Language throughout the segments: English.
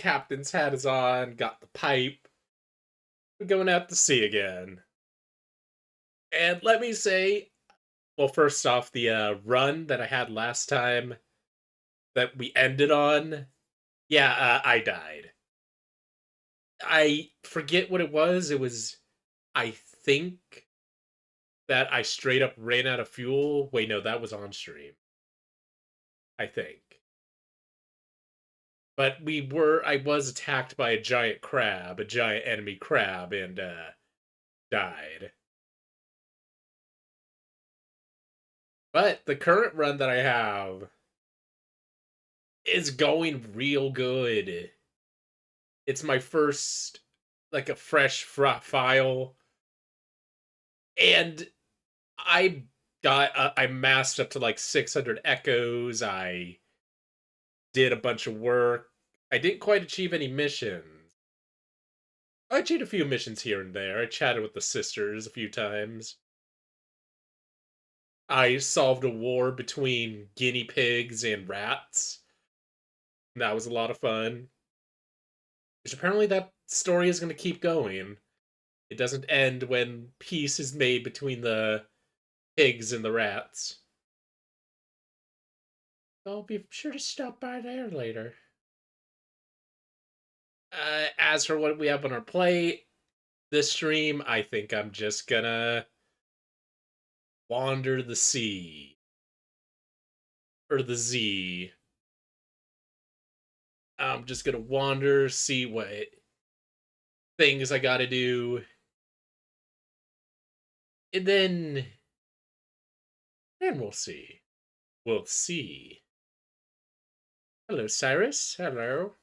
captain's hat is on, got the pipe. We're going out to sea again. And let me say, well, first off, the run that I had last time that we ended on, yeah, I died. I forget what it was. It was, I think that I straight up ran out of fuel. Wait, no, that was on stream. I think. But I was attacked by a giant crab, a giant enemy crab, and died. But the current run that I have is going real good. It's my first, like, a fresh file, and I I massed up to like 600 echoes. I did a bunch of work. I didn't quite achieve any missions. I achieved a few missions here and there. I chatted with the sisters a few times. I solved a war between guinea pigs and rats. That was a lot of fun. Which apparently that story is going to keep going. It doesn't end when peace is made between the pigs and the rats. I'll be sure to stop by there later. As for what we have on our plate, this stream, I think I'm just gonna wander the sea. Or the Z. I'm just gonna wander, see what things I gotta do. And then we'll see. We'll see. Hello, Cyrus. Hello.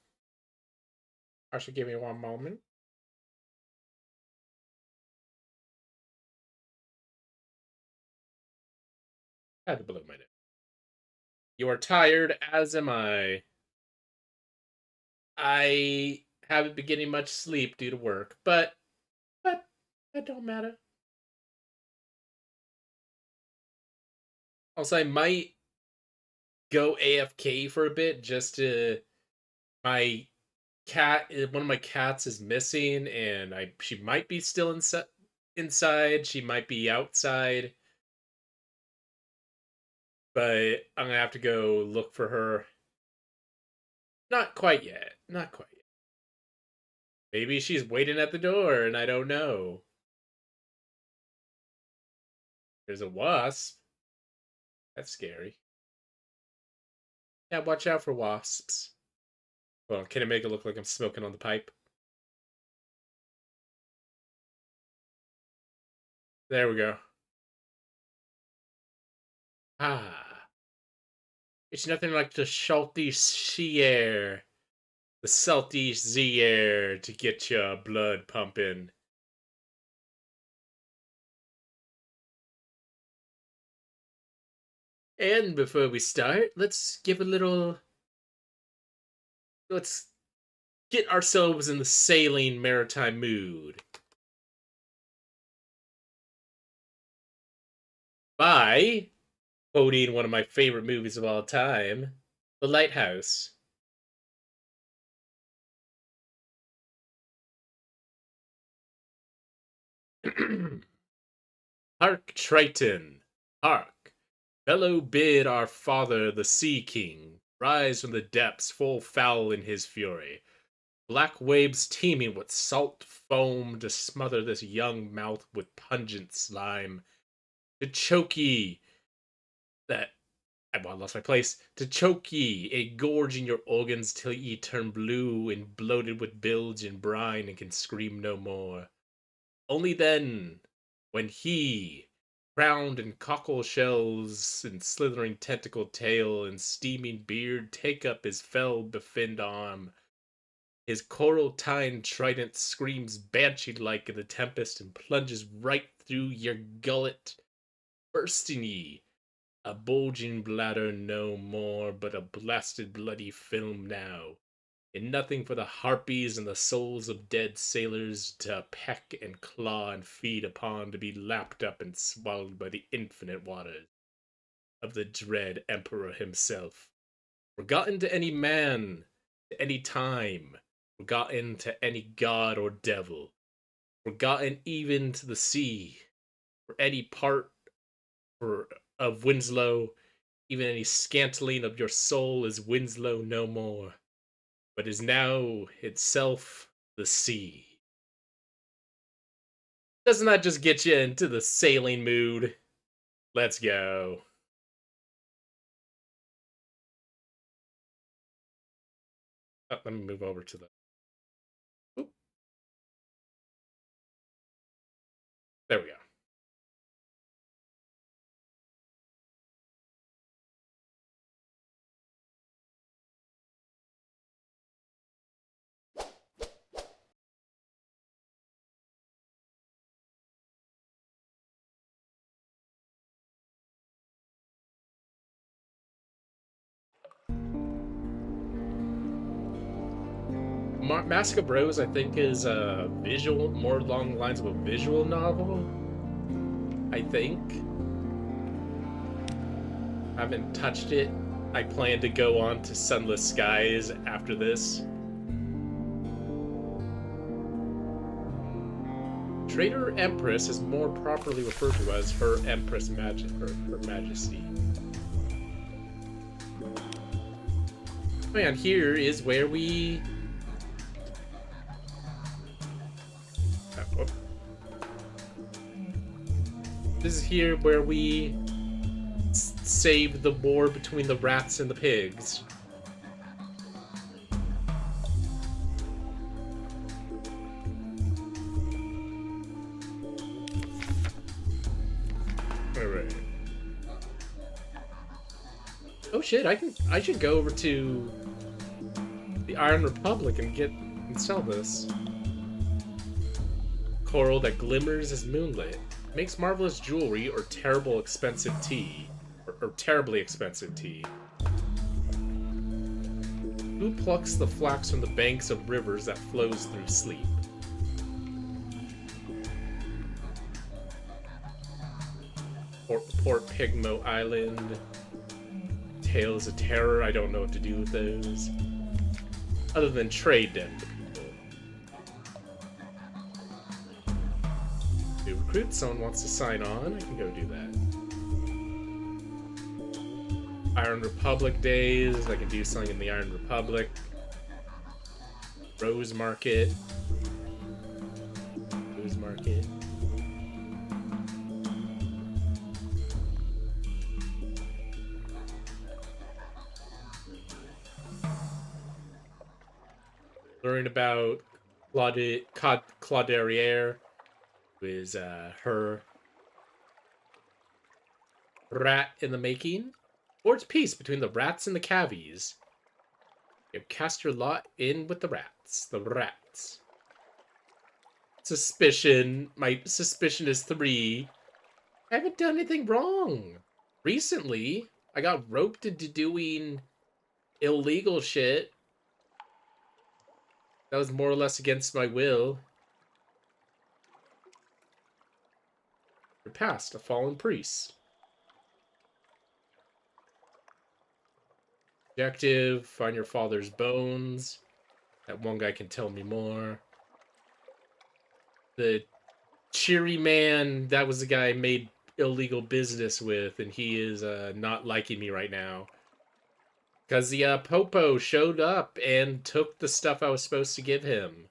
Also, give me one moment. I had to blow my nose. You are tired, as am I. I haven't been getting much sleep due to work, but that don't matter. Also, I might go AFK for a bit just to my one of my cats is missing, and I she might be still inside, she might be outside, but I'm gonna have to go look for her. Not quite yet. Not quite yet. Maybe she's waiting at the door and I don't know. There's a wasp. That's scary. Yeah, watch out for wasps. Well, can it make it look like I'm smoking on the pipe? There we go. Ah. It's nothing like the salty sea air. The salty sea air to get your blood pumping. And before we start, let's give a little. Let's get ourselves in the sailing maritime mood. By quoting one of my favorite movies of all time, The Lighthouse. Hark, Triton, hark! Bellow bid our father the Sea King rise from the depths full foul in his fury. Black waves teeming with salt foam to smother this young mouth with pungent slime. To choke ye that I lost my place. To choke ye, a gorge in your organs till ye turn blue and bloated with bilge and brine and can scream no more. Only then, when he, crowned in cockle shells and slithering tentacled tail and steaming beard, take up his fell befinned arm, his coral tined trident screams banshee-like in the tempest and plunges right through your gullet, bursting ye, a bulging bladder no more, but a blasted bloody film now, and nothing for the harpies and the souls of dead sailors to peck and claw and feed upon, to be lapped up and swallowed by the infinite waters of the dread emperor himself, forgotten to any man, to any time, forgotten to any god or devil, forgotten even to the sea, for any part for, of Winslow, even any scantling of your soul is Winslow no more, but is now itself the sea. Doesn't that just get you into the sailing mood? Let's go. Oh, let me move over to the. Oop, there we go. Mask of Rose, I think, is a visual, more along the lines of a visual novel. I think. I haven't touched it. I plan to go on to Sunless Skies after this. Trader Empress is more properly referred to as Her Empress Her Majesty. And here is where we. This is here where we save the war between the rats and the pigs. Alright. Oh shit, I should go over to the Iron Republic and sell this. Coral that glimmers as moonlit. Makes marvelous jewelry or terrible expensive tea. Or terribly expensive tea. Who plucks the flax from the banks of rivers that flows through sleep? Port Pigmo Island. Tales of Terror, I don't know what to do with those. Other than trade them to people. New recruit, someone wants to sign on, I can go do that. Iron Republic days, I can do something in the Iron Republic. Rose Market. Rose Market. Learn about Claude Derriere, who is her rat in the making. Forge peace between the rats and the cavies. You cast your lot in with the rats. The rats. Suspicion. My suspicion is 3. I haven't done anything wrong. Recently, I got roped into doing illegal shit. That was more or less against my will. Your past, a fallen priest. Objective, find your father's bones. That one guy can tell me more. The cheery man, that was the guy I made illegal business with, and he is not liking me right now. Because the Popo showed and took the stuff I was supposed to give him.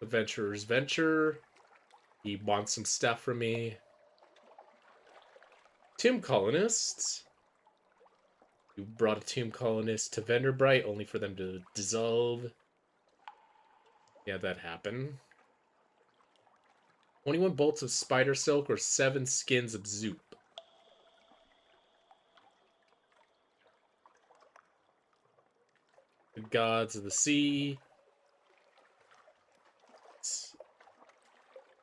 The Venturer's Venture. He wants some stuff from me. Tomb Colonists. You brought a Tomb Colonist to Venderbright only for them to dissolve. Yeah, that happened. 21 bolts of spider silk or 7 skins of zoop. The gods of the sea.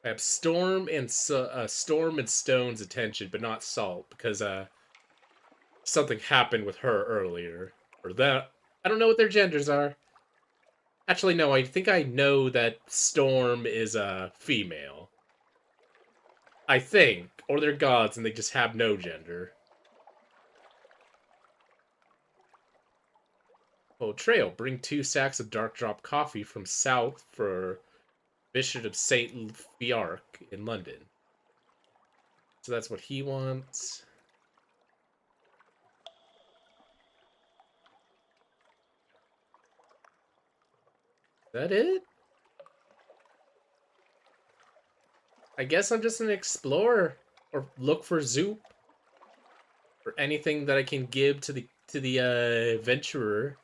I have Storm and Stone's attention, but not Salt, because something happened with her earlier. Or that. I don't know what their genders are. Actually, no, I think I know that Storm is a female. I think. Or they're gods and they just have no gender. Oh, trail. Bring 2 sacks of dark drop coffee from south for Bishop of St. Fiark in London. So that's what he wants. Is that it? I guess I'm just an explorer. Or look for Zoop. Or anything that I can give to the adventurer.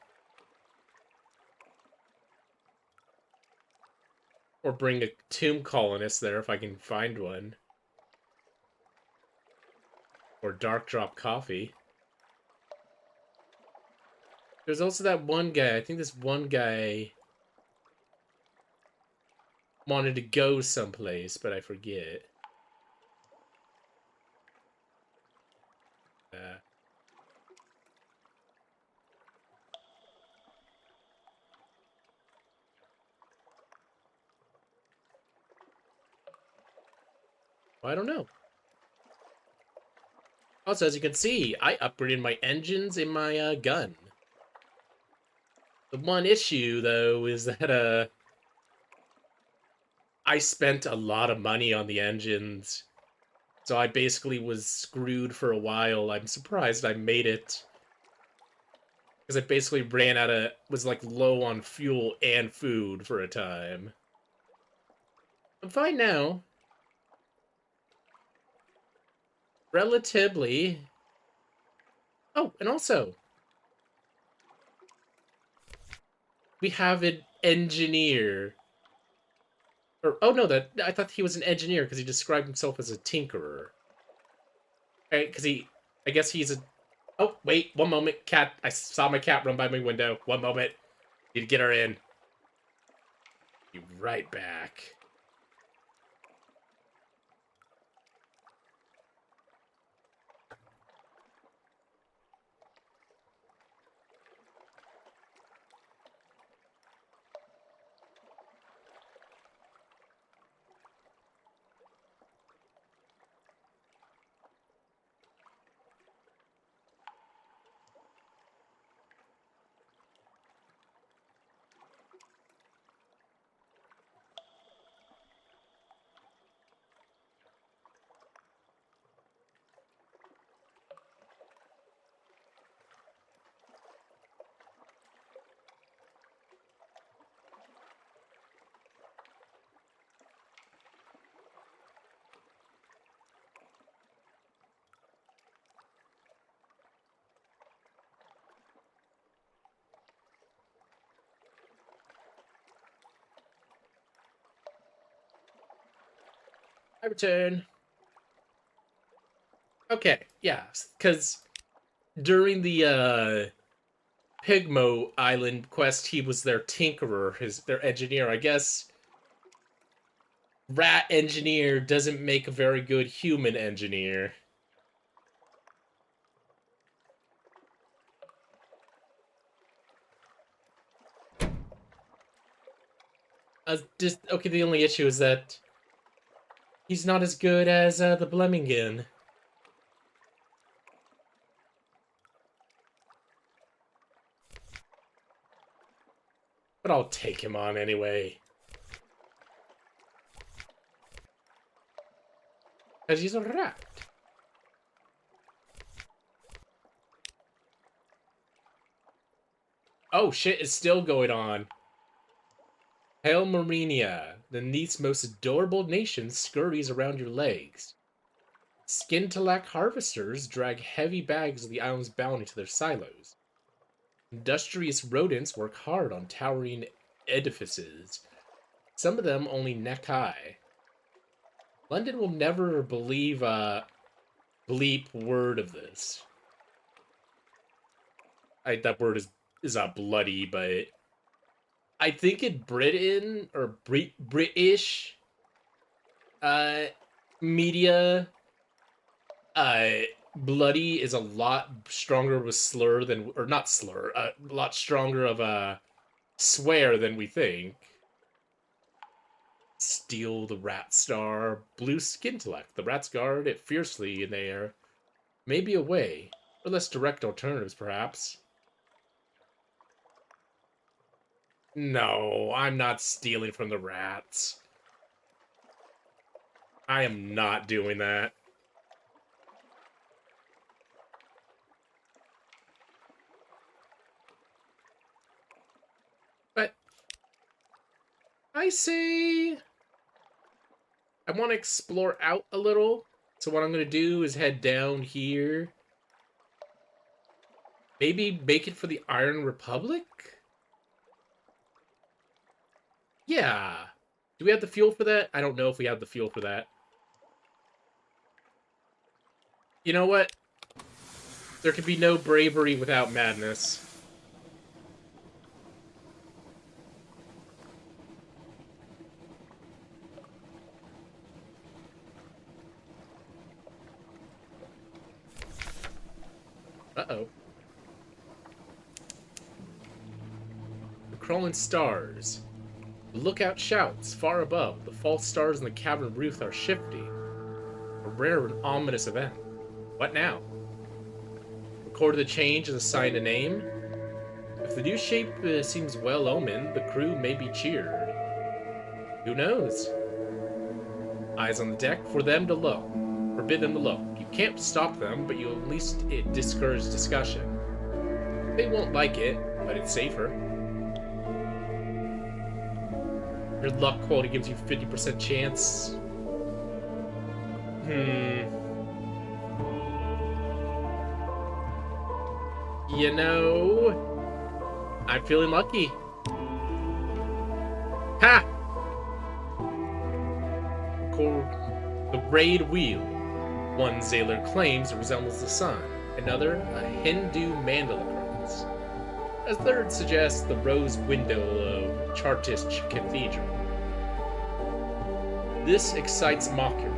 Or bring a tomb colonist there if I can find one. Or dark drop coffee. There's also that one guy. I think this one guy wanted to go someplace, but I forget. Uh, I don't know. Also, as you can see, I upgraded my engines in my gun. The one issue, though, is that I spent a lot of money on the engines, so I basically was screwed for a while. I'm surprised I made it, because I basically ran out of, was like low on fuel and food for a time. I'm fine now. Relatively. Oh, and also, we have an engineer. Or, oh no, that I thought he was an engineer because he described himself as a tinkerer. Right? Because I guess he's a. Oh wait, one moment, cat. I saw my cat run by my window. One moment, need to get her in. Be right back. I return. Okay, yeah, because during the Pigmo Island quest, he was their tinkerer, their engineer. I guess rat engineer doesn't make a very good human engineer. Just okay. The only issue is that he's not as good as the Blemmingen. But I'll take him on anyway. Because he's a rat. Oh shit, it's still going on. Hail Marinia, the Neath's most adorable nation scurries around your legs. Skin-to-lack harvesters drag heavy bags of the island's bounty to their silos. Industrious rodents work hard on towering edifices, some of them only neck-high. London will never believe a bleep word of this. That word is bloody, but I think in Britain or British uh media, uh bloody is a lot stronger of a slur than, or not slur, a lot stronger of a swear than we think. Steal the rat star, blue skintellect. The rats guard it fiercely in the air. Maybe a way, or less direct alternatives, perhaps. No, I'm not stealing from the rats. I am not doing that. But I say I want to explore out a little. So what I'm going to do is head down here. Maybe make it for the Iron Republic? Yeah. Do we have the fuel for that? I don't know if we have the fuel for that. You know what? There can be no bravery without madness. Uh-oh. The crawling stars. The lookout shouts far above. The false stars in the cavern roof are shifting. A rare and ominous event. What now? Record the change and assign a name. If the new shape seems well omened, the crew may be cheered. Who knows? Eyes on the deck for them to look. Forbid them to look. You can't stop them, but you'll at least discourage discussion. They won't like it, but it's safer. Your luck quality gives you 50% chance. You know, I'm feeling lucky. Ha! The raid wheel. One Zaylor claims it resembles the sun. Another, a Hindu mandala cross. A third suggests the rose window of Chartist Cathedral. This excites mockery.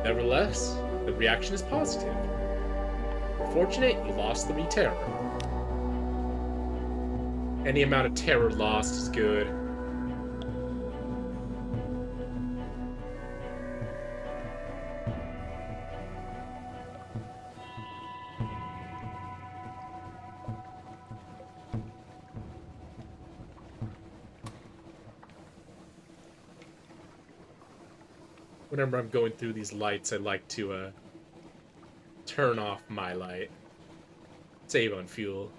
Nevertheless, the reaction is positive. You're fortunate you lost the terror. Any amount of terror lost is good. Whenever I'm going through these lights, I like to turn off my light. Save on fuel.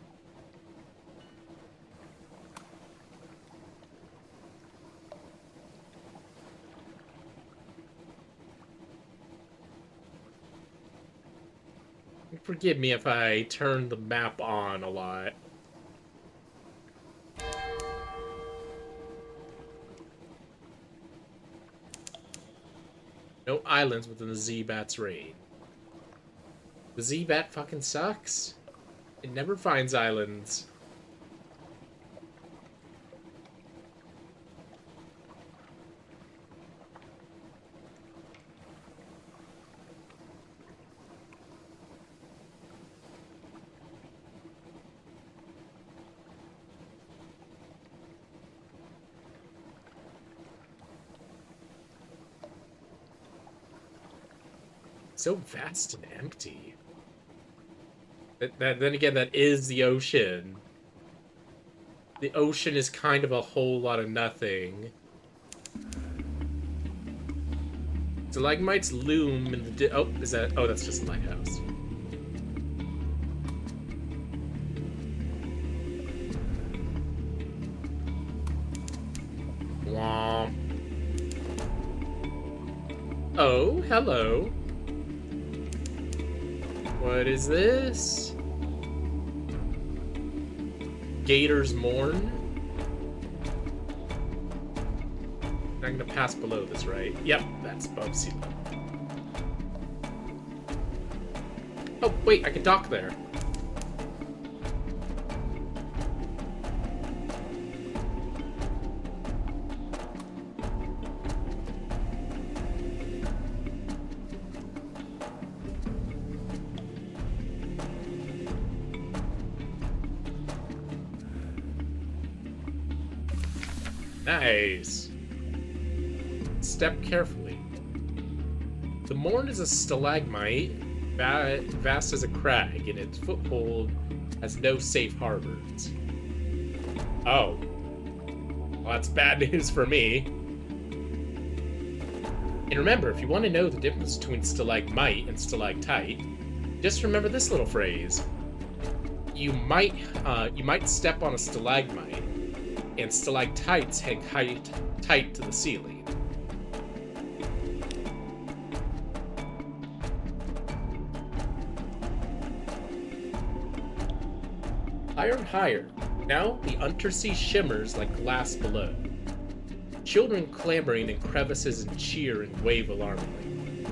Forgive me if I turn the map on a lot. No islands within the Z-Bat's raid. The Z-Bat fucking sucks. It never finds islands. So vast and empty. Then again, that is the ocean. The ocean is kind of a whole lot of nothing. Stalagmites loom in the oh, is that? Oh, that's just a lighthouse. Womp. Oh, hello. What is this? Gator's Mourn? I'm gonna pass below this, right? Yep, that's above sea level. Oh, wait, I can dock there. Nice. Step carefully. The Mourn is a stalagmite, vast as a crag, and its foothold has no safe harbors. Oh. Well, that's bad news for me. And remember, if you want to know the difference between stalagmite and stalactite, just remember this little phrase. You might step on a stalagmite, and stalactites hang tight to the ceiling. Higher and higher. Now the undersea shimmers like glass below. Children clambering in crevices and cheer and wave alarmingly.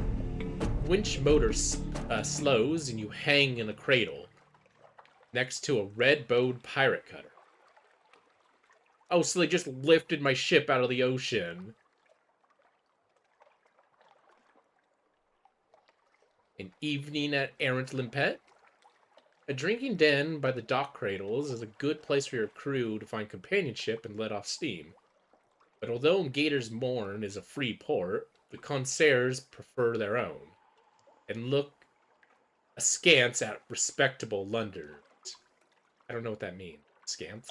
The winch motor slows and you hang in a cradle next to a red-bowed pirate cutter. Oh, so they just lifted my ship out of the ocean. An evening at Errant Limpet? A drinking den by the dock cradles is a good place for your crew to find companionship and let off steam. But although Gator's Morn is a free port, the concierges prefer their own, and look askance at respectable Londoners. I don't know what that means. Askance?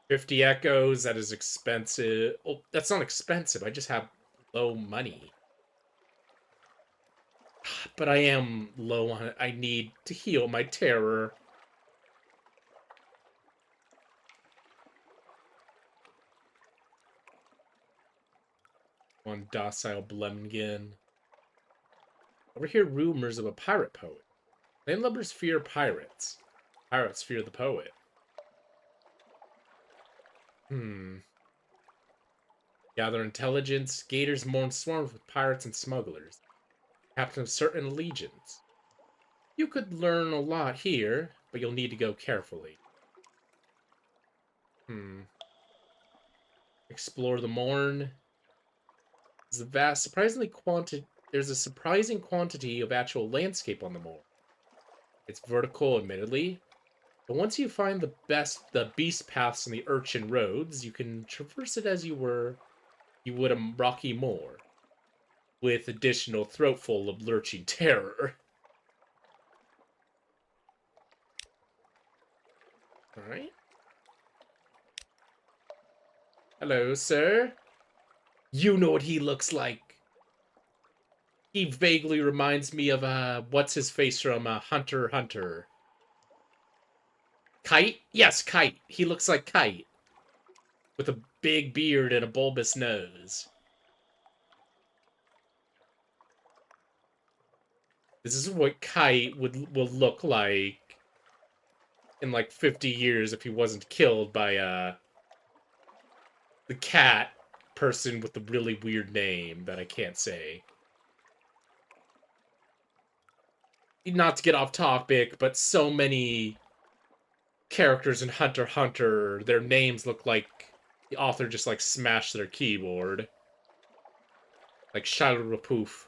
50 echoes, that is expensive. Oh, that's not expensive. I just have low money. But I am low on it. I need to heal my terror. One docile Blemgin. Overhear rumors of a pirate poet. Landlubbers fear pirates. Pirates fear the poet. Gather intelligence. Gators mourn swarms with pirates and smugglers. Captain of certain legions. You could learn a lot here, but you'll need to go carefully. Explore the Morn. There's a surprising quantity of actual landscape on the Morn. It's vertical, admittedly, but once you find the beast paths and the urchin roads, you can traverse it as you would a rocky moor, with additional throatful of lurching terror. Alright. Hello, sir. You know what he looks like. He vaguely reminds me of, what's his face from, Hunter x Hunter. Kite? Yes, Kite. He looks like Kite. With a big beard and a bulbous nose. This is what Kite will look like in like 50 years if he wasn't killed by the cat person with the really weird name that I can't say. Not to get off topic, but so many characters in Hunter x Hunter, their names look like the author just like smashed their keyboard. Like Shia LaPoof.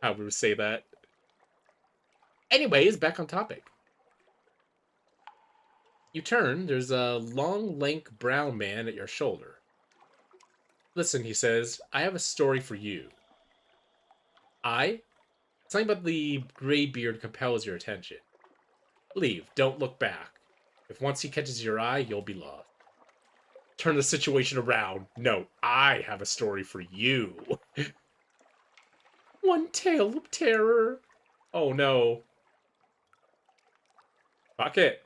How we would say that. Anyways, back on topic. You turn, there's a long, lank brown man at your shoulder. Listen, he says, I have a story for you. Something about the gray beard compels your attention. Leave, don't look back. If once he catches your eye, you'll be lost. Turn the situation around. No, I have a story for you. One tale of terror. Oh no. Fuck it.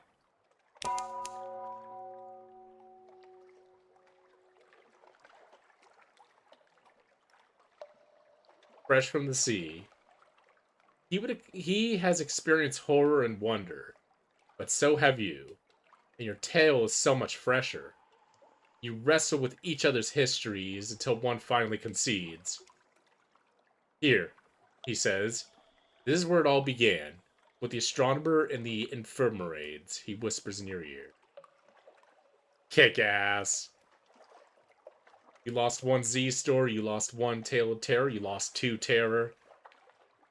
Fresh from the sea. He has experienced horror and wonder, but so have you, and your tale is so much fresher. You wrestle with each other's histories until one finally concedes. Here, he says, this is where it all began, with the astronomer and the infirmarades, he whispers in your ear. Kick ass. You lost one Z store, you lost one tale of terror, you lost two terror.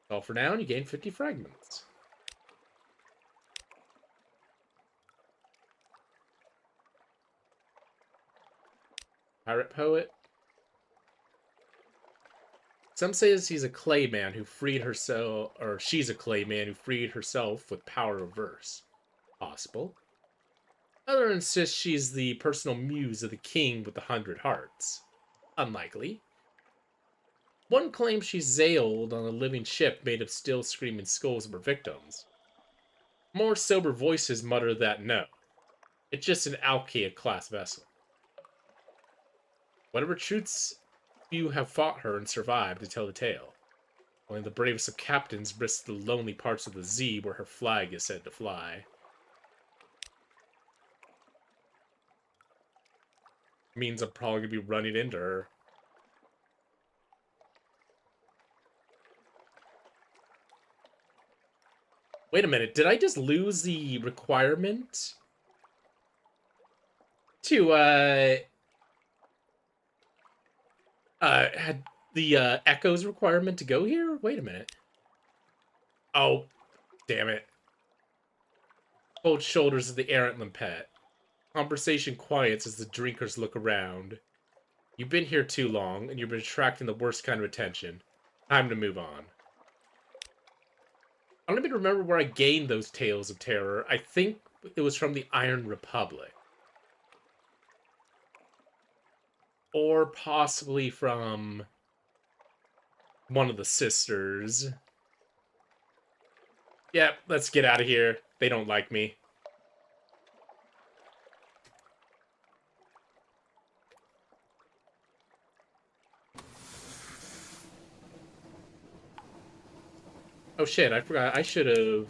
All for now, and you gain 50 fragments. Pirate poet. Some says he's a clay man who freed herself, or she's a clay man who freed herself with power of verse. Possible. Others insist she's the personal muse of the king with the 100 hearts. Unlikely. One claims she sailed on a living ship made of still screaming skulls of her victims. More sober voices mutter that no, it's just an Alkia-class vessel. Whatever truths, few have fought her and survived to tell the tale. Only the bravest of captains risk the lonely parts of the Z where her flag is said to fly. Means I'm probably gonna be running into her. Wait a minute, did I just lose the requirement to had the echoes requirement to go here? Wait a minute. Oh, damn it. Cold shoulders of the errant limpet. Conversation quiets as the drinkers look around. You've been here too long, and you've been attracting the worst kind of attention. Time to move on. I don't even remember where I gained those tales of terror. I think it was from the Iron Republic. Or possibly from one of the sisters. Yep, let's get out of here. They don't like me. Oh shit, I forgot. I should have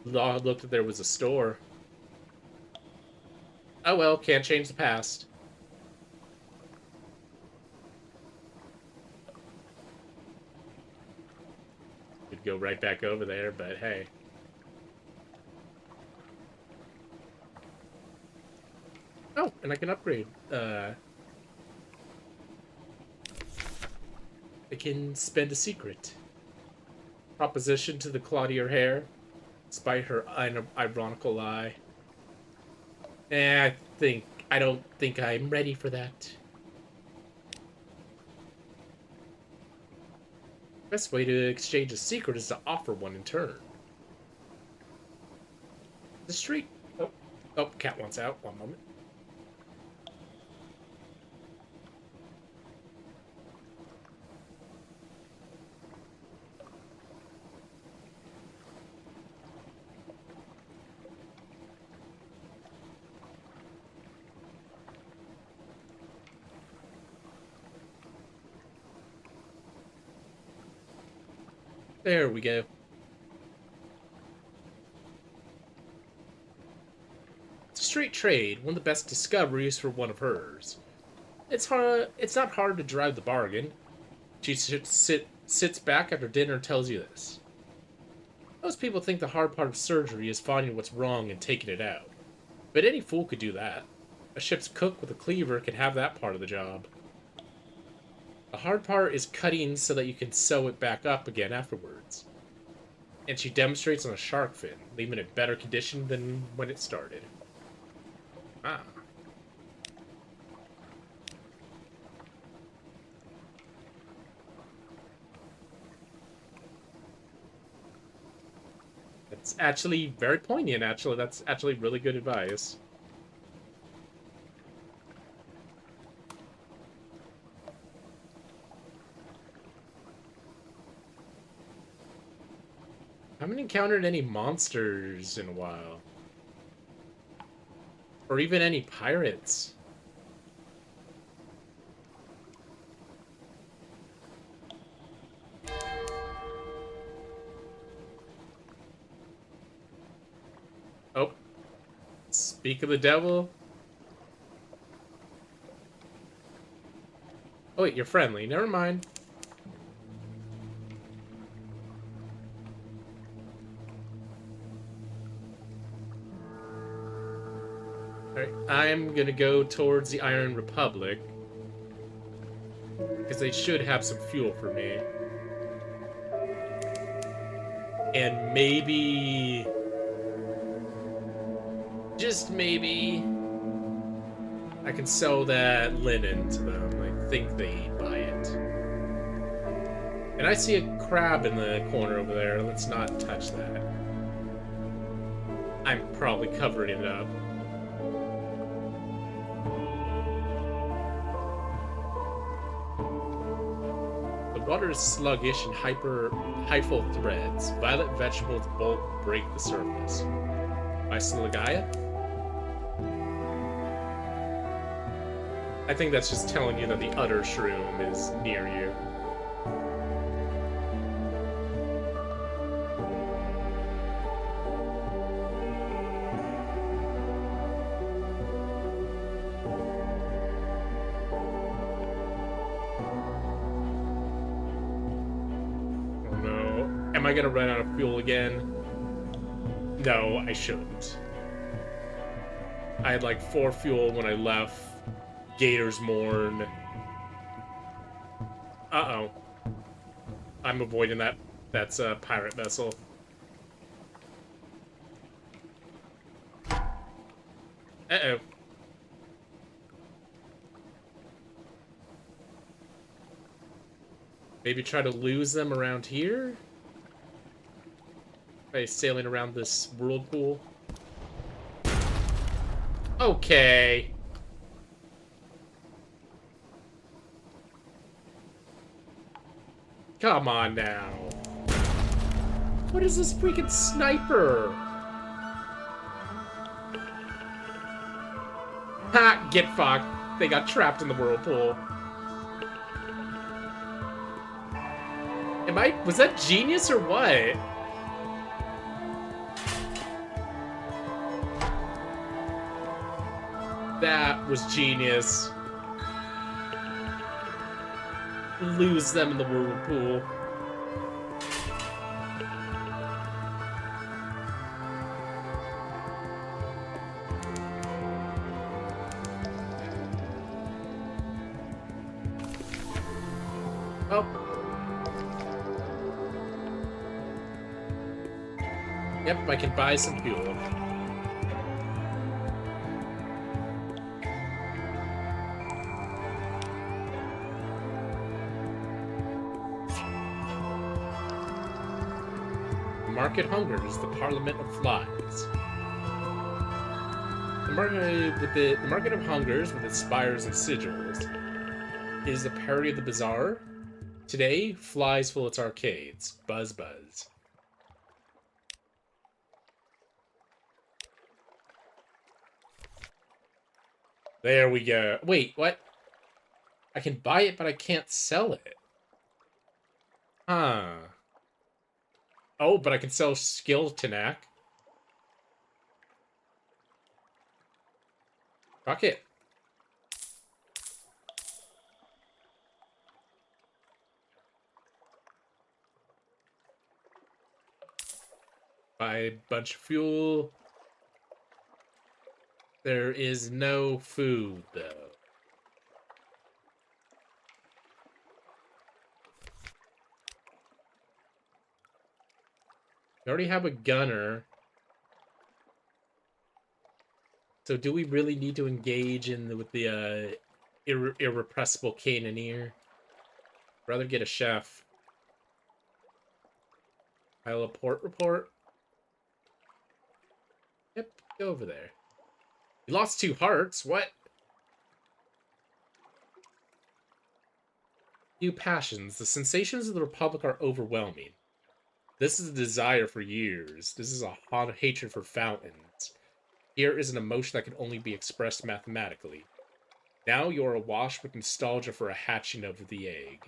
looked if there was a store. Oh well, can't change the past. Could go right back over there, but hey. Oh, and I can upgrade. I can spend a secret. Proposition to the Claudier hair, despite her ironical lie. I don't think I'm ready for that. Best way to exchange a secret is to offer one in turn. The street. Oh, cat wants out. One moment. There we go. It's a straight trade, one of the best discoveries for one of hers. It's not hard to drive the bargain. She sits back after dinner and tells you this. Most people think the hard part of surgery is finding what's wrong and taking it out. But any fool could do that. A ship's cook with a cleaver can have that part of the job. The hard part is cutting so that you can sew it back up again afterwards. And she demonstrates on a shark fin, leaving it better condition than when it started. Ah. That's actually very poignant, actually. That's actually really good advice. I haven't encountered any monsters in a while. Or even any pirates. Oh. Speak of the devil. Oh wait, you're friendly. Never mind. Alright, I'm gonna go towards the Iron Republic. Because they should have some fuel for me. And maybe... just maybe... I can sell that linen to them. I think they'd buy it. And I see a crab in the corner over there. Let's not touch that. I'm probably covering it up. The water is sluggish and hyphal threads. Violet vegetables bulk break the surface. By Slagaya? I think that's just telling you that the udder shroom is near you. Oh no. Am I gonna run out of fuel again? No, I shouldn't. I had like 4 fuel when I left. Gator's Mourn. Uh-oh. I'm avoiding that. That's a pirate vessel. Uh-oh. Maybe try to lose them around here? By sailing around this whirlpool? Okay. Come on now. What is this freaking sniper? Ha! Get fucked. They got trapped in the whirlpool. Was that genius or what? That was genius. Lose them in the whirlpool. Oh. Yep, I can buy some fuel. Market hungers, the Parliament of Flies. The Market of Hungers, with its spires and sigils, is the parody of the bazaar. Today, flies fill its arcades. Buzz, buzz. There we go. Wait, what? I can buy it, but I can't sell it. Huh. Oh, but I can sell skill Tanak. Fuck it. Buy a bunch of fuel. There is no food, though. We already have a gunner. So do we really need to engage with the irrepressible cannoneer? Rather get a chef. File a port report. Yep, go over there. You lost 2 hearts. What? New passions. The sensations of the Republic are overwhelming. This is a desire for years. This is a hot hatred for fountains. Here is an emotion that can only be expressed mathematically. Now you're awash with nostalgia for a hatching of the egg.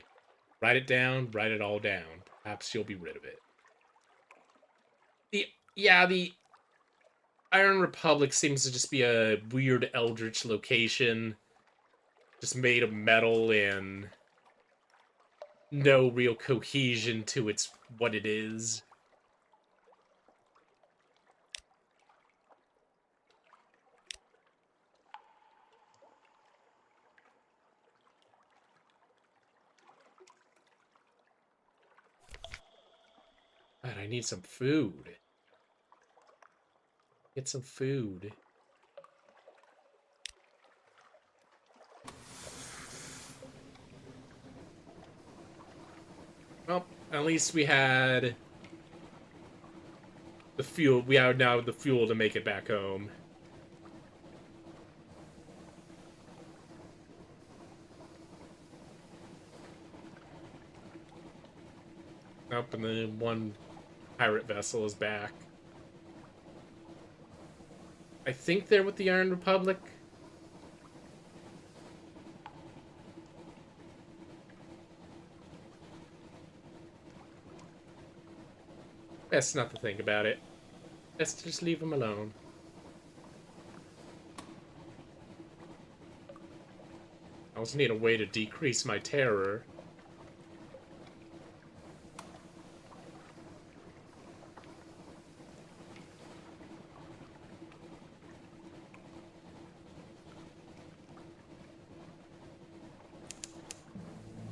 Write it down, write it all down. Perhaps you'll be rid of it. The Iron Republic seems to just be a weird eldritch location. Just made of metal and no real cohesion to what it is. God, I need some food. Get some food. Well, at least we had The fuel. We have now the fuel to make it back home. Nope, and then one pirate vessel is back. I think they're with the Iron Republic. Best not to think about it. Best to just leave them alone. I also need a way to decrease my terror.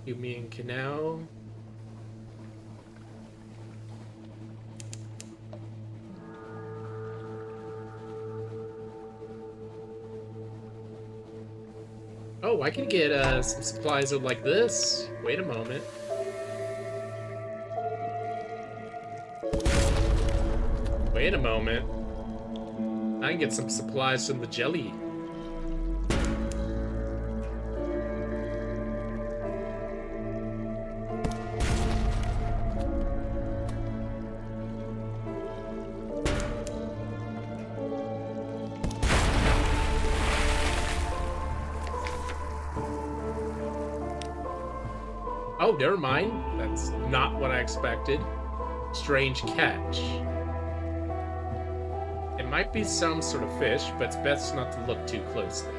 You mean canal? Oh, I can get some supplies of like this. Wait a moment. Wait a moment. I can get some supplies from the jelly. Oh, never mind. That's not what I expected. Strange catch. It might be some sort of fish, but it's best not to look too closely.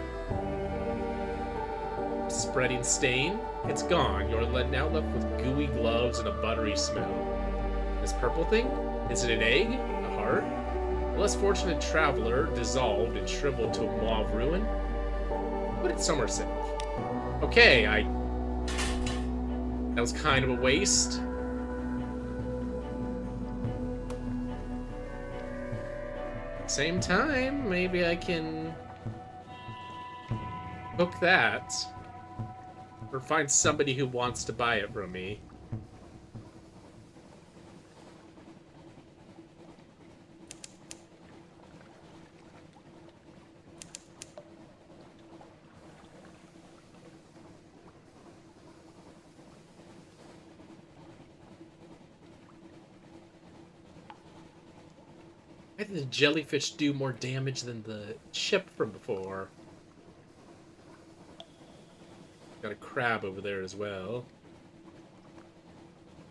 Spreading stain? It's gone. You're now left with gooey gloves and a buttery smell. This purple thing? Is it an egg? A heart? A less fortunate traveler dissolved and shriveled to a mauve ruin? Put it somewhere safe. Okay, that was kind of a waste. Same time, maybe I can hook that. Or find somebody who wants to buy it from me. Why did the jellyfish do more damage than the ship from before? Got a crab over there as well.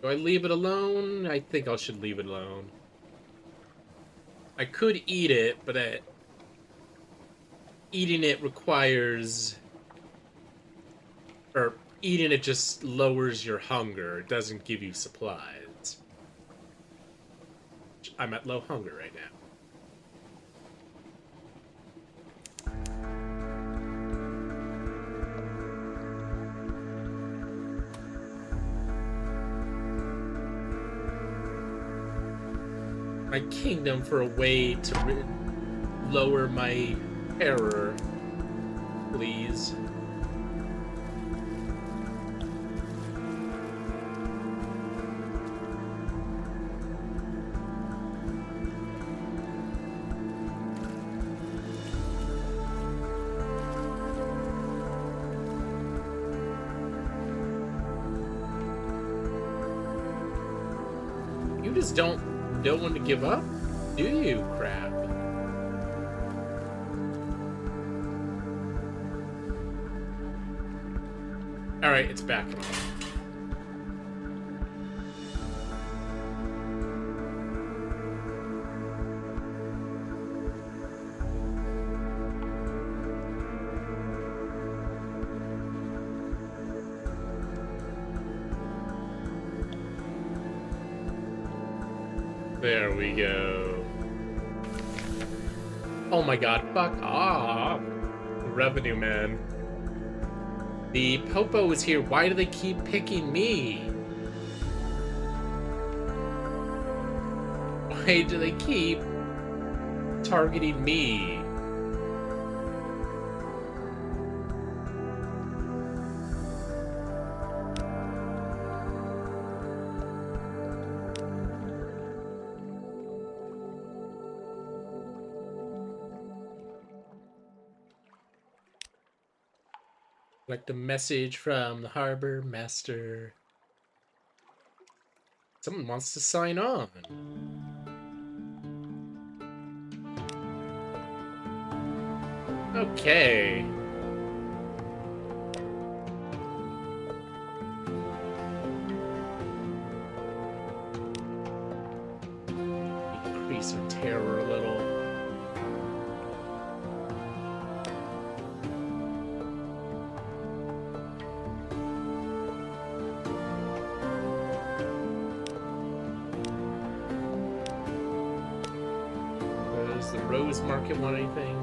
Do I leave it alone? I think I should leave it alone. I could eat it, but eating it requires... Or eating it just lowers your hunger. It doesn't give you supplies. I'm at low hunger right now. My kingdom for a way to lower my terror, please. You just don't know when to give up, do you, crab? Alright, it's back. There we go. Oh my god, fuck off. Revenue man. The Popo is here. Why do they keep picking me? Why do they keep targeting me? Collect a message from the harbor master. Someone wants to sign on. Okay. Increase our terror a little. Does the Rose Market want anything?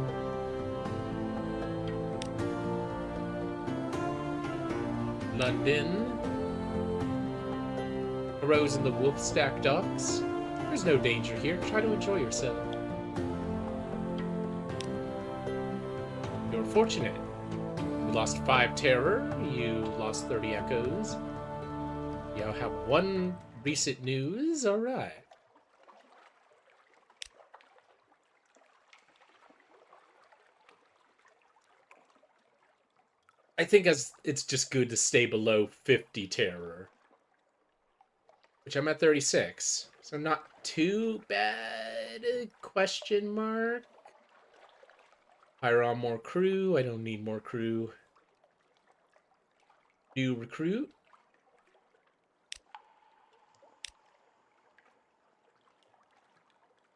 London. A rose in the Wolfstack Docks. There's no danger here. Try to enjoy yourself. You're fortunate. You lost 5 terror. You lost 30 echoes. You have 1 recent news. All right. I think as it's just good to stay below 50 terror. Which I'm at 36. So not too bad. Question mark. Hire on more crew. I don't need more crew. New recruit.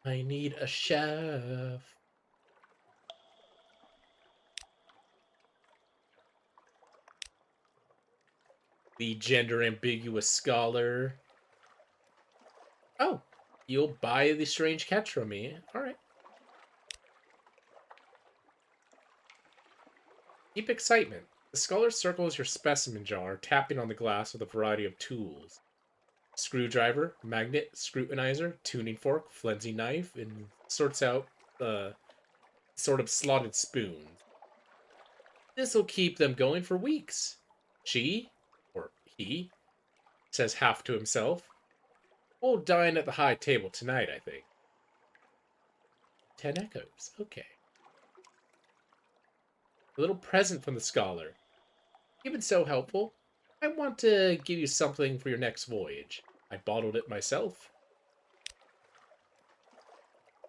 I need a chef. The gender ambiguous scholar. Oh, you'll buy the strange catch from me. All right. Keep excitement. The scholar circles your specimen jar, tapping on the glass with a variety of tools. Screwdriver, magnet, scrutinizer, tuning fork, flensing knife, and sorts out sort of slotted spoons. This'll keep them going for weeks. She, or he, says half to himself. We'll dine at the high table tonight, I think. 10 echoes. Okay. A little present from the scholar. You've been so helpful. I want to give you something for your next voyage. I bottled it myself.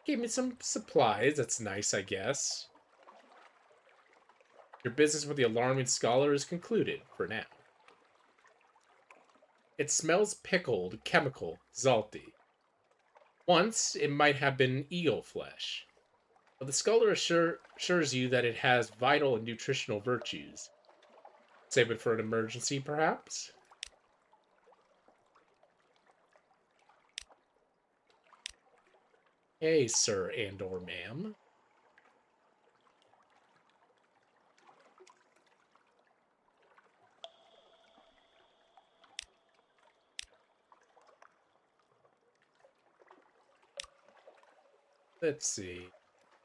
Gave me some supplies. That's nice, I guess. Your business with the alarming scholar is concluded, for now. It smells pickled, chemical, salty. Once, it might have been eel flesh. But the scholar assures you that it has vital and nutritional virtues. Save it for an emergency, perhaps? Hey, sir and or ma'am. Let's see.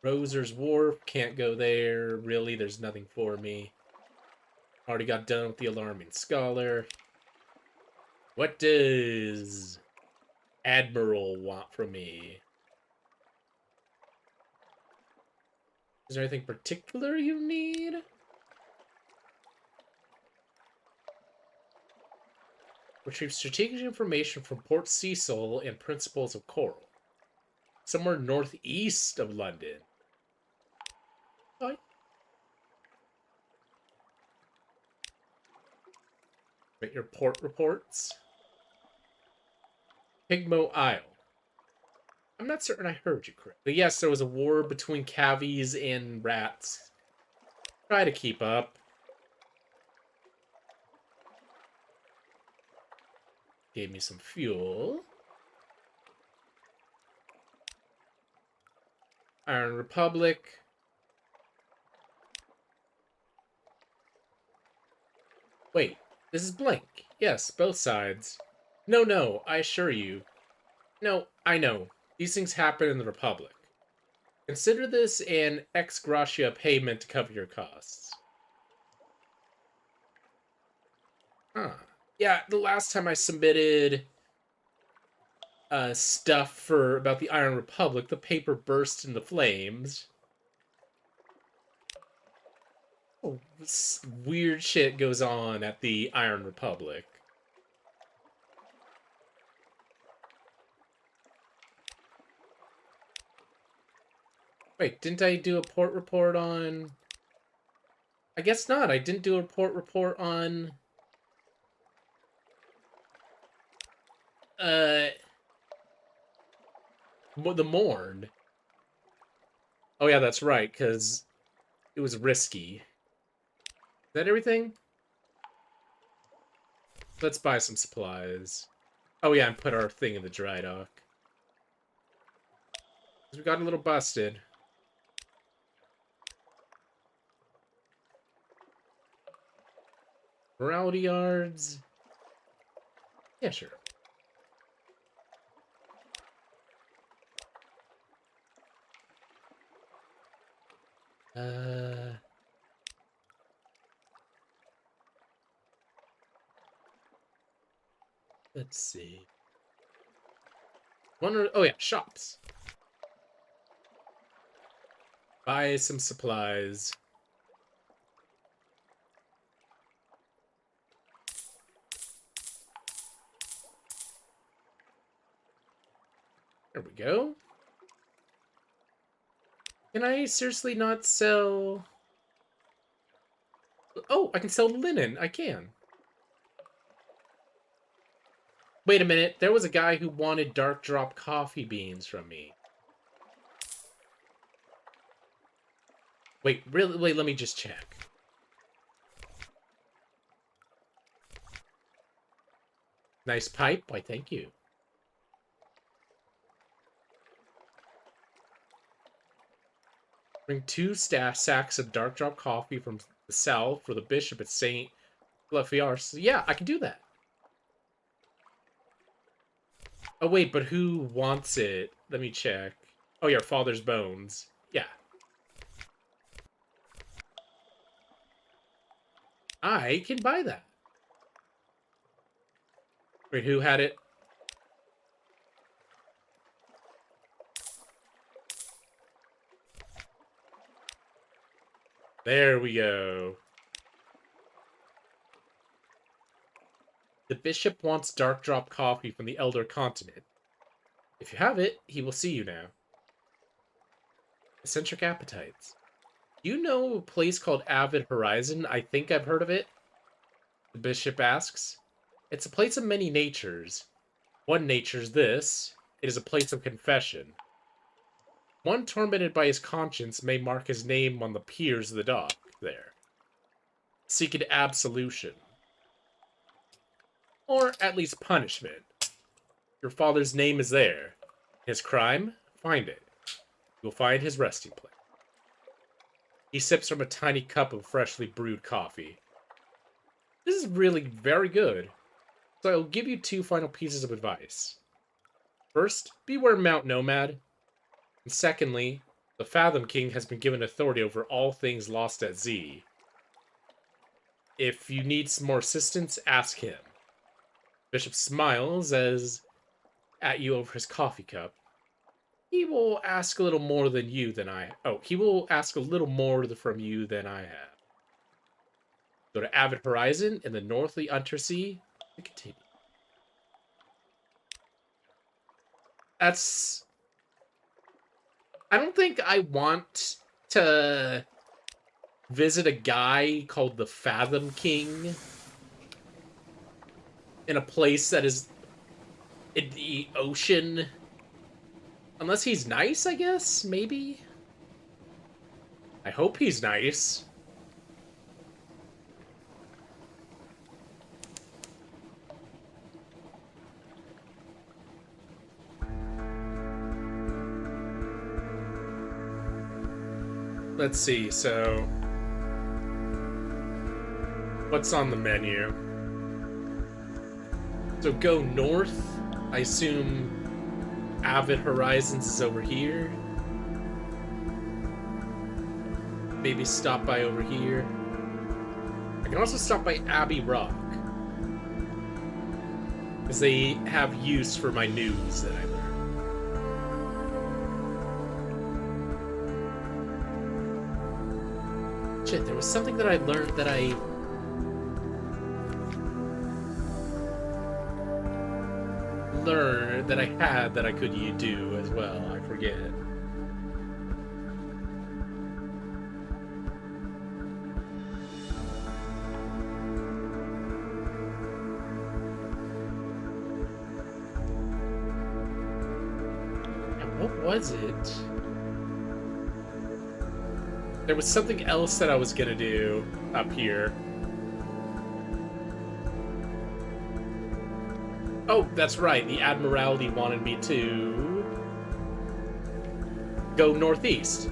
Roser's Wharf, can't go there. Really, there's nothing for me. Already got done with the alarming scholar. What does Admiral want from me? Is there anything particular you need? Retrieve strategic information from Port Cecil and Principles of Coral. Somewhere northeast of London. Oh, get your port reports. Pigmo Isle. I'm not certain I heard you correctly. Yes, there was a war between cavies and rats. Try to keep up. Gave me some fuel. Iron Republic. Wait, this is blank. Yes, both sides. No, I assure you. No, I know. These things happen in the Republic. Consider this an ex gratia payment to cover your costs. Huh. Yeah, the last time I submitted stuff for about the Iron Republic, the paper burst into flames. Oh, weird shit goes on at the Iron Republic. Wait, didn't I do a port report on... I guess not. I didn't do a port report on... the Morn. Oh yeah, that's right, because it was risky. Is that everything? Let's buy some supplies. Oh yeah, and put our thing in the dry dock. We got a little busted. Morality yards. Yeah, sure. Let's see. Oh yeah, shops. Buy some supplies. There we go. Can I seriously not sell... Oh, I can sell linen. I can. Wait a minute. There was a guy who wanted dark drop coffee beans from me. Wait, really? Wait, let me just check. Nice pipe. Why, thank you. Bring 2 sacks of dark drop coffee from the south for the bishop at St. Fluffyar. So, yeah, I can do that. Oh, wait, but who wants it? Let me check. Oh, your father's bones. Yeah. I can buy that. Wait, who had it? There we go. The bishop wants dark drop coffee from the Elder Continent. If you have it, he will see you now. Eccentric appetites. You know a place called Avid Horizon? I think I've heard of it. The bishop asks. It's a place of many natures. One nature's this. It is a place of confession. One tormented by his conscience may mark his name on the piers of the dock there, seeking absolution. Or at least punishment. Your father's name is there. His crime? Find it. You'll find his resting place. He sips from a tiny cup of freshly brewed coffee. This is really very good. So I'll give you 2 final pieces of advice. First, beware Mount Nomad. And secondly, the Fathom King has been given authority over all things lost at Z. If you need some more assistance, ask him. Bishop smiles at you over his coffee cup. He will ask a little more than you than I... Oh, he will ask a little more from you than I have. Go to Avid Horizon in the Northly Untersea and continue. That's... I don't think I want to visit a guy called the Fathom King in a place that is in the ocean. Unless he's nice, I guess? Maybe? I hope he's nice. Let's see, so... what's on the menu? So go north. I assume Avid Horizons is over here. Maybe stop by over here. I can also stop by Abbey Rock, because they have use for my news that I learned. Shit, there was something that I learned that I had that I could do as well. I forget. And what was it? There was something else that I was gonna do up here. Oh, that's right. The Admiralty wanted me to go northeast.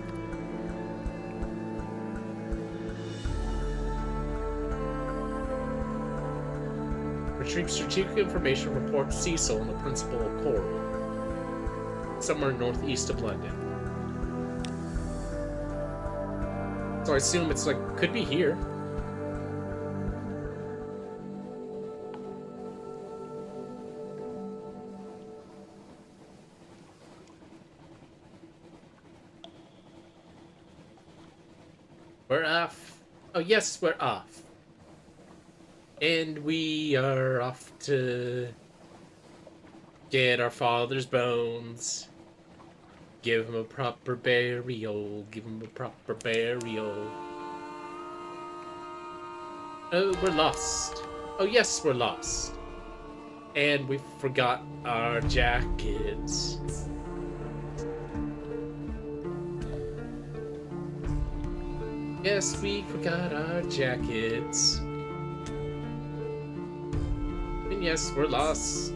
Retrieve strategic information, report Cecil and the principal of Coral. Somewhere northeast of London. So I assume it's like, could be here. We're off. Oh, yes, we're off. And we are off to get our father's bones. Give him a proper burial. Give him a proper burial. Oh, we're lost. Oh, yes, we're lost. And we forgot our jackets. Yes, we forgot our jackets. And yes, we're lost.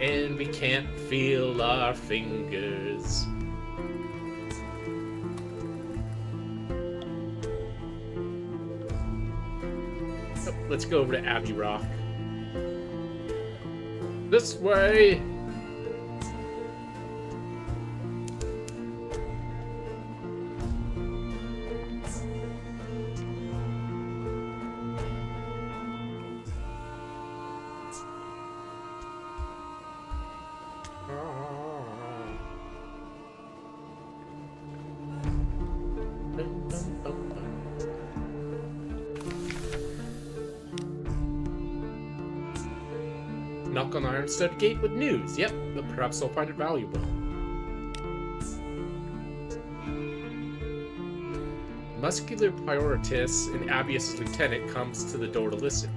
And we can't feel our fingers. Oh, let's go over to Abbey Rock. This way! Knock on the iron-studded gate with news. Yep, but perhaps they'll find it valuable. Muscular Prioritas, an Abius's lieutenant, comes to the door to listen.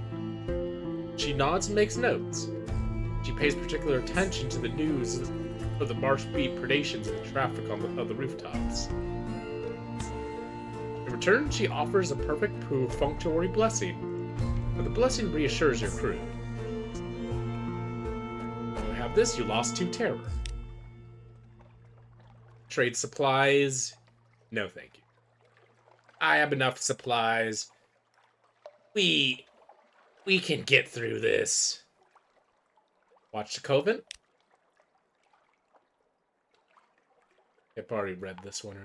She nods and makes notes. She pays particular attention to the news of the marsh beat predations and the traffic on the rooftops. In return, she offers a perfect perfunctory blessing, but the blessing reassures your crew. This, you lost 2 terror. Trade supplies. No, thank you. I have enough supplies. We can get through this. Watch the Coven. I've already read this one.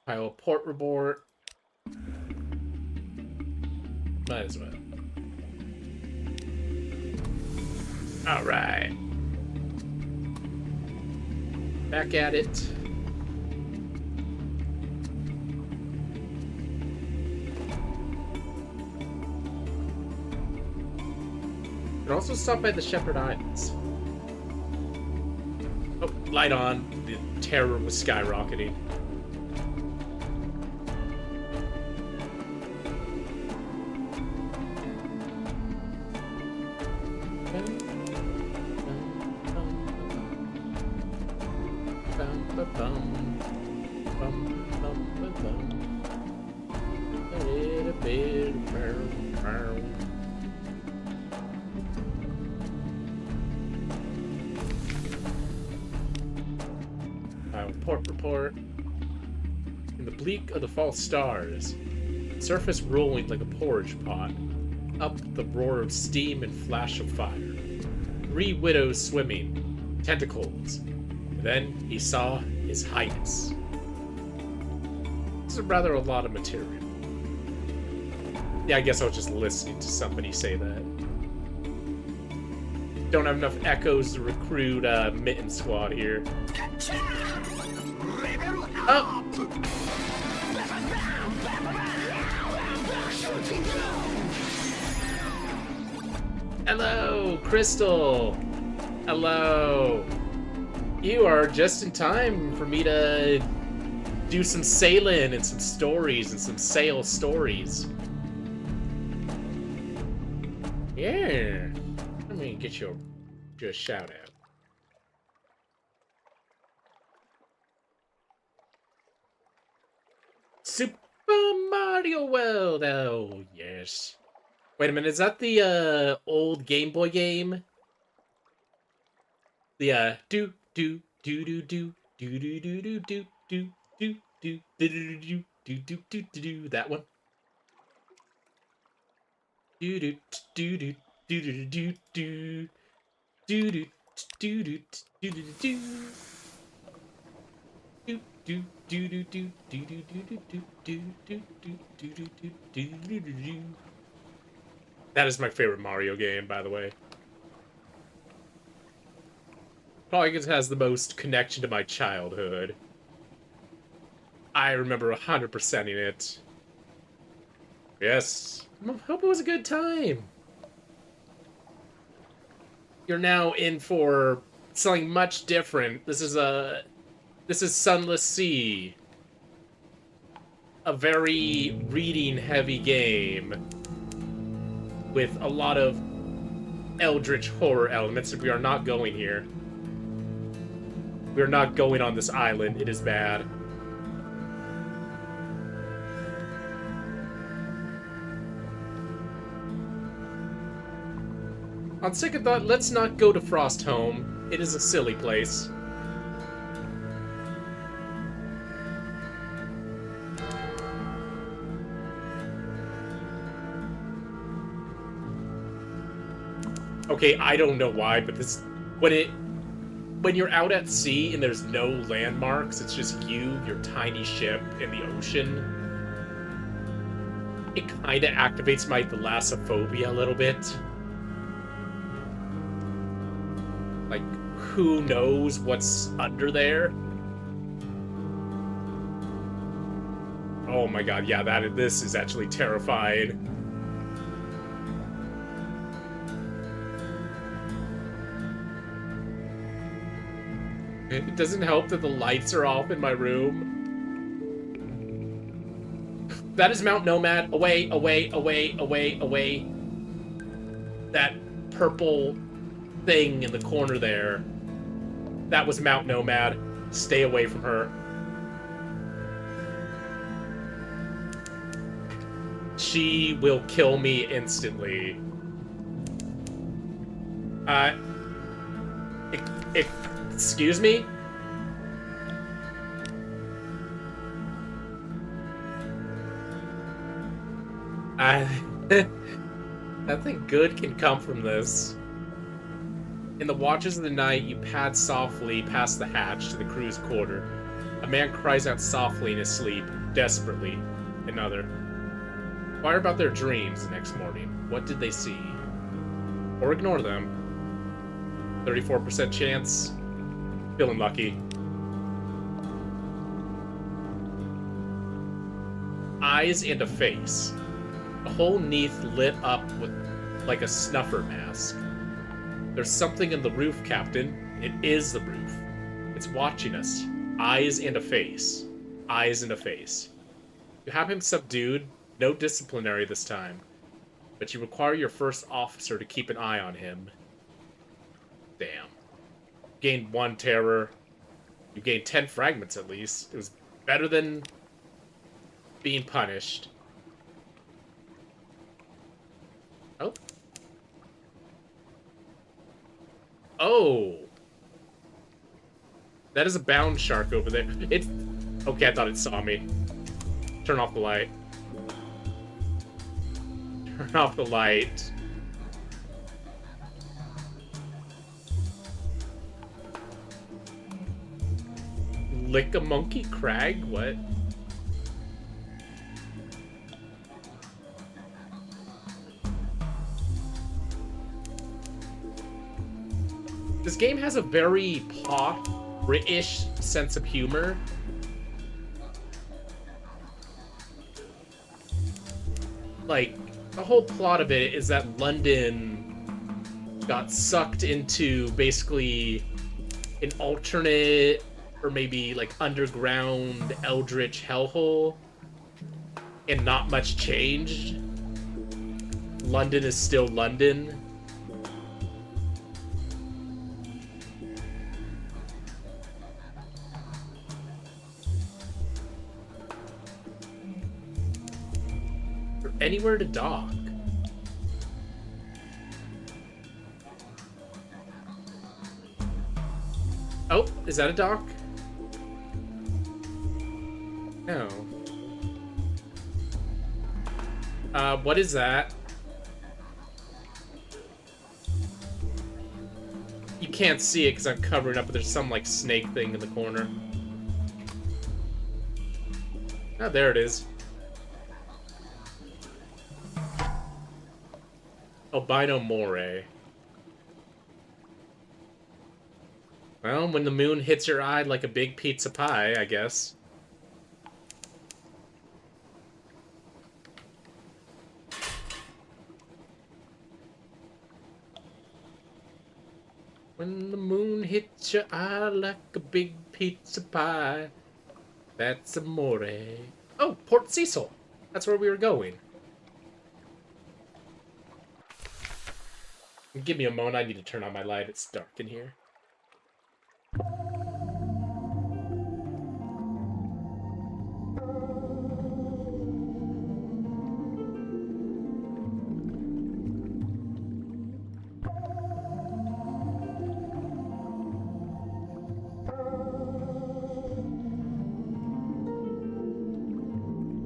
File a port report. Might as well. Alright. Back at it. Could also stop by the Shepherd Islands. Oh, light on. The terror was skyrocketing. Port report. In the bleak of the false stars, surface rolling like a porridge pot, up the roar of steam and flash of fire. 3 widows swimming, tentacles. Then he saw His Highness. This is rather a lot of material. Yeah, I guess I was just listening to somebody say that. Don't have enough echoes to recruit Mitten Squad here. Oh! Hello, Crystal! Hello! You are just in time for me to do some sailing and some stories and some sail stories. Yeah. Let me get you a shout out. Super Mario World! Oh, yes. Wait a minute, is that the old Game Boy game? The do do do do do do do do do do do do do do do do do that one. Do do do do do do do do do do do do do do do. That is my favorite Mario game, by the way. Probably because it has the most connection to my childhood. I remember 100%ing it. Yes. I hope it was a good time. You're now in for something much different. This is Sunless Sea. A very reading-heavy game with a lot of eldritch horror elements, and we are not going here. We are not going on this island. It is bad. On second thought, let's not go to Frostholm. It is a silly place. Okay, I don't know why, but this when you're out at sea and there's no landmarks, it's just you, your tiny ship, and the ocean. It kind of activates my thalassophobia a little bit. Like, who knows what's under there? Oh my god, yeah, this is actually terrifying. It doesn't help that the lights are off in my room. That is Mount Nomad. Away, away, away, away, away. That purple thing in the corner there. That was Mount Nomad. Stay away from her. She will kill me instantly. Excuse me? Nothing good can come from this. In the watches of the night, you pad softly past the hatch to the crew's quarter. A man cries out softly in his sleep, desperately. Another. Inquire about their dreams the next morning. What did they see? Or ignore them. 34% chance. Feeling lucky. Eyes and a face. A whole Neath lit up with like a snuffer mask. There's something in the roof, Captain. It is the roof. It's watching us. Eyes and a face. Eyes and a face. You have him subdued. No disciplinary this time. But you require your first officer to keep an eye on him. Damn. Gained 1 terror. You gained 10 fragments at least. It was better than being punished. Oh. Oh. That is a bound shark over there. It's... Okay, I thought it saw me. Turn off the light. Turn off the light. Lick a monkey crag? What? This game has a very pop, British sense of humor. Like, the whole plot of it is that London got sucked into basically an alternate or maybe like underground eldritch hellhole, and not much changed. London is still London. Or anywhere to dock. Oh, is that a dock? No. What is that? You can't see it because I'm covering up, but there's some, like, snake thing in the corner. Oh, there it is. Albino Moray. Well, when the moon hits your eye like a big pizza pie, I guess. When the moon hits your eye like a big pizza pie, that's amore. Oh, Port Cecil. That's where we were going. Give me a moment, I need to turn on my light. It's dark in here.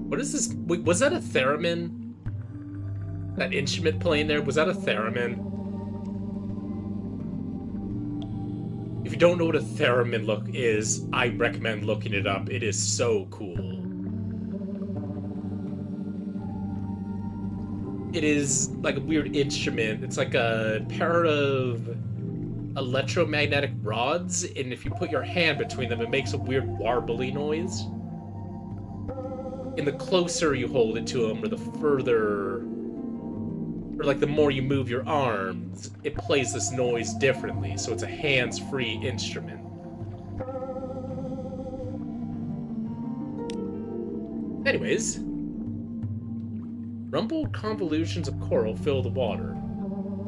What is this? Wait, was that a theremin? That instrument playing there, was that a theremin? If you don't know what a theremin look is, I recommend looking it up. It is so cool. It is like a weird instrument. It's like a pair of electromagnetic rods, and if you put your hand between them, it makes a weird warbly noise. And the closer you hold it to them, or the further, or like the more you move your arms, it plays this noise differently. So it's a hands-free instrument. Anyways, rumbled convolutions of coral fill the water,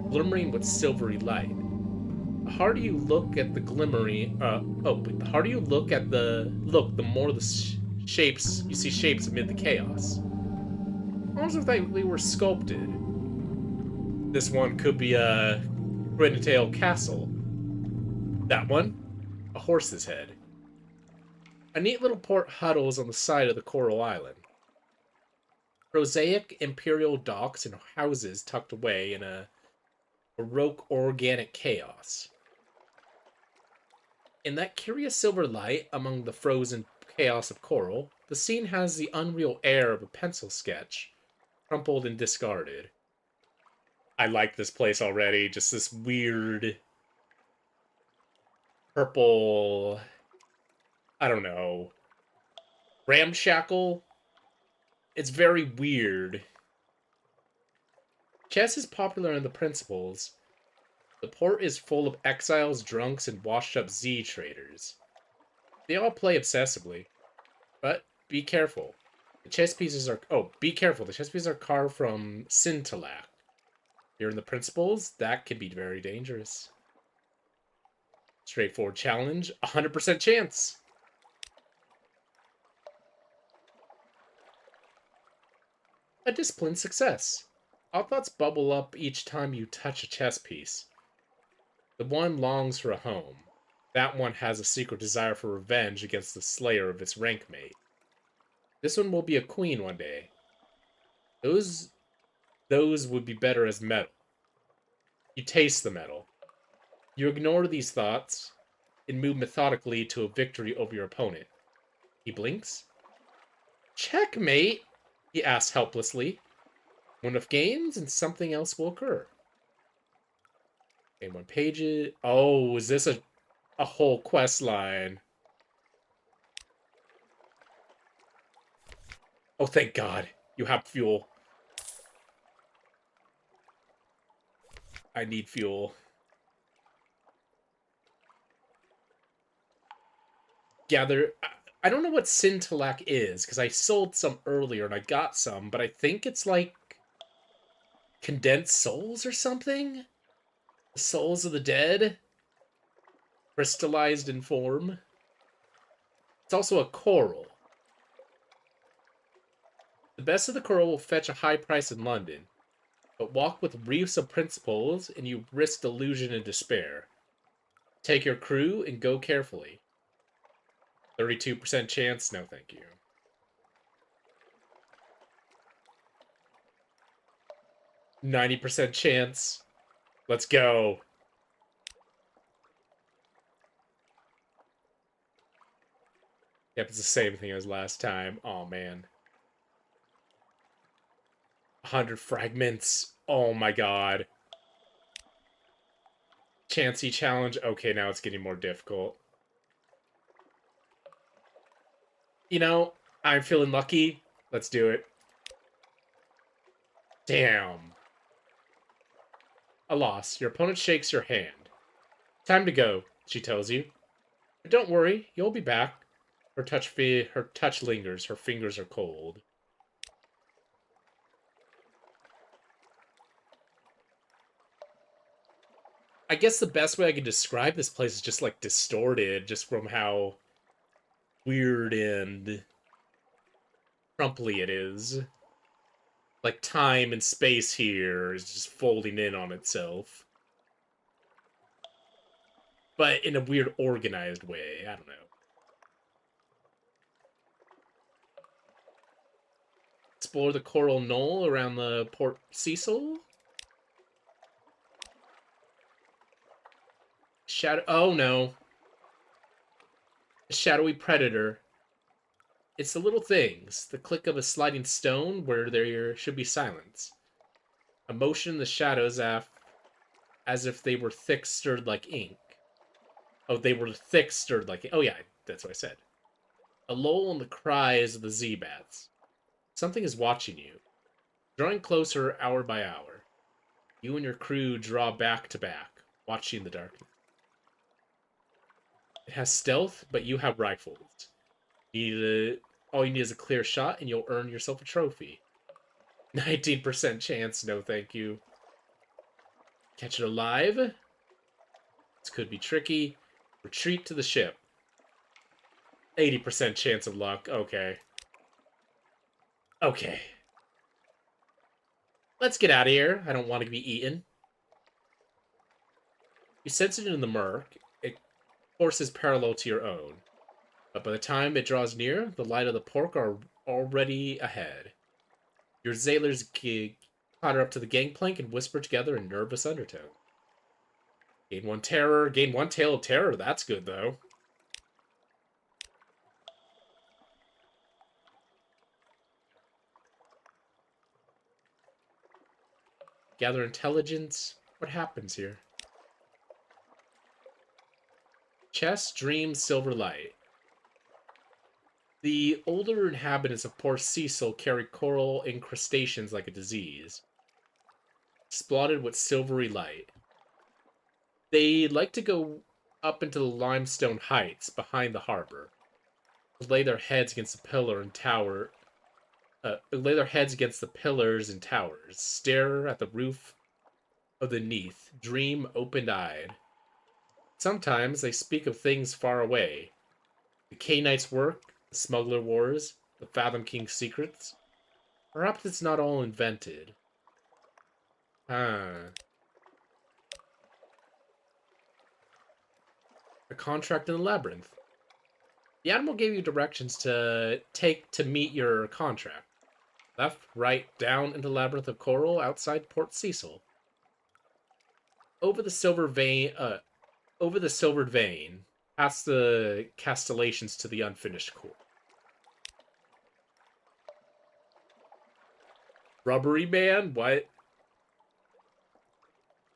glimmering with silvery light. The harder you look at the glimmering, the harder you look at the the more the shapes you see shapes amid the chaos. Almost as if they were sculpted. This one could be a Grinatail Castle. That one, a horse's head. A neat little port huddles on the side of the coral island. Prosaic imperial docks and houses tucked away in a baroque organic chaos. In that curious silver light among the frozen chaos of coral, the scene has the unreal air of a pencil sketch, crumpled and discarded. I like this place already. Just this weird purple, I don't know, ramshackle. It's very weird. Chess is popular in the principles. The port is full of exiles, drunks, and washed-up Z traders. They all play obsessively. But be careful. The chess pieces are... Oh, be careful. The chess pieces are carved from Sintalak. Here in the principles, that can be very dangerous. Straightforward challenge. 100% chance. A disciplined success. Odd thoughts bubble up each time you touch a chess piece. The one longs for a home. That one has a secret desire for revenge against the slayer of its rank mate. This one will be a queen one day. Those would be better as metal. You taste the metal. You ignore these thoughts and move methodically to a victory over your opponent. He blinks. Checkmate, he asks helplessly. One of gains and something else will occur. Gain 1 pages. Oh, is this a whole quest line? Oh, thank God. You have fuel. I need fuel. Gather. I don't know what Sintalak is, because I sold some earlier and I got some, but I think it's like condensed souls or something? The souls of the dead? Crystallized in form? It's also a coral. The best of the coral will fetch a high price in London, but walk with reefs of principles and you risk delusion and despair. Take your crew and go carefully. 32% chance? No, thank you. 90% chance? Let's go. Yep, it's the same thing as last time. Oh, man. 100 fragments. Oh, my God. Chancey challenge. Okay, now it's getting more difficult. You know, I'm feeling lucky. Let's do it. Damn. A loss. Your opponent shakes your hand. Time to go, she tells you. But don't worry, you'll be back. Her touch lingers. Her fingers are cold. I guess the best way I can describe this place is just like distorted, just from how weird and crumply it is. Like time and space here is just folding in on itself. But in a weird organized way. I don't know. Explore the coral knoll around the Port Cecil. Shadow. Oh no. A shadowy predator. It's the little things. The click of a sliding stone where there should be silence. A motion in the shadows as if they were thick stirred like ink. Oh, they were thick stirred like ink. Oh yeah, that's what I said. A lull in the cries of the Z-Bats. Something is watching you. Drawing closer hour by hour. You and your crew draw back to back, watching the darkness. It has stealth, but you have rifles. All you need is a clear shot, and you'll earn yourself a trophy. 19% chance, no thank you. Catch it alive. This could be tricky. Retreat to the ship. 80% chance of luck. Okay. Okay. Let's get out of here. I don't want to be eaten. You sense it in the murk. It courses parallel to your own. But by the time it draws near, the light of the pork are already ahead. Your sailors clatter up to the gangplank and whisper together in nervous undertone. Gain 1 terror. Gain 1 tale of terror. That's good, though. Gather intelligence. What happens here? Chest, dreams, silver light. The older inhabitants of Port Cecil carry coral incrustations like a disease, spotted with silvery light. They like to go up into the limestone heights behind the harbor, lay their heads against the pillar and tower. Lay their heads against the pillars and towers, stare at the roof of the Neath, dream open-eyed. Sometimes they speak of things far away, the K-Knight's work, the Smuggler Wars, the Fathom King's secrets. Perhaps it's not all invented. Ah. A contract in the labyrinth. The admiral gave you directions to take to meet your contract. Left, right, down into the labyrinth of coral outside Port Cecil. Over the silver vein, over the silvered vein, past the castellations to the unfinished core. Rubbery man? What?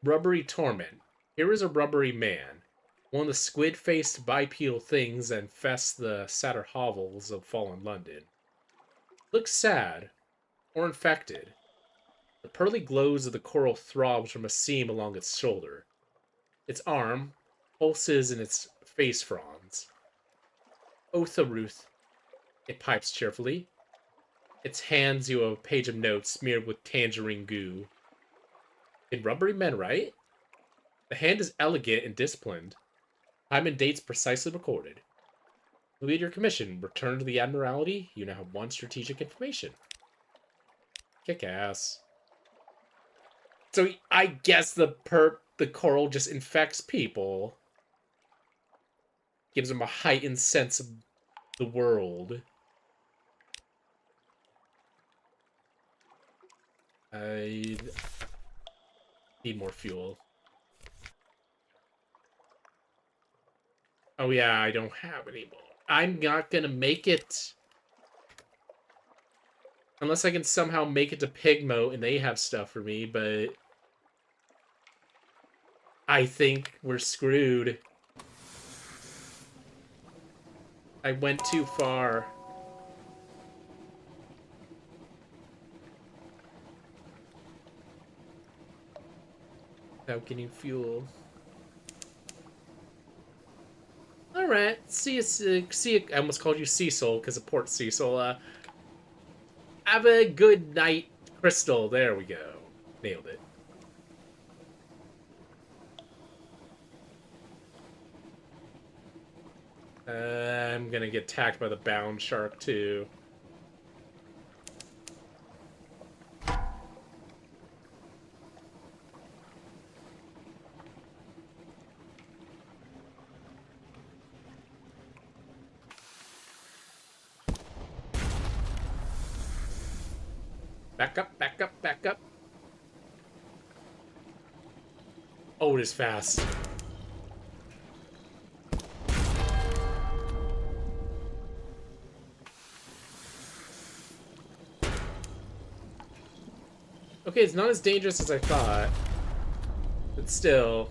Rubbery torment. Here is a rubbery man, one of the squid-faced bipedal things that infest the sadder hovels of fallen London. Looks sad, or infected. The pearly glows of the coral throbs from a seam along its shoulder. Its arm pulses in its face fronds. Otharuth, it pipes cheerfully. Its hands you a page of notes smeared with tangerine goo. In rubbery men, right? The hand is elegant and disciplined. Time and dates precisely recorded. Complete your commission. Return to the Admiralty. You now have one strategic information. Kick ass. So I guess the coral just infects people. Gives them a heightened sense of the world. I need more fuel. Oh yeah, I don't have any more. I'm not gonna make it. Unless I can somehow make it to Pigmo and they have stuff for me, but I think we're screwed. I went too far. Without getting fuel. Alright, see you, I almost called you Cecil because of Port Cecil. Have a good night, Crystal. There we go. Nailed it. I'm gonna get attacked by the bound shark too. Back up, back up, back up. Oh, it is fast. Okay, it's not as dangerous as I thought. But still.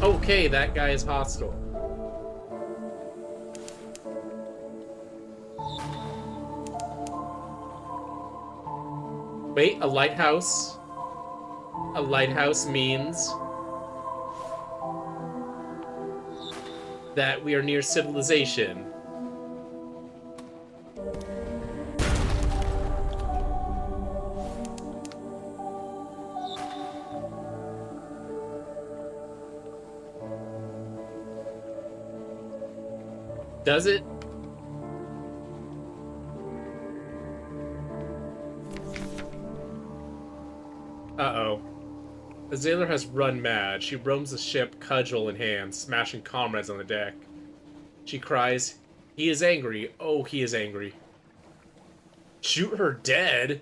Okay, that guy is hostile. Wait, a lighthouse? A lighthouse means that we are near civilization. Does it? Uh-oh. The sailor has run mad. She roams the ship, cudgel in hand, smashing comrades on the deck. She cries, "He is angry. Oh, he is angry." Shoot her dead?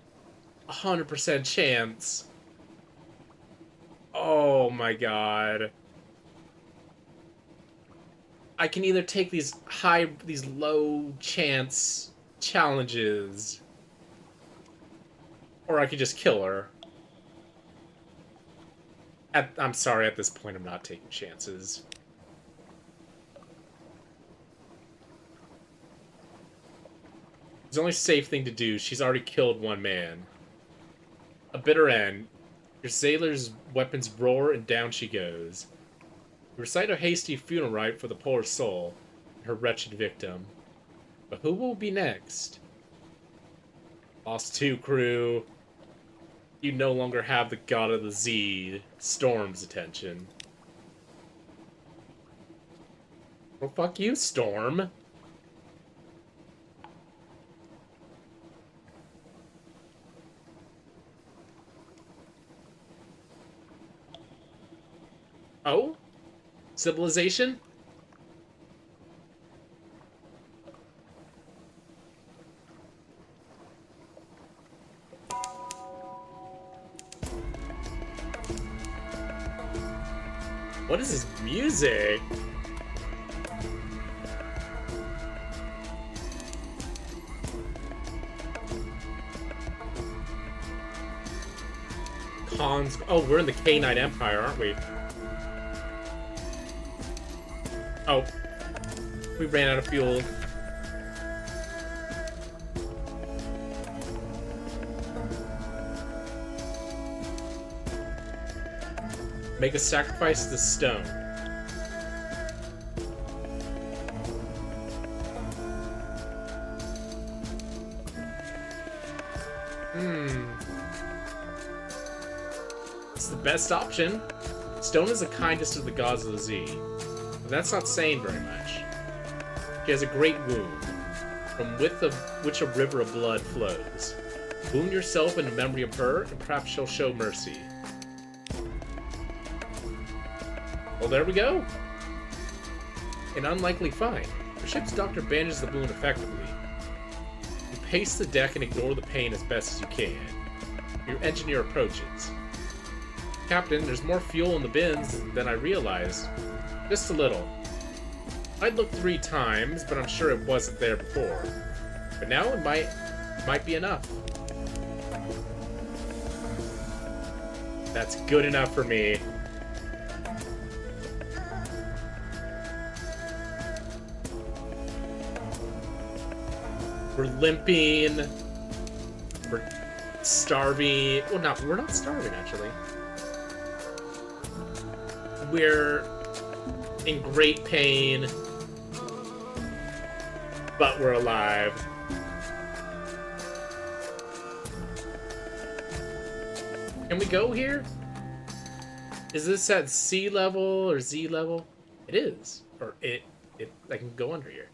100% chance. Oh my god. I can either take these low chance challenges, or I could just kill her. I'm sorry, at this point I'm not taking chances. It's the only safe thing to do. She's already killed one man. A bitter end. Your sailor's weapons roar and down she goes. You recite a hasty funeral rite for the poor soul and her wretched victim. But who will be next? Lost 2 crew. You no longer have the god of the Z, Storm's attention. Well, fuck you, Storm. Oh? Civilization? What is this music? Khan's... Oh, we're in the K9 Empire, aren't we? Oh. We ran out of fuel. Make a sacrifice to the stone. It's the best option. Stone is the kindest of the gods of the sea. But that's not saying very much. She has a great wound, from which a river of blood flows. Wound yourself in memory of her, and perhaps she'll show mercy. Well, there we go. An unlikely find. The ship's doctor bandages the wound effectively. You pace the deck and ignore the pain as best as you can. Your engineer approaches. Captain, there's more fuel in the bins than I realized. Just a little. I'd looked 3 times, but I'm sure it wasn't there before. But now it might be enough. That's good enough for me. We're limping. We're starving. Well, we're not starving, actually. We're in great pain. But we're alive. Can we go here? Is this at sea level or Z level? It is. Or I can go under here.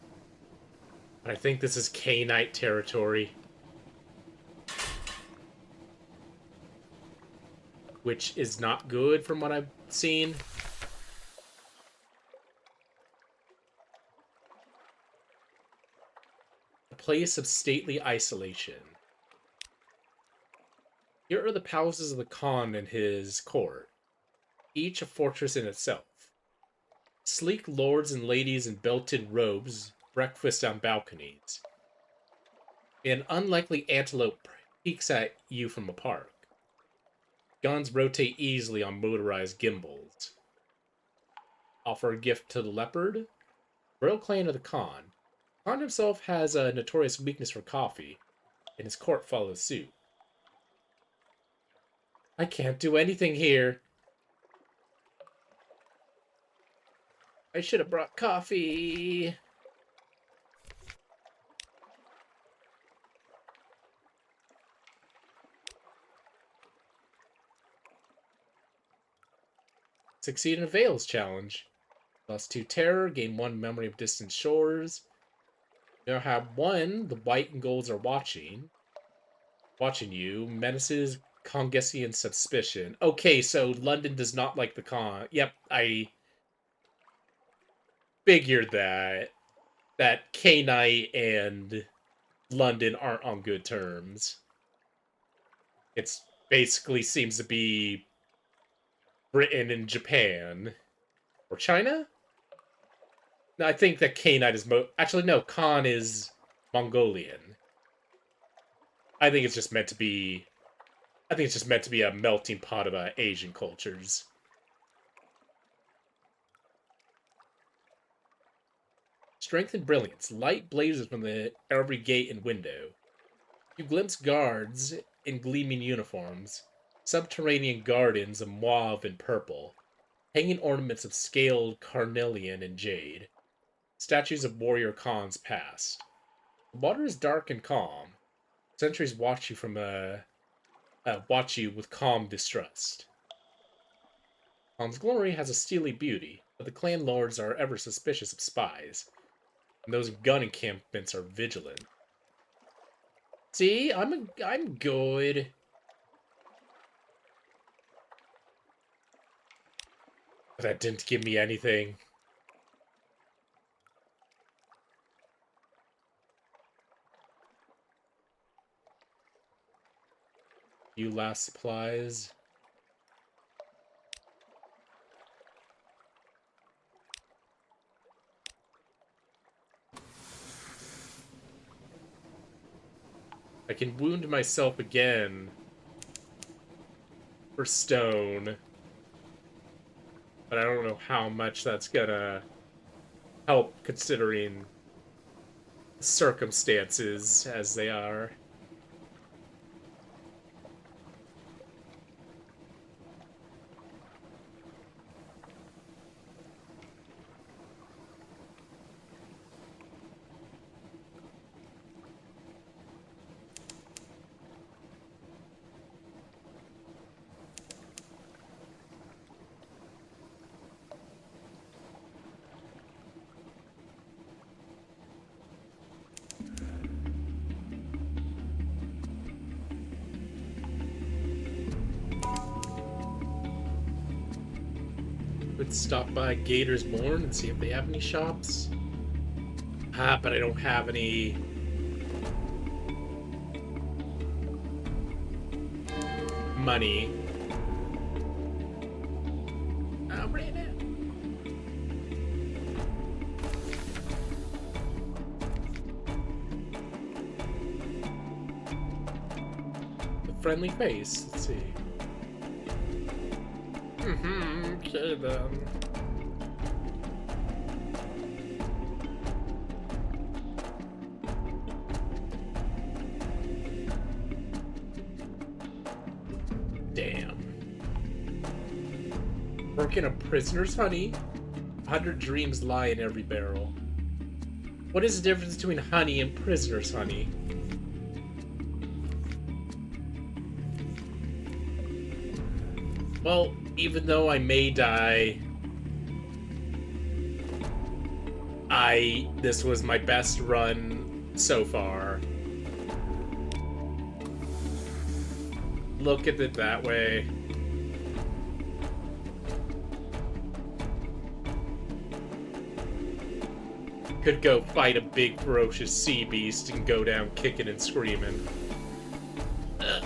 I think this is K-Knight territory. Which is not good from what I've seen. A place of stately isolation. Here are the palaces of the Khan and his court, each a fortress in itself. Sleek lords and ladies in belted robes breakfast on balconies. An unlikely antelope peeks at you from a park. Guns rotate easily on motorized gimbals. Offer a gift to the leopard. Royal clan of the Khan. Khan himself has a notorious weakness for coffee, and his court follows suit. I can't do anything here. I should have brought coffee. Succeed in a Veils challenge. Lost 2 terror, gain 1 memory of distant shores. You now have 1, the white and golds are watching. Watching you. Menaces, Congessian suspicion. Okay, so London does not like the Khan. Yep, I figured that K-Knight and London aren't on good terms. It's basically seems to be Britain and Japan. Or China? No, I think that K-Knight is actually, no, Khan is Mongolian. I think it's just meant to be... I think it's just meant to be a melting pot of Asian cultures. Strength and brilliance. Light blazes from every gate and window. You glimpse guards in gleaming uniforms, subterranean gardens of mauve and purple, hanging ornaments of scaled carnelian and jade, statues of warrior Khans past. The water is dark and calm. Sentries watch you with calm distrust. Khan's glory has a steely beauty, but the clan lords are ever suspicious of spies, and those gun encampments are vigilant. See, I'm good. But that didn't give me anything. You last supplies. I can wound myself again for stone, but I don't know how much that's gonna help considering circumstances as they are. Could stop by Gator's Morn and see if they have any shops. Ah, but I don't have any money. Oh, bring it. The friendly face. Let's see. Okay then. Damn. Working a prisoner's honey. 100 dreams lie in every barrel. What is the difference between honey and prisoner's honey? Well, even though I may die, this was my best run so far. Look at it that way. Could go fight a big ferocious sea beast and go down kicking and screaming. No.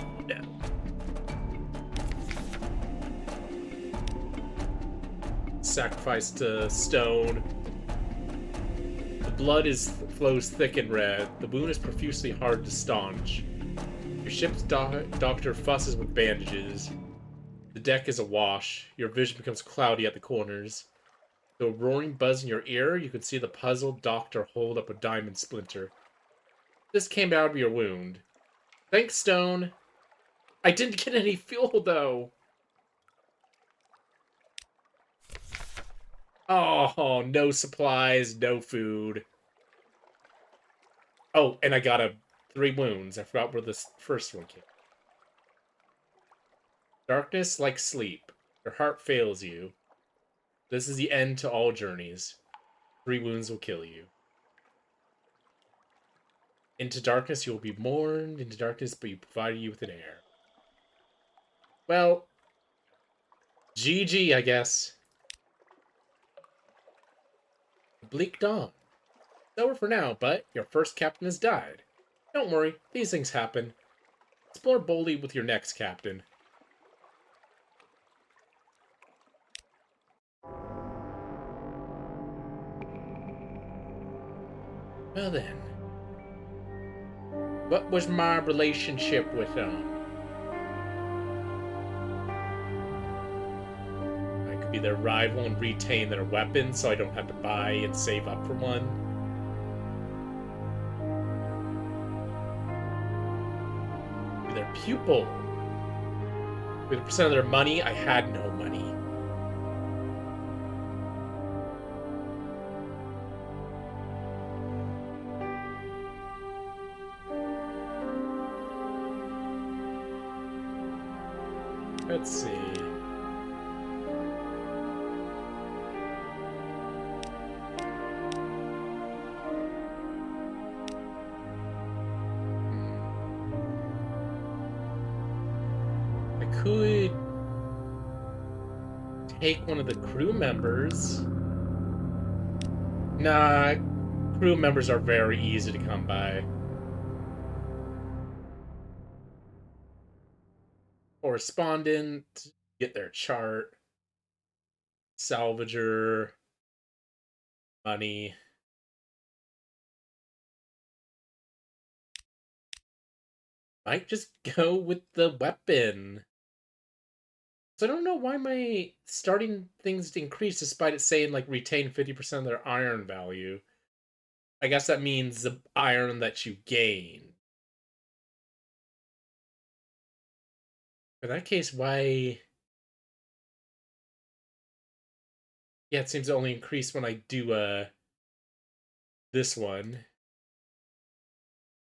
Sacrifice to stone. The blood flows thick and red. The wound is profusely hard to staunch. Your ship's doctor fusses with bandages. The deck is awash. Your vision becomes cloudy at the corners. To a roaring buzz in your ear, you can see the puzzled doctor hold up a diamond splinter. This came out of your wound. Thanks, Stone. I didn't get any fuel, though. Oh, no supplies, no food. Oh, and I got 3 wounds. I forgot where this first one came. Darkness like sleep. Your heart fails you. This is the end to all journeys. 3 wounds will kill you. Into darkness you will be mourned. Into darkness, but you provided you with an heir. Well, GG, I guess. Bleak dawn. It's over for now, but your first captain has died. Don't worry, these things happen. Explore boldly with your next captain. Well then. What was my relationship with them? I could be their rival and retain their weapons so I don't have to buy and save up for one. Be their pupil. With a percent of their money, I had no money. Let's see. I could take one of the crew members. Nah, crew members are very easy to come by. Correspondent, get their chart. Salvager, money. Might just go with the weapon. So I don't know why my starting things increase despite it saying like retain 50% of their iron value. I guess that means the iron that you gain. In that case, why? Yeah, it seems to only increase when I do this one.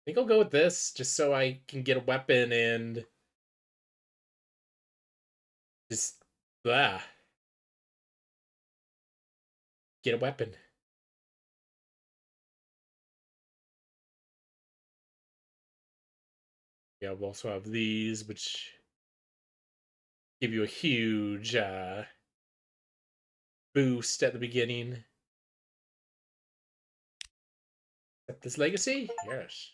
I think I'll go with this just so I can get a weapon and just get a weapon. Yeah, we'll also have these, which give you a huge boost at the beginning. Accept this legacy? Yes.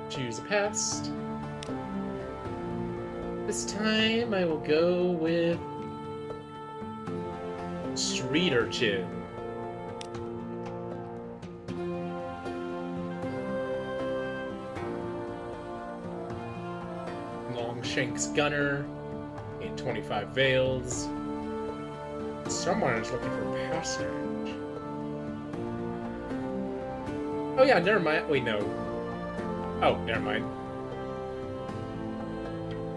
Choose a past. This time I will go with Street Urchin. Longshanks Gunner. Gain 25 Veils. Someone is looking for passage. Oh yeah, never mind. Wait, no. Oh, never mind.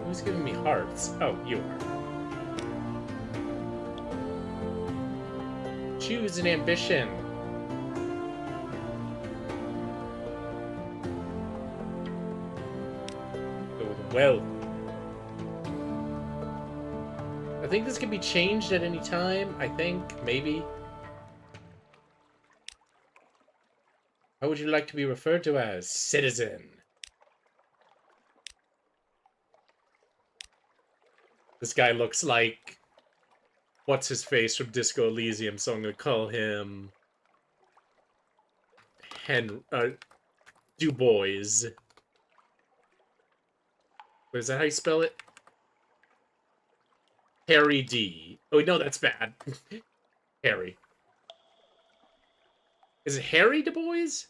Who's giving me hearts? Oh, you are. Choose an ambition. Go with wealth. I think this can be changed at any time. I think, maybe. How would you like to be referred to as? Citizen. This guy looks like what's his face from Disco Elysium, so I'm gonna call him Du Bois. Wait, is that how you spell it? Harry D. Oh no, that's bad. Harry. Is it Harry Du Bois?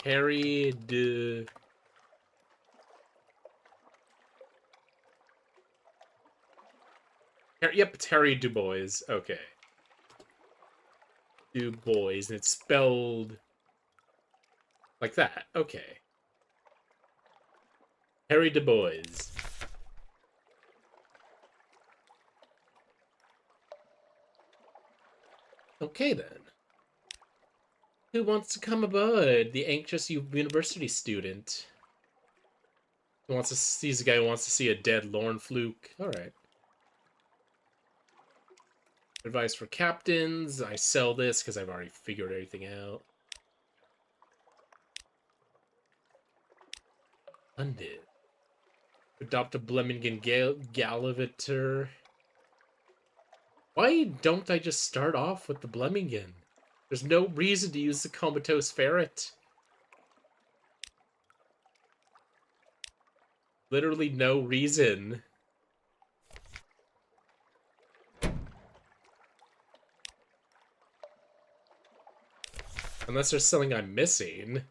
Harry de. Yep, it's Harry Du Bois. Okay. Du Bois, and it's spelled like that. Okay. Harry Du Bois. Okay then. Who wants to come aboard? The anxious university student. Who wants to see a guy who wants to see a dead Lorn Fluke? Alright. Advice for captains. I sell this because I've already figured everything out. Undid. Adopt a Blemmingen Galliviter. Why don't I just start off with the Blemmingen? There's no reason to use the Comatose Ferret. Literally no reason. Unless there's something I'm missing.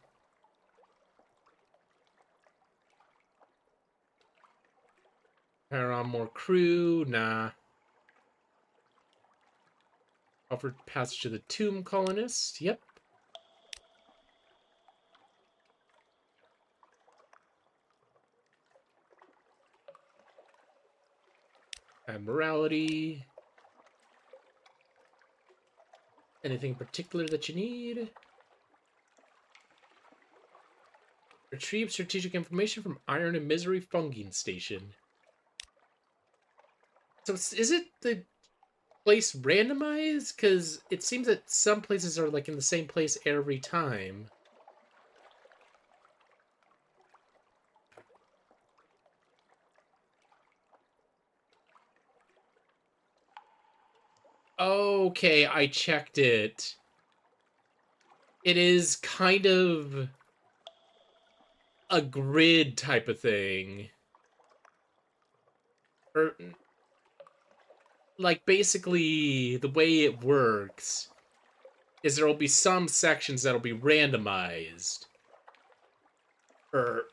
Hire on more crew? Nah. Offered passage to the tomb colonist? Yep. Morality. Anything particular that you need? Retrieve strategic information from Iron and Misery Funging Station. So is it the place randomized? Because it seems that some places are like in the same place every time. Okay, I checked it. It is kind of a grid type of thing. Or like, basically, the way it works is there will be some sections that'll be randomized. Or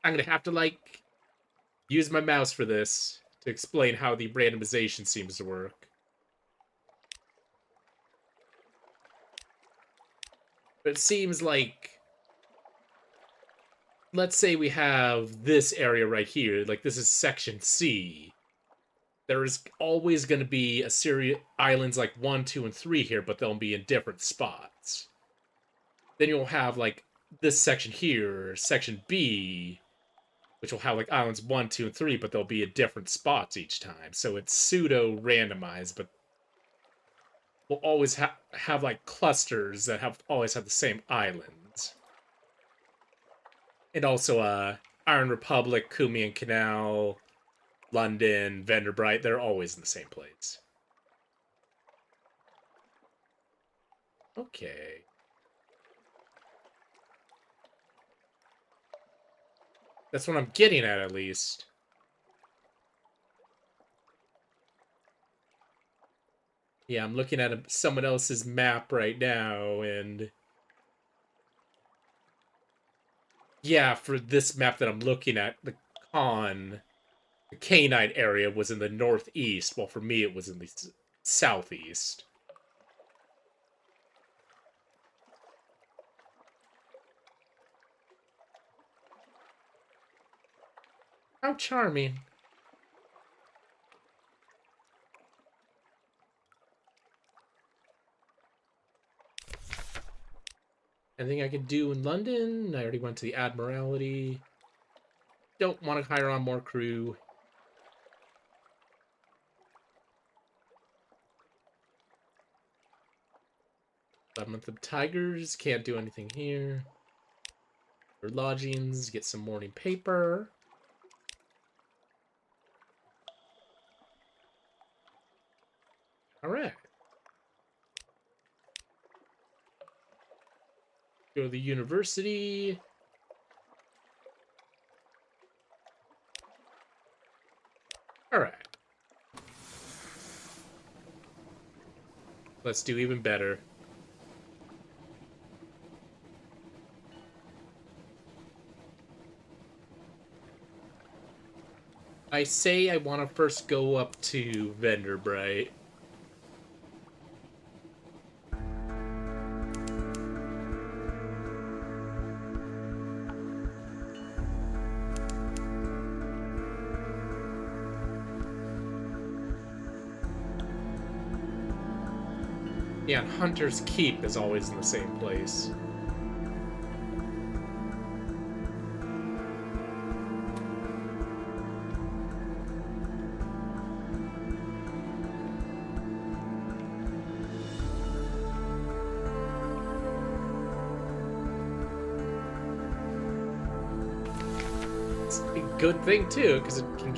I'm gonna have to, like, use my mouse for this to explain how the randomization seems to work. But it seems like, let's say we have this area right here, like this is section C. There is always going to be a series islands like 1, 2, and 3 here, but they'll be in different spots. Then you'll have like this section here, section B, which will have like islands 1, 2, and 3, but they'll be at different spots each time. So it's pseudo randomized, but we'll always have like clusters that have always have the same islands. And also Iron Republic, Kumian Canal, London, Vanderbright, they're always in the same place. Okay. That's what I'm getting at least. Yeah, I'm looking at someone else's map right now, and yeah, for this map that I'm looking at, the canine area was in the northeast, while for me it was in the southeast. How charming. Anything I can do in London? I already went to the Admiralty. Don't want to hire on more crew. Month of Tigers, can't do anything here. For lodgings, get some morning paper. Alright. Go to the university. Alright. Let's do even better. I say I want to first go up to Vanderbright. Yeah, and Hunter's Keep is always in the same place. It's a good thing too, because it can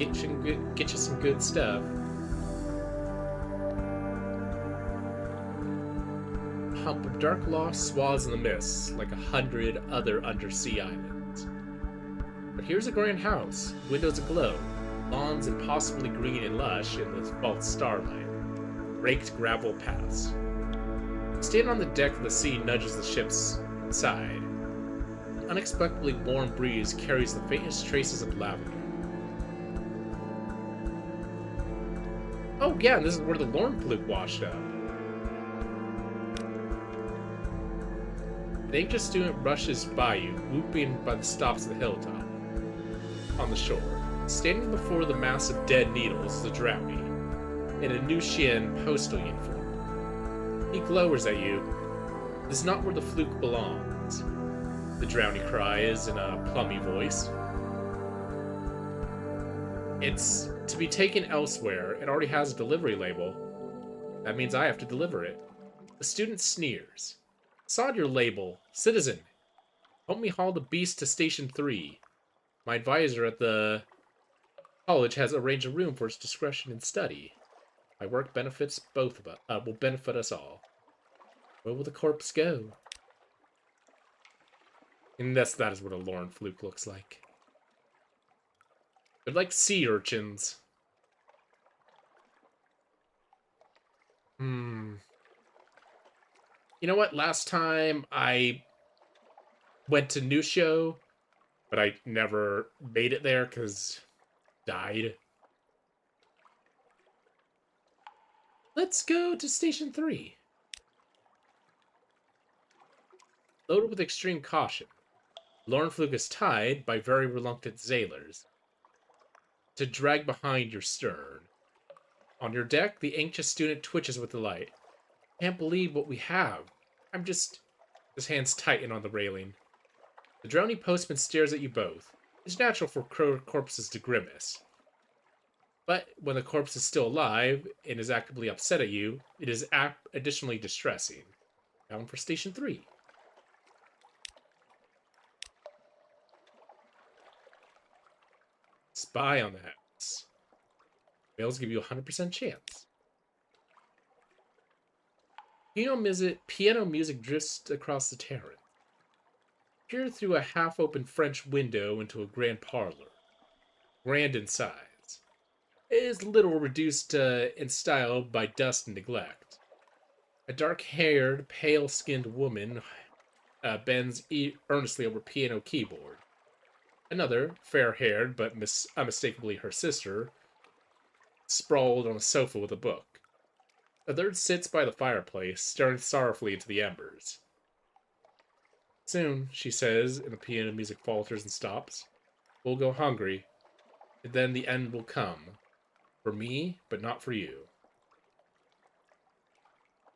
get you some good stuff. Hump of dark lost swathes in the mist, like 100 other undersea islands. But here's a grand house, windows aglow, lawns impossibly green and lush in the false starlight, raked gravel paths. Standing on the deck of the sea nudges the ship's side. An unexpectedly warm breeze carries the faintest traces of lavender. Oh yeah, and this is where the Lorne fluke washed up. An anxious student rushes by you, whooping by the stops of the hilltop. On the shore, standing before the mass of dead needles is a drowny, in a Nushian postal uniform. He glowers at you. This is not where the fluke belongs, the drowny cries in a plummy voice. It's to be taken elsewhere. It already has a delivery label. That means I have to deliver it. The student sneers. Saw your label. Citizen, help me haul the beast to Station 3. My advisor at the college has arranged a room for its discretion and study. My work benefits both of us. Will benefit us all. Where will the corpse go? And that is what a Lorne fluke looks like. They're like sea urchins. Hmm. You know what? Last time I went to New Show, but I never made it there because died. Let's go to Station 3. Loaded with extreme caution. Lornflug is tied by very reluctant sailors to drag behind your stern. On your deck, the anxious student twitches with delight. Can't believe what we have. I'm just. His hands tighten on the railing. The drowning postman stares at you both. It's natural for corpses to grimace. But when the corpse is still alive and is actively upset at you, it is additionally distressing. Bound for Station 3. Spy on the house. Males give you a 100% chance. Piano music drifts across the terrace. Peer through a half-open French window into a grand parlor. Grand in size. It is little reduced in style by dust and neglect. A dark-haired, pale-skinned woman bends earnestly over piano keyboard. Another, fair-haired but unmistakably her sister, sprawled on a sofa with a book. A third sits by the fireplace, staring sorrowfully into the embers. Soon, she says, and the piano music falters and stops. We'll go hungry, and then the end will come. For me, but not for you.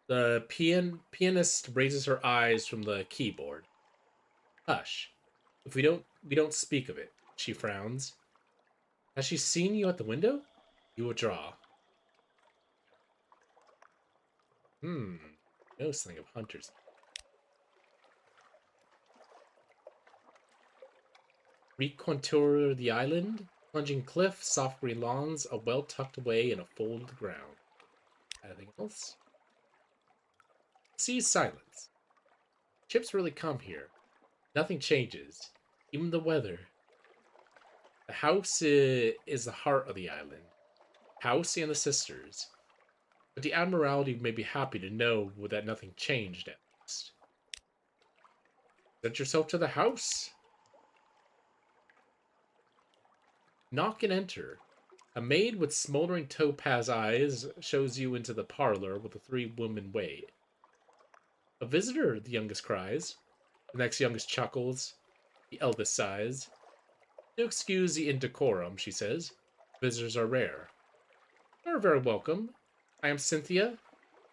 The pianist raises her eyes from the keyboard. Hush. If we don't speak of it. She frowns. Has she seen you at the window? You withdraw. Hmm. No something of hunters. Recontour the island. Plunging cliff, soft green lawns, a well tucked away in a fold of the ground. Anything else? Sea's silence. Ships really come here. Nothing changes. Even the weather. The house is the heart of the island. House and the sisters. But the Admiralty may be happy to know that nothing changed at least. Present yourself to the house. Knock and enter. A maid with smoldering topaz eyes shows you into the parlor where the three women wait. A visitor, the youngest cries. The next youngest chuckles. The eldest sighs. Do excuse the indecorum, she says. Visitors are rare. You are very welcome. I am Cynthia.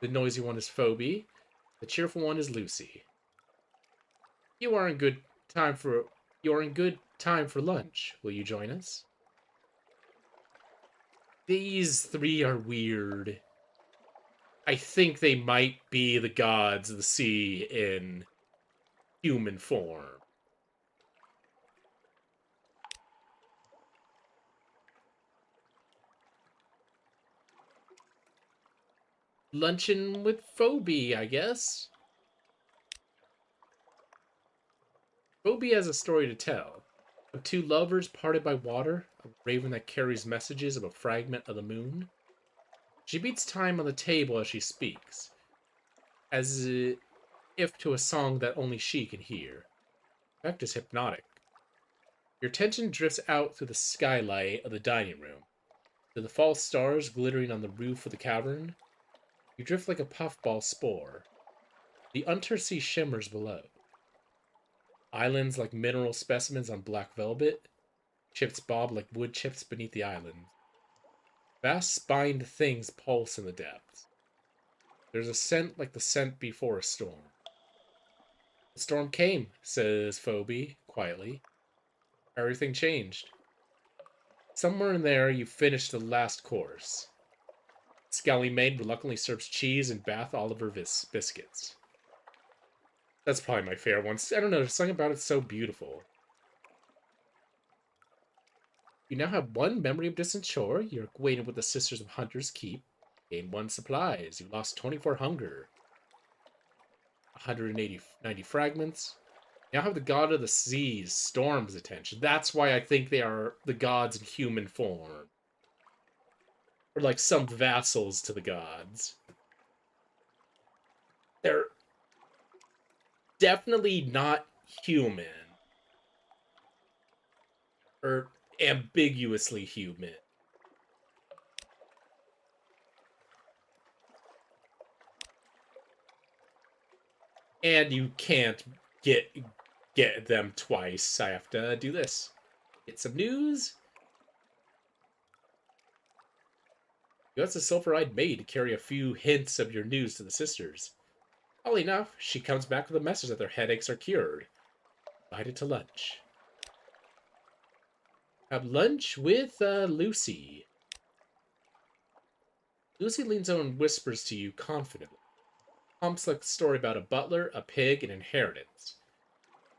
The noisy one is Phoebe. The cheerful one is Lucy. You are in good time for lunch. Will you join us? These three are weird. I think they might be the gods of the sea in human form. Luncheon with Phoebe, I guess. Phoebe has a story to tell. Of two lovers parted by water, of a raven that carries messages of a fragment of the moon. She beats time on the table as she speaks, as if to a song that only she can hear. The effect is hypnotic. Your attention drifts out through the skylight of the dining room, to the false stars glittering on the roof of the cavern. You drift like a puffball spore. The undersea shimmers below. Islands like mineral specimens on black velvet. Chips bob like wood chips beneath the islands. Vast spined things pulse in the depths. There's a scent like the scent before a storm. The storm came, says Phoebe, quietly. Everything changed. Somewhere in there, you finish the last course. Scally maid reluctantly serves cheese and Bath Oliver biscuits. That's probably my favorite one. I don't know, there's something about it so beautiful. You now have one memory of distant shore. You're acquainted with the Sisters of Hunters Keep. Gain one supplies. You lost 24 hunger. 190 fragments. Now have the god of the seas, Storm's attention. That's why I think they are the gods in human form. Or like some vassals to the gods. They're definitely not human or ambiguously human. And you can't get get them twice. I have to do this. Get some news. You asked the silver-eyed maid to carry a few hints of your news to the sisters. Oddly enough, she comes back with a message that their headaches are cured. Invited to lunch. Have lunch with Lucy. Lucy leans over and whispers to you confidently. Complex story about a butler, a pig, and inheritance.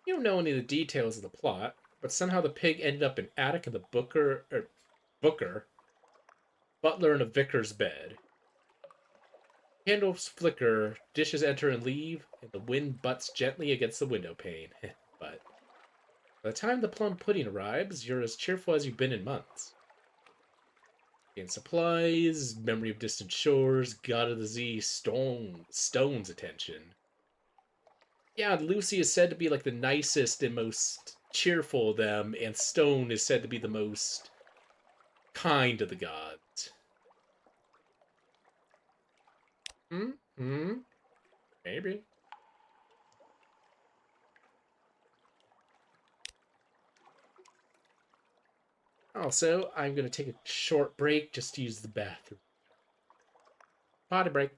You don't know any of the details of the plot, but somehow the pig ended up in attic of the booker, butler in a vicar's bed. Candles flicker, dishes enter and leave, and the wind butts gently against the window pane. But by the time the plum pudding arrives, you're as cheerful as you've been in months. Gain supplies, memory of distant shores, god of the sea, stone's attention. Yeah, Lucy is said to be like the nicest and most cheerful of them, and Stone is said to be the most kind of the gods. Hmm? Hmm? Maybe. Also, I'm going to take a short break just to use the bathroom. Potty break.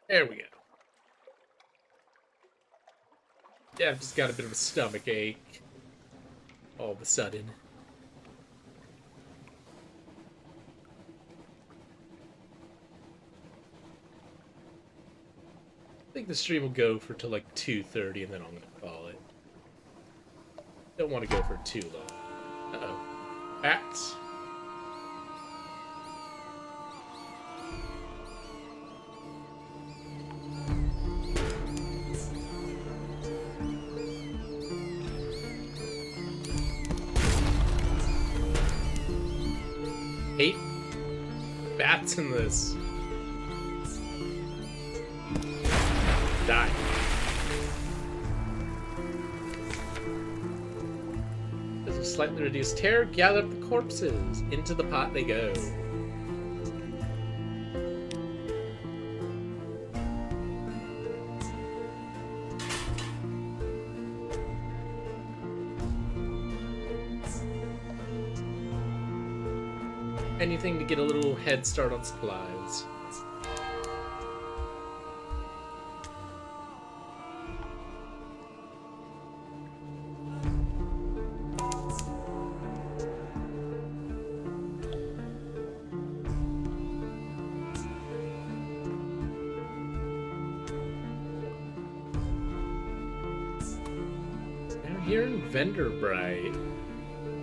There we go. Yeah, I've just got a bit of a stomach ache all of a sudden. I think the stream will go for till like 2:30 and then I'm gonna call it. Don't want to go for too long. Uh-oh. Bats. Hate bats in this. Die. As a slightly reduced terror, gather up the corpses. Into the pot they go. Anything to get a little head start on supplies. Now here in Venderbright,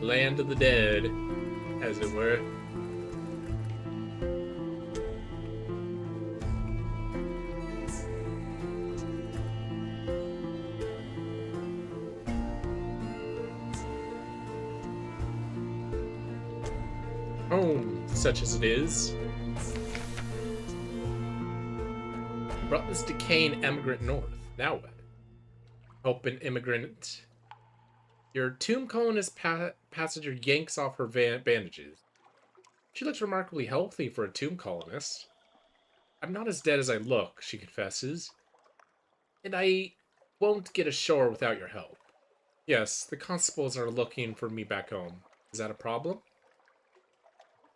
land of the dead, as it were. Home, such as it is. Brought this decaying emigrant north. Now what? Help an immigrant. Your tomb colonist passenger yanks off her bandages. She looks remarkably healthy for a tomb colonist. I'm not as dead as I look, she confesses. And I won't get ashore without your help. Yes, the constables are looking for me back home. Is that a problem?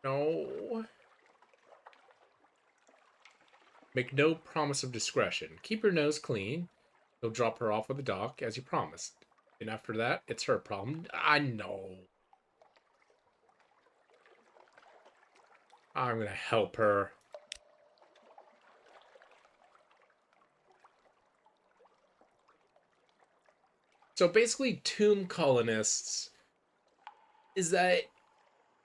No. Make no promise of discretion. Keep your nose clean. You'll drop her off at the dock, as you promised. And after that, it's her problem. I know. I'm gonna help her. So basically, tomb colonists is that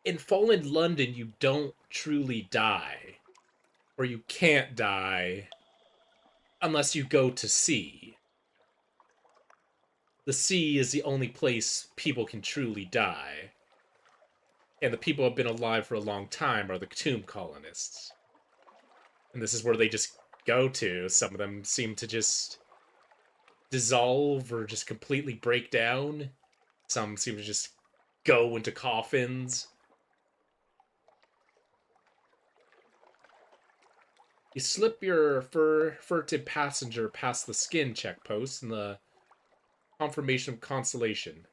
in fallen London, you don't truly die. Or you can't die unless you go to sea. The sea is the only place people can truly die. And the people who have been alive for a long time are the tomb colonists. And this is where they just go to. Some of them seem to just dissolve or just completely break down. Some seem to just go into coffins. You slip your furtive passenger past the skin check post and the confirmation of constellation.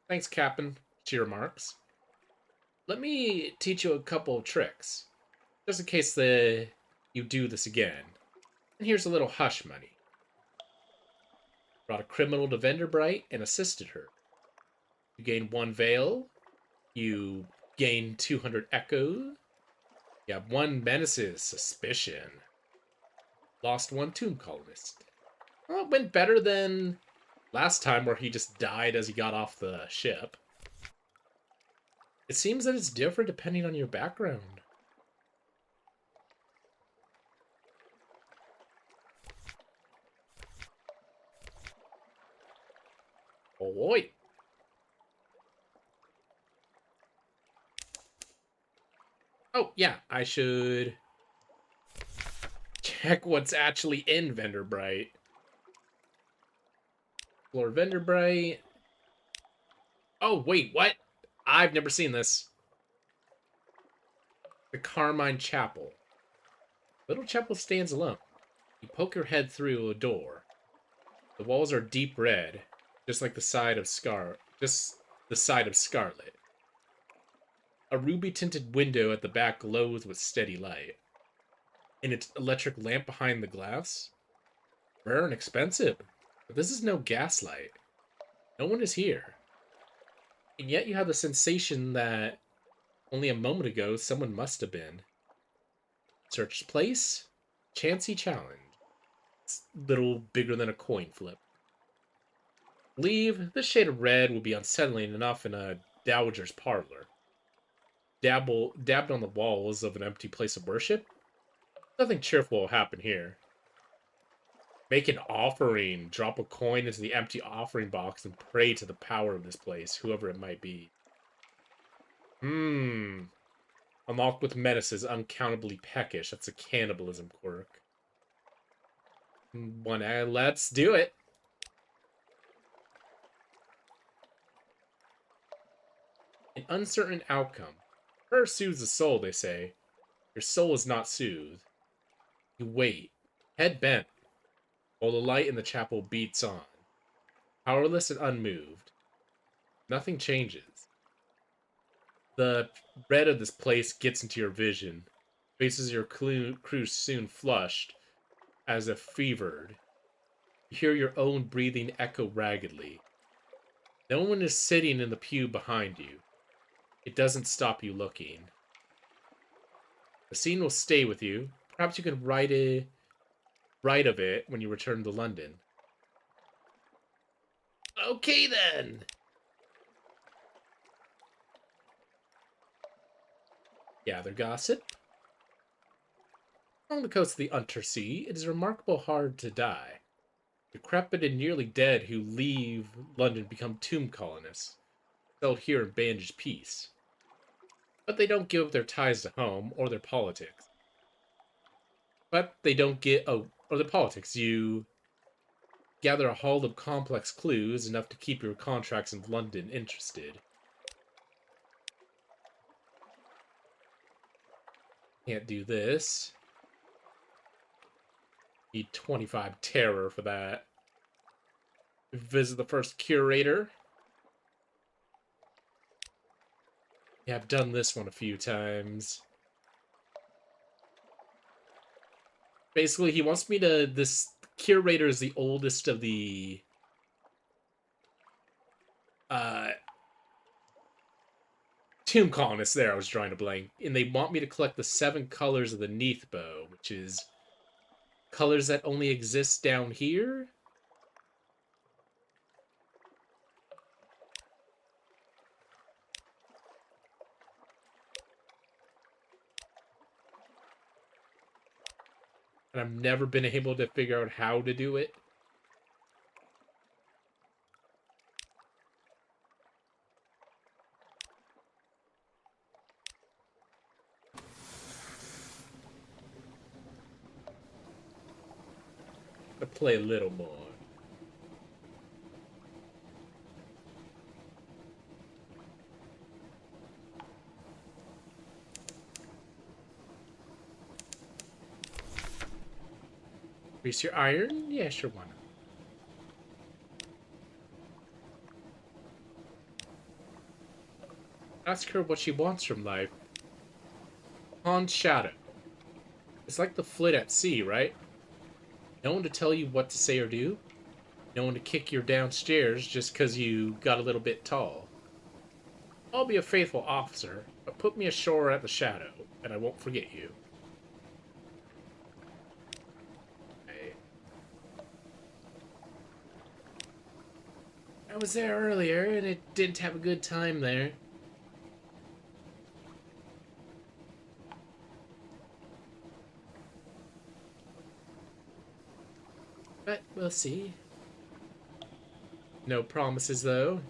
Thanks, Captain, she remarks. Let me teach you a couple of tricks, just in case you do this again. And here's a little hush money. Brought a criminal to Venderbright and assisted her. You gain 1 veil. You gain 200 echo. You have 1 menace's suspicion. Lost 1 tomb colonist. Well, it went better than last time where he just died as he got off the ship. It seems that it's different depending on your background. Oh, boy. Oh, yeah, I should check what's actually in Venderbright. Explore Venderbright. Oh, wait, what? I've never seen this. The Carmine Chapel. Little chapel stands alone. You poke your head through a door. The walls are deep red, just like the side of the side of Scarlet. A ruby-tinted window at the back glows with steady light. And its electric lamp behind the glass? Rare and expensive. But this is no gaslight. No one is here. And yet you have the sensation that only a moment ago someone must have been. Search place? Chancy challenge. It's a little bigger than a coin flip. Leave. This shade of red will be unsettling enough in a dowager's parlor. Dabbed on the walls of an empty place of worship? Nothing cheerful will happen here. Make an offering. Drop a coin into the empty offering box and pray to the power of this place, whoever it might be. Unlocked with menace is uncountably peckish. That's a cannibalism quirk. Let's do it. An uncertain outcome. Prayer soothes the soul, they say. Your soul is not soothed. You wait, head bent, while the light in the chapel beats on. Powerless and unmoved. Nothing changes. The red of this place gets into your vision. Faces of your crew soon flushed, as if fevered. You hear your own breathing echo raggedly. No one is sitting in the pew behind you. It doesn't stop you looking. The scene will stay with you. Perhaps you can write of it when you return to London. Okay then. Gather gossip. Along the coast of the Untersea, it is remarkable hard to die. Decrepit and nearly dead who leave London become tomb colonists, settled here in bandaged peace. But they don't give up their ties to home or their politics. Or the politics. You gather a haul of complex clues enough to keep your contracts in London interested. Can't do this. Need 25 terror for that. Visit the first curator. Yeah, I've done this one a few times. Basically, he wants me to... This curator is the oldest of the... tomb colonists there, I was drawing a blank. And they want me to collect the 7 colors of the Neathbow, which is colors that only exist down here? And I've never been able to figure out how to do it. To play a little more. Increase your iron? Yeah, sure, why not? Ask her what she wants from life. Pond Shadow. It's like the flit at sea, right? No one to tell you what to say or do. No one to kick you downstairs just because you got a little bit tall. I'll be a faithful officer, but put me ashore at the Shadow, and I won't forget you. I was there earlier, and it didn't have a good time there. But we'll see. No promises, though.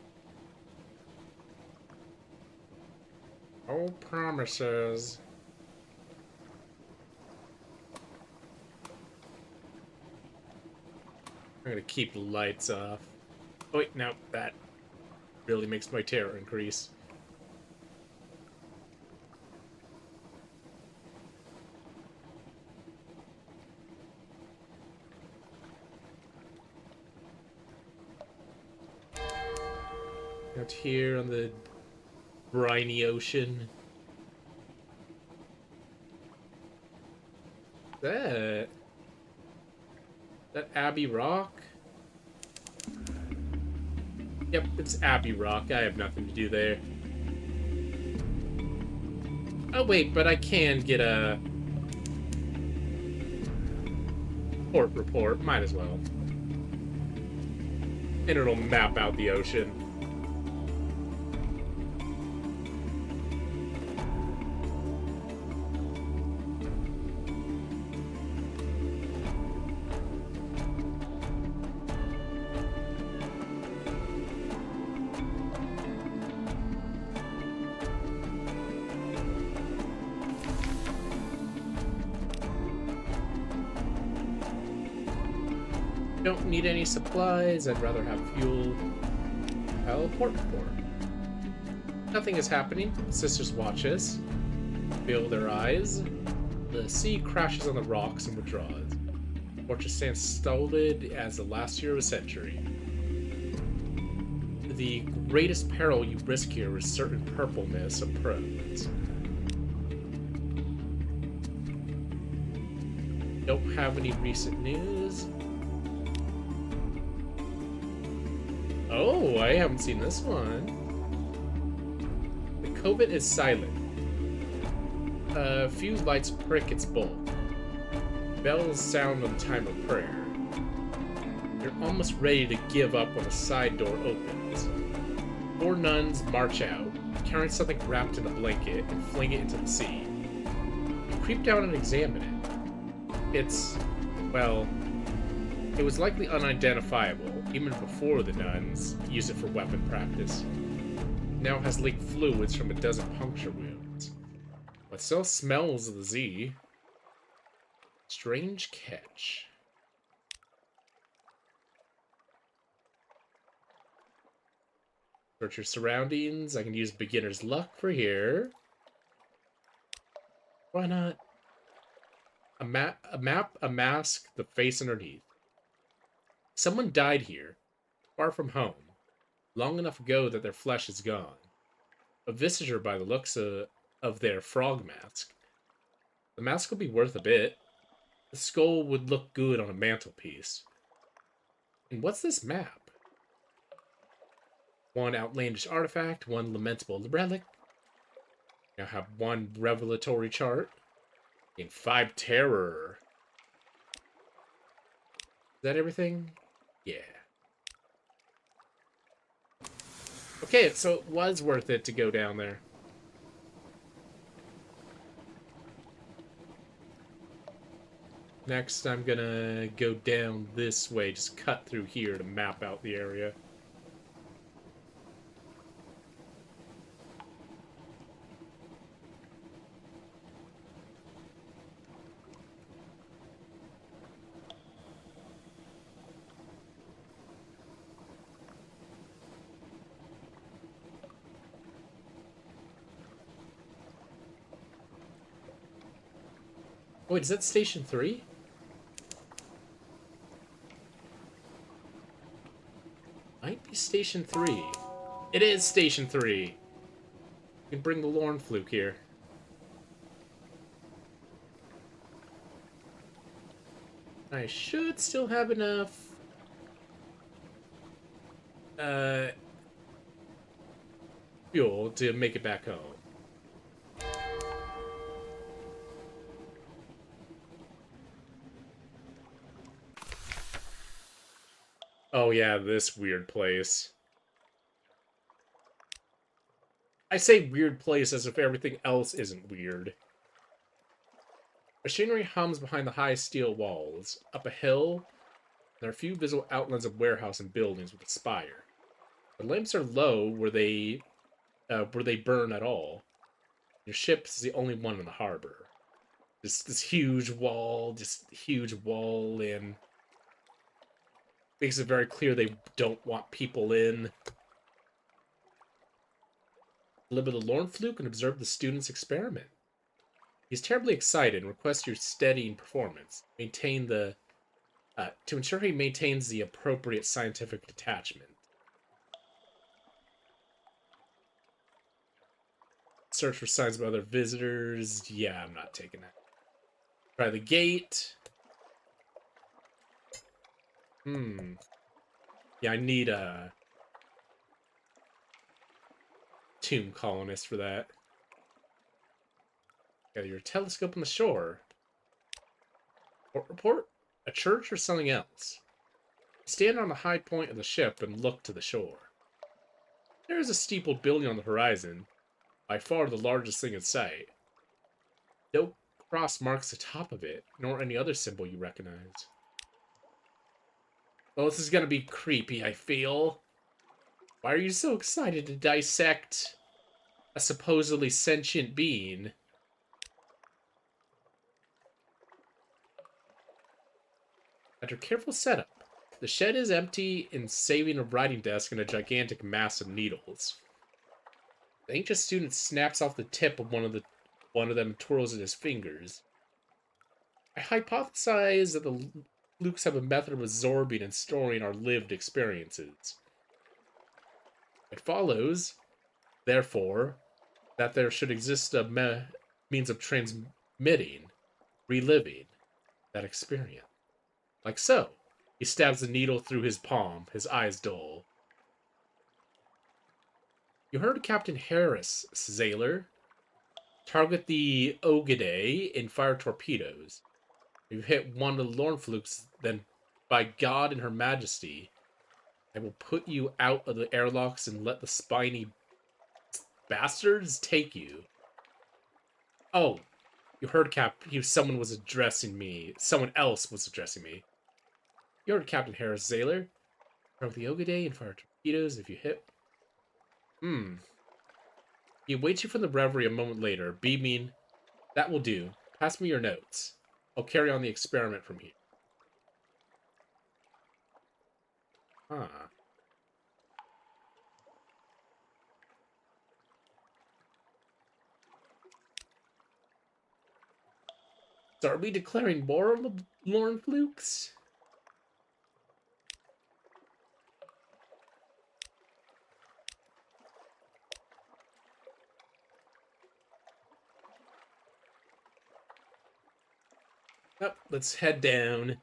No promises. I'm gonna keep the lights off. Oh, wait, no, that really makes my terror increase. Out here on the briny ocean. That Abbey Rock? Yep, it's Abbey Rock. I have nothing to do there. Oh, wait, but I can get a port report. Might as well. And it'll map out the ocean. Don't need any supplies. I'd rather have fuel. I'll port report. Nothing is happening. The sisters watch us. Feel their eyes. The sea crashes on the rocks and withdraws. The fortress stands stolid as the last year of a century. The greatest peril you risk here is certain purpleness of prose. Don't have any recent news. Oh, I haven't seen this one. The covent is silent. A few lights prick its bulk. Bells sound on the time of prayer. You're almost ready to give up when a side door opens. 4 nuns march out, carrying something wrapped in a blanket, and fling it into the sea. You creep down and examine it. It's, well, it was likely unidentifiable, even before the nuns used it for weapon practice. It now has leaked fluids from a dozen puncture wounds. But still smells of the Z. Strange catch. Search your surroundings. I can use beginner's luck for here. Why not? A map, a mask, the face underneath. Someone died here, far from home, long enough ago that their flesh is gone. A visitor by the looks of their frog mask. The mask will be worth a bit. The skull would look good on a mantelpiece. And what's this map? One outlandish artifact, one lamentable relic. Now have one revelatory chart. And 5 terror. Is that everything? Yeah. Okay, so it was worth it to go down there. Next, I'm gonna go down this way, just cut through here to map out the area. Wait, is that Station 3? Might be Station 3. It is Station 3! You can bring the Lorn Fluke here. I should still have enough... fuel to make it back home. Oh yeah, this weird place. I say weird place as if everything else isn't weird. Machinery hums behind the high steel walls. Up a hill, there are a few visible outlines of warehouse and buildings with a spire. The lamps are low where they burn at all. Your ship is the only one in the harbor. This huge wall, in. Makes it very clear they don't want people in. Deliver the Lorn Fluke and observe the student's experiment. He's terribly excited and requests your steadying performance. To ensure he maintains the appropriate scientific detachment. Search for signs of other visitors. Yeah, I'm not taking that. Try the gate. Yeah, I need tomb colonist for that. Got your telescope on the shore. Report? A church or something else? Stand on the high point of the ship and look to the shore. There is a steepled building on the horizon, by far the largest thing in sight. No cross marks the top of it, nor any other symbol you recognize. Well, this is gonna be creepy, I feel. Why are you so excited to dissect a supposedly sentient being? After careful setup, the shed is empty and saving a writing desk and a gigantic mass of needles. The anxious student snaps off the tip of one of them, twirls in his fingers. I hypothesize that the flukes have a method of absorbing and storing our lived experiences. It follows, therefore, that there should exist a means of transmitting, reliving that experience. Like so. He stabs the needle through his palm, his eyes dull. You heard Captain Harris, sailor. Target the Ogade and fire torpedoes. If you hit one of the Lorn flukes, then by God and Her Majesty, I will put you out of the airlocks and let the spiny bastards take you. Oh, you heard someone was addressing me. Someone else was addressing me. You heard Captain Harris, sailor. Target the Ogade and fire torpedoes if you hit. He awaits you from the reverie a moment later, beaming, "That will do. Pass me your notes. I'll carry on the experiment from here." Huh. So are we declaring more of the Lorn flukes? Oh, let's head down.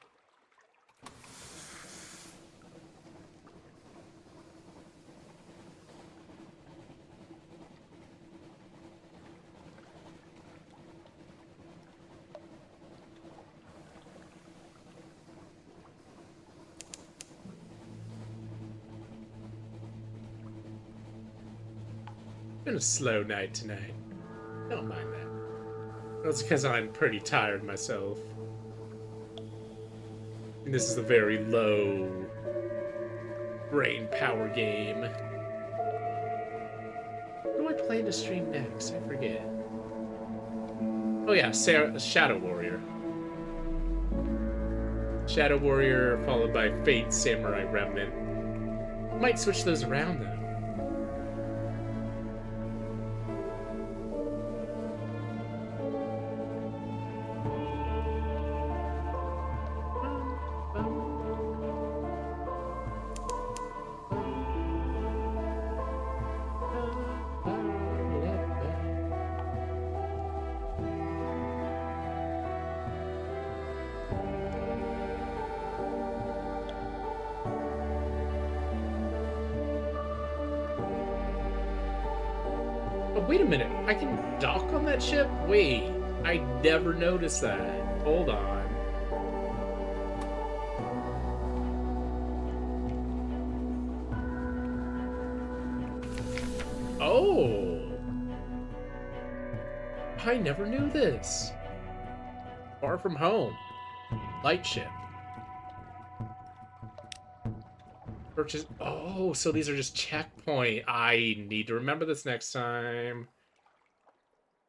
Been a slow night tonight. Don't mind that. That's because I'm pretty tired myself. And this is a very low brain power game. What do I plan to stream next? I forget. Oh yeah, Shadow Warrior. Shadow Warrior followed by Fate Samurai Remnant. Might switch those around though. Oh, wait a minute. I can dock on that ship? Wait, I never noticed that. Hold on. Oh! I never knew this. Far from home. Light ship. Purchase. Oh, so these are just checkpoint. I need to remember this next time.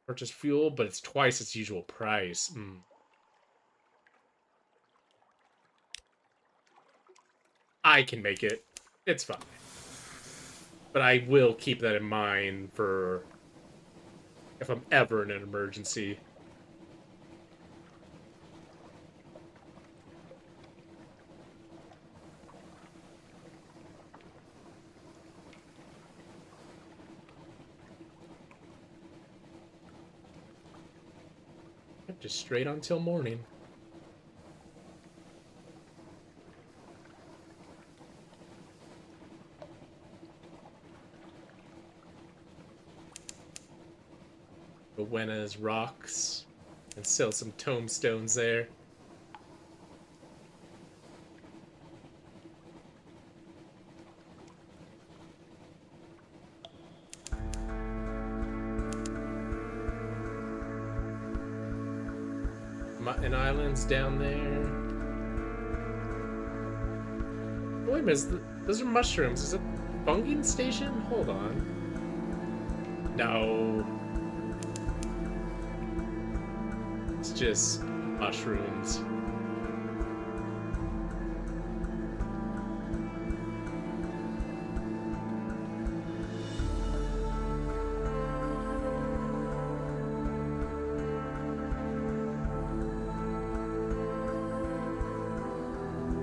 Purchase fuel, but it's twice its usual price. I can make it. It's fine. But I will keep that in mind for if I'm ever in an emergency. Just straight on till morning. Rowena's rocks and sell some tombstones there. An island's down there. Oh, wait a minute, those are mushrooms. Is it a bunging station? Hold on. No. It's just mushrooms.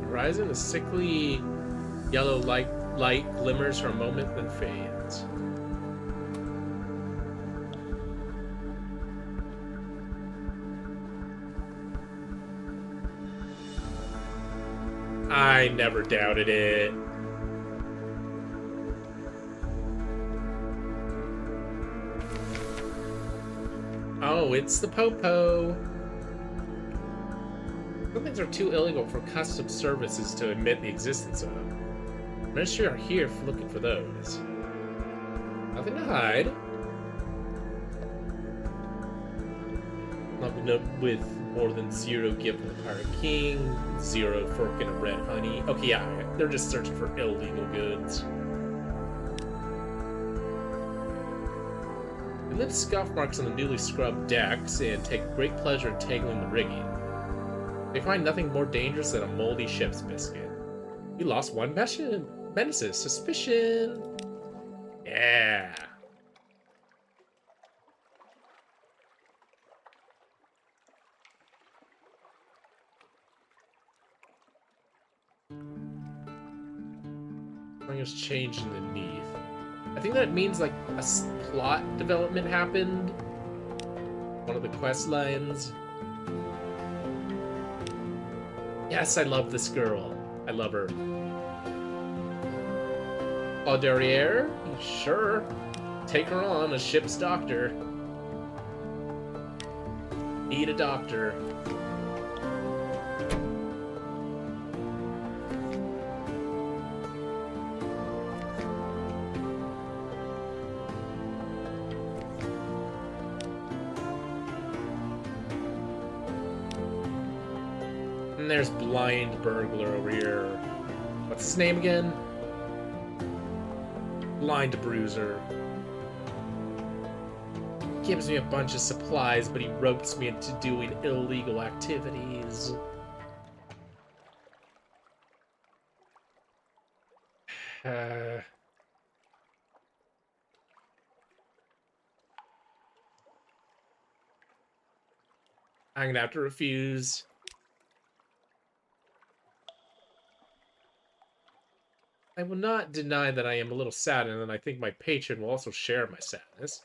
Horizon, a sickly yellow light glimmers for a moment, then fades. I never doubted it. Oh, it's the Popo. Some things are too illegal for customs services to admit the existence of. Ministry are here looking for those. Nothing to hide. Nothing up with more than 0 given the Pirate King, 0 fork in a red honey. Okay, yeah, they're just searching for illegal goods. They lift scuff marks on the newly scrubbed decks and take great pleasure in tangling the rigging. They find nothing more dangerous than a moldy ship's biscuit. We lost one menaces. Suspicion. Yeah. Something has changed underneath. I think that means like a plot development happened. One of the quest lines. Yes, I love this girl. I love her. Au derriere? Sure. Take her on as ship's doctor. Need a doctor. And there's Blind Burglar over here. What's his name again? Blind Bruiser. Gives me a bunch of supplies, but he ropes me into doing illegal activities. I'm gonna have to refuse. I will not deny that I am a little saddened, and I think my patron will also share my sadness.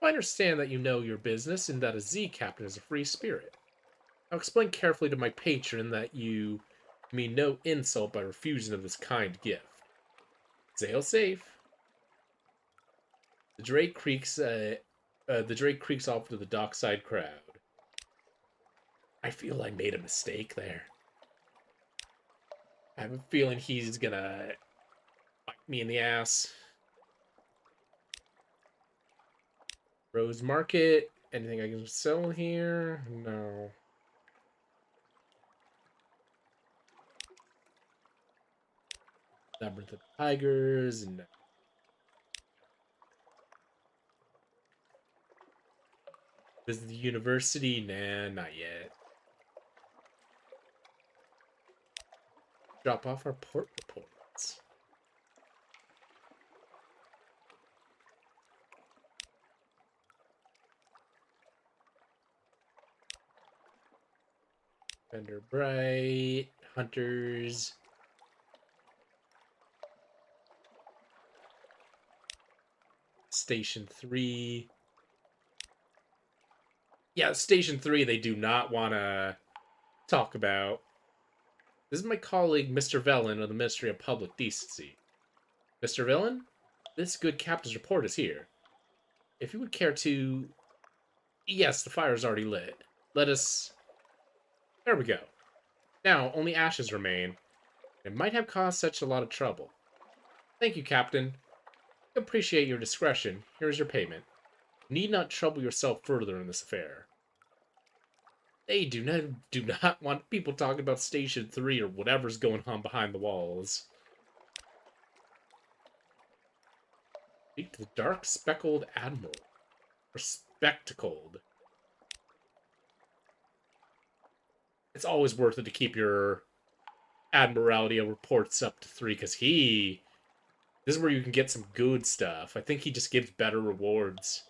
I understand that you know your business and that a Z captain is a free spirit. I'll explain carefully to my patron that you mean no insult by refusing of this kind gift. Sail safe. The Drake creaks off to the dockside crowd. I feel I made a mistake there. I have a feeling he's gonna bite me in the ass. Rose Market. Anything I can sell here? No. Labyrinth of Tigers. No. Visit the university? Nah, not yet. Drop off our port reports. Vendor Bright. Hunters. Station 3. Yeah, Station 3 they do not want to talk about. This is my colleague, Mr. Vellon of the Ministry of Public Decency. Mr. Vellon, this good captain's report is here. If you would care to Yes, the fire's already lit. Let us... There we go. Now, only ashes remain. It might have caused such a lot of trouble. Thank you, Captain. I appreciate your discretion. Here is your payment. You need not trouble yourself further in this affair. They do not want people talking about Station 3 or whatever's going on behind the walls. Speak to the dark speckled admiral. Or spectacled. It's always worth it to keep your Admiralty reports up to 3, because this is where you can get some good stuff. I think he just gives better rewards.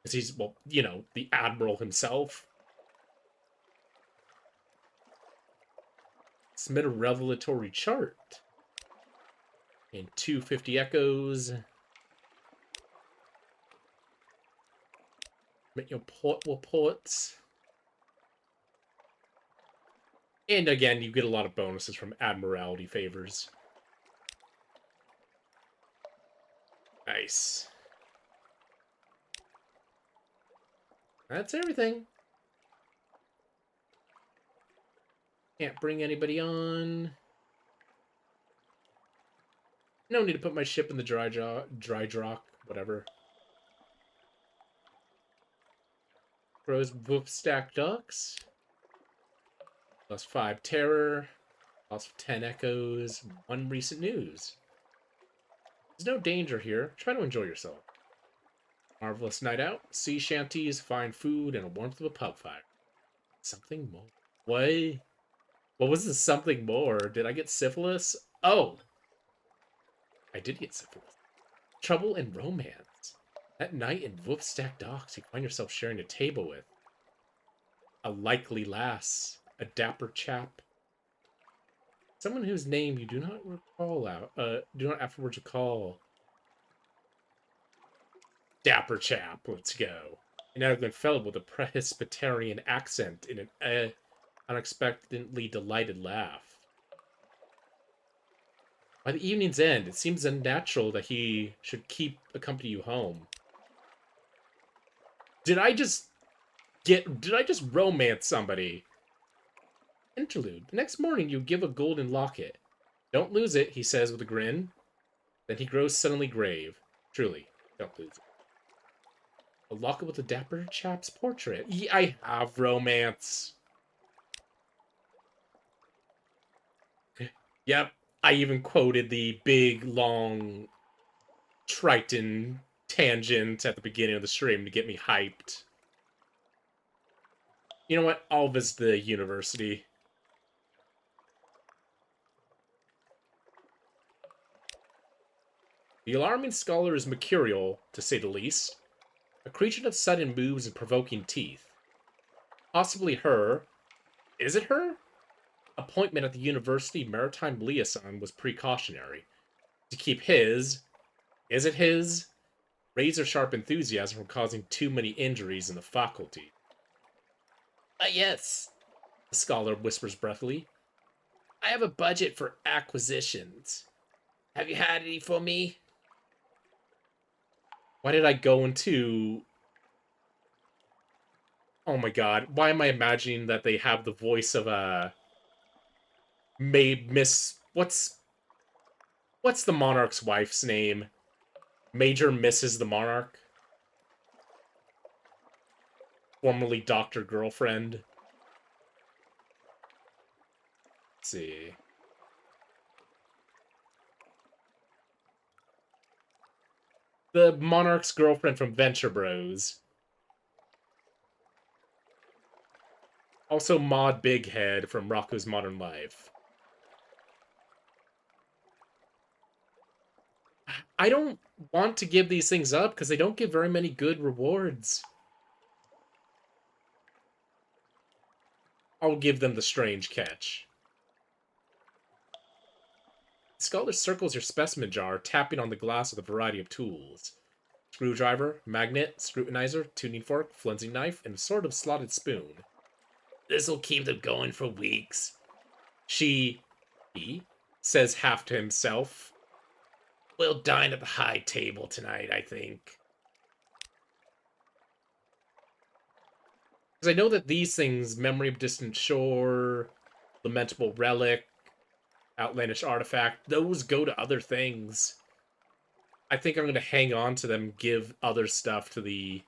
Because he's, well, you know, the Admiral himself. Submit a revelatory chart. And 250 echoes. Make your port reports. And again, you get a lot of bonuses from Admiralty favors. Nice. That's everything. Can't bring anybody on. No need to put my ship in the dry dock, whatever. Rose Woof Stack Docks. +5 terror. Lost 10 echoes. 1 recent news. There's no danger here. Try to enjoy yourself. Marvelous night out, sea shanties, fine food, and a warmth of a pub fire. Something more. What? What was this something more? Did I get syphilis? Oh! I did get syphilis. Trouble and romance. That night in Woofstack Docks, you find yourself sharing a table with a likely lass, a dapper chap, someone whose name you do not do not afterwards recall. Dapper chap, let's go. An elegant fellow with a Presbyterian accent and an unexpectedly delighted laugh. By the evening's end, it seems unnatural that he should accompany you home. Did I just romance somebody? Interlude. The next morning, you give a golden locket. Don't lose it, he says with a grin. Then he grows suddenly grave. Truly, don't lose it. A locket with a dapper chap's portrait. Yeah, I have romance. Yep, I even quoted the big, long Triton tangent at the beginning of the stream to get me hyped. You know what? I'll visit the university. The alarming scholar is mercurial, to say the least. A creature of sudden moves and provoking teeth. Possibly her. Is it her? Appointment at the university maritime liaison was precautionary. To keep his. Is it his? Razor-sharp enthusiasm from causing too many injuries in the faculty. Yes, the scholar whispers breathily. I have a budget for acquisitions. Have you had any for me? Why did I go into... Oh my god, why am I imagining that they have the voice of a... Miss... What's the monarch's wife's name? Major Mrs. the Monarch? Formerly Dr. Girlfriend. Let's see. The monarch's girlfriend from Venture Bros. Also Maud Bighead from Rocco's Modern Life. I don't want to give these things up because they don't give very many good rewards. I'll give them the strange catch. The scholar circles your specimen jar, tapping on the glass with a variety of tools. Screwdriver, magnet, scrutinizer, tuning fork, flensing knife, and a sort of slotted spoon. This'll keep them going for weeks. He says half to himself. We'll dine at the high table tonight, I think. Because I know that these things, Memory of Distant Shore, Lamentable Relic, Outlandish Artifact, those go to other things. I think I'm going to hang on to them, give other stuff to the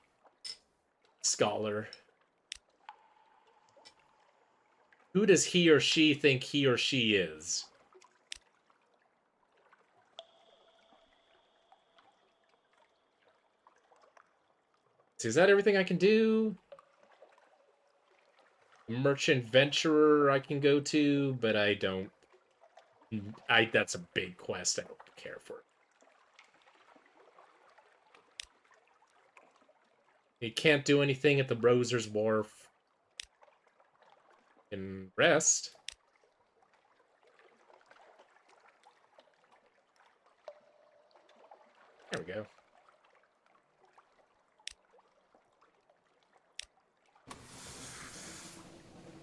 Scholar. Who does he or she think he or she is? So is that everything I can do? Merchant Venturer I can go to, but I don't... that's a big quest. I don't care for it. You can't do anything at the Roser's Wharf. And rest. There we go.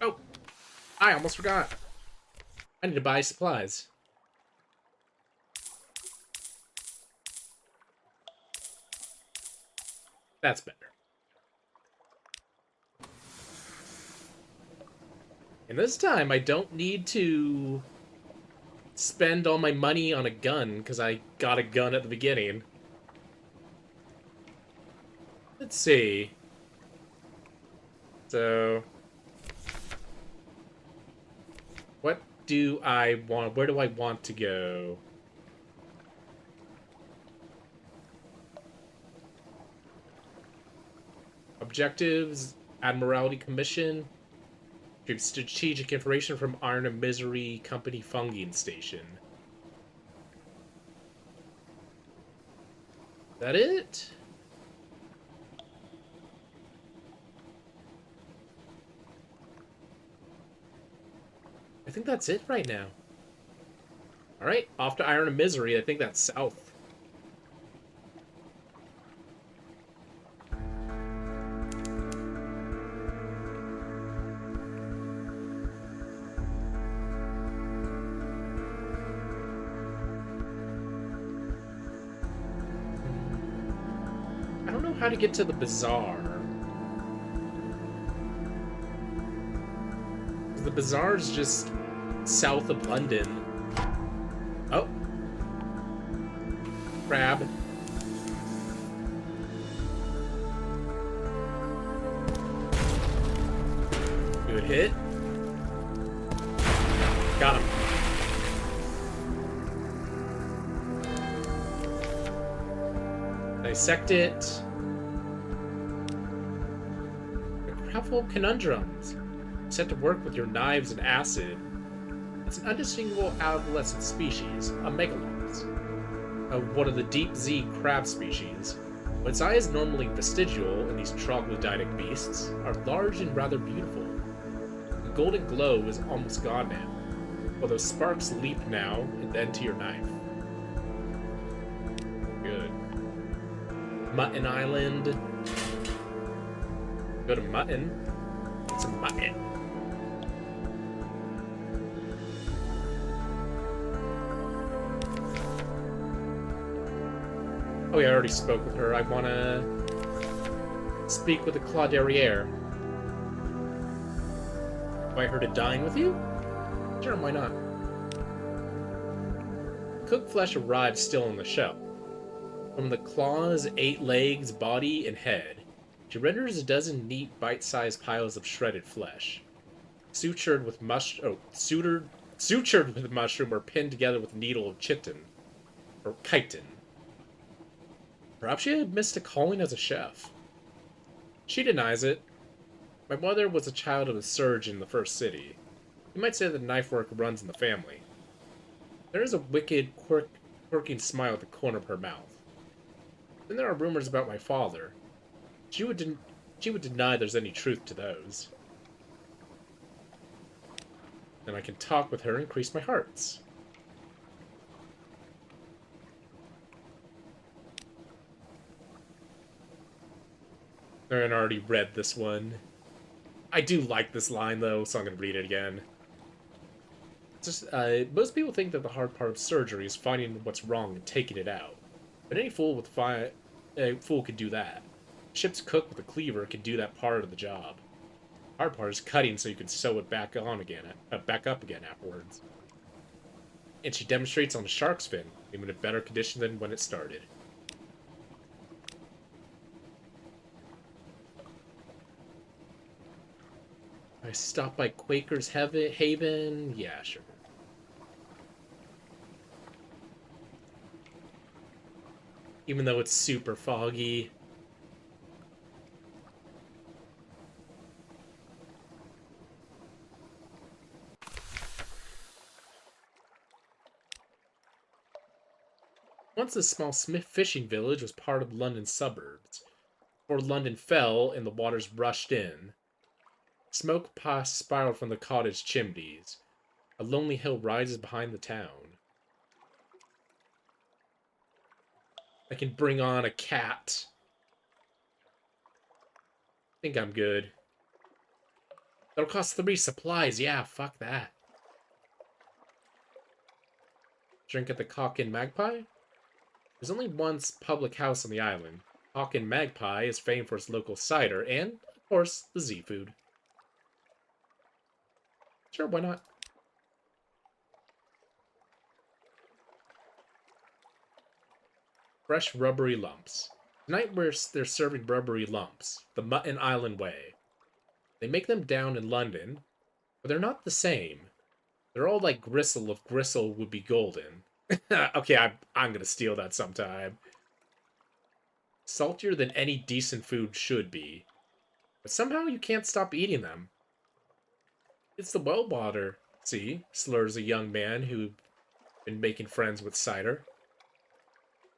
Oh! I almost forgot. I need to buy supplies. That's better. And this time, I don't need to spend all my money on a gun, because I got a gun at the beginning. Let's see. So... what do I want? Where do I want to go? Objectives, Admiralty Commission, strategic information from Iron and Misery Company Funging Station. Is that it? I think that's it right now. Alright, off to Iron and Misery. I think that's south. I don't know how to get to the bazaar. The bazaar is just south of London. Oh. Crab. Good hit. Got him. Dissect it. A crab full of conundrums. Set to work with your knives and acid. It's an undistinguishable adolescent species, a megalops, one of the deep Z crab species. But its eyes, normally vestigial in these troglodytic beasts, are large and rather beautiful. The golden glow is almost gone now, although sparks leap now and then to your knife. Good. Mutton Island. Go to Mutton. It's a mutton. Oh yeah, I already spoke with her. I want to speak with the Claw Derriere. Invite her to dine with you? Sure, why not? Cooked flesh arrived still on the shelf. From the claw's 8 legs, body, and head, she renders a dozen neat, bite-sized piles of shredded flesh. Sutured with mushroom or pinned together with a needle of chitin, or chitin. Perhaps she had missed a calling as a chef. She denies it. My mother was a child of a surgeon in the first city. You might say that knife work runs in the family. There is a wicked, quirking smile at the corner of her mouth. Then there are rumors about my father. She would deny there's any truth to those. Then I can talk with her and increase my hearts. Aaron already read this one. I do like this line, though, so I'm going to read it again. It's just, most people think that the hard part of surgery is finding what's wrong and taking it out. But any fool could do that. Ship's cook with a cleaver can do that part of the job. Hard part is cutting so you can sew it back on again, back up again afterwards. And she demonstrates on the shark's fin, even in better condition than when it started. I stopped by Quaker's Haven. Yeah, sure. Even though it's super foggy. Once this small fishing village was part of London's suburbs. Before London fell and the waters rushed in, smoke spiraled from the cottage chimneys. A lonely hill rises behind the town. I can bring on a cat. I think I'm good. That'll cost 3 supplies. Yeah, fuck that. Drink at the Cock and Magpie? There's only one public house on the island. Hawk and Magpie is famed for its local cider and, of course, the Z food. Sure, why not? Fresh rubbery lumps. Tonight they're serving rubbery lumps, the Mutton Island way. They make them down in London, but they're not the same. They're all like gristle if gristle would be golden. Okay, I'm gonna steal that sometime. Saltier than any decent food should be. But somehow you can't stop eating them. It's the well water, see, slurs a young man who'd been making friends with cider.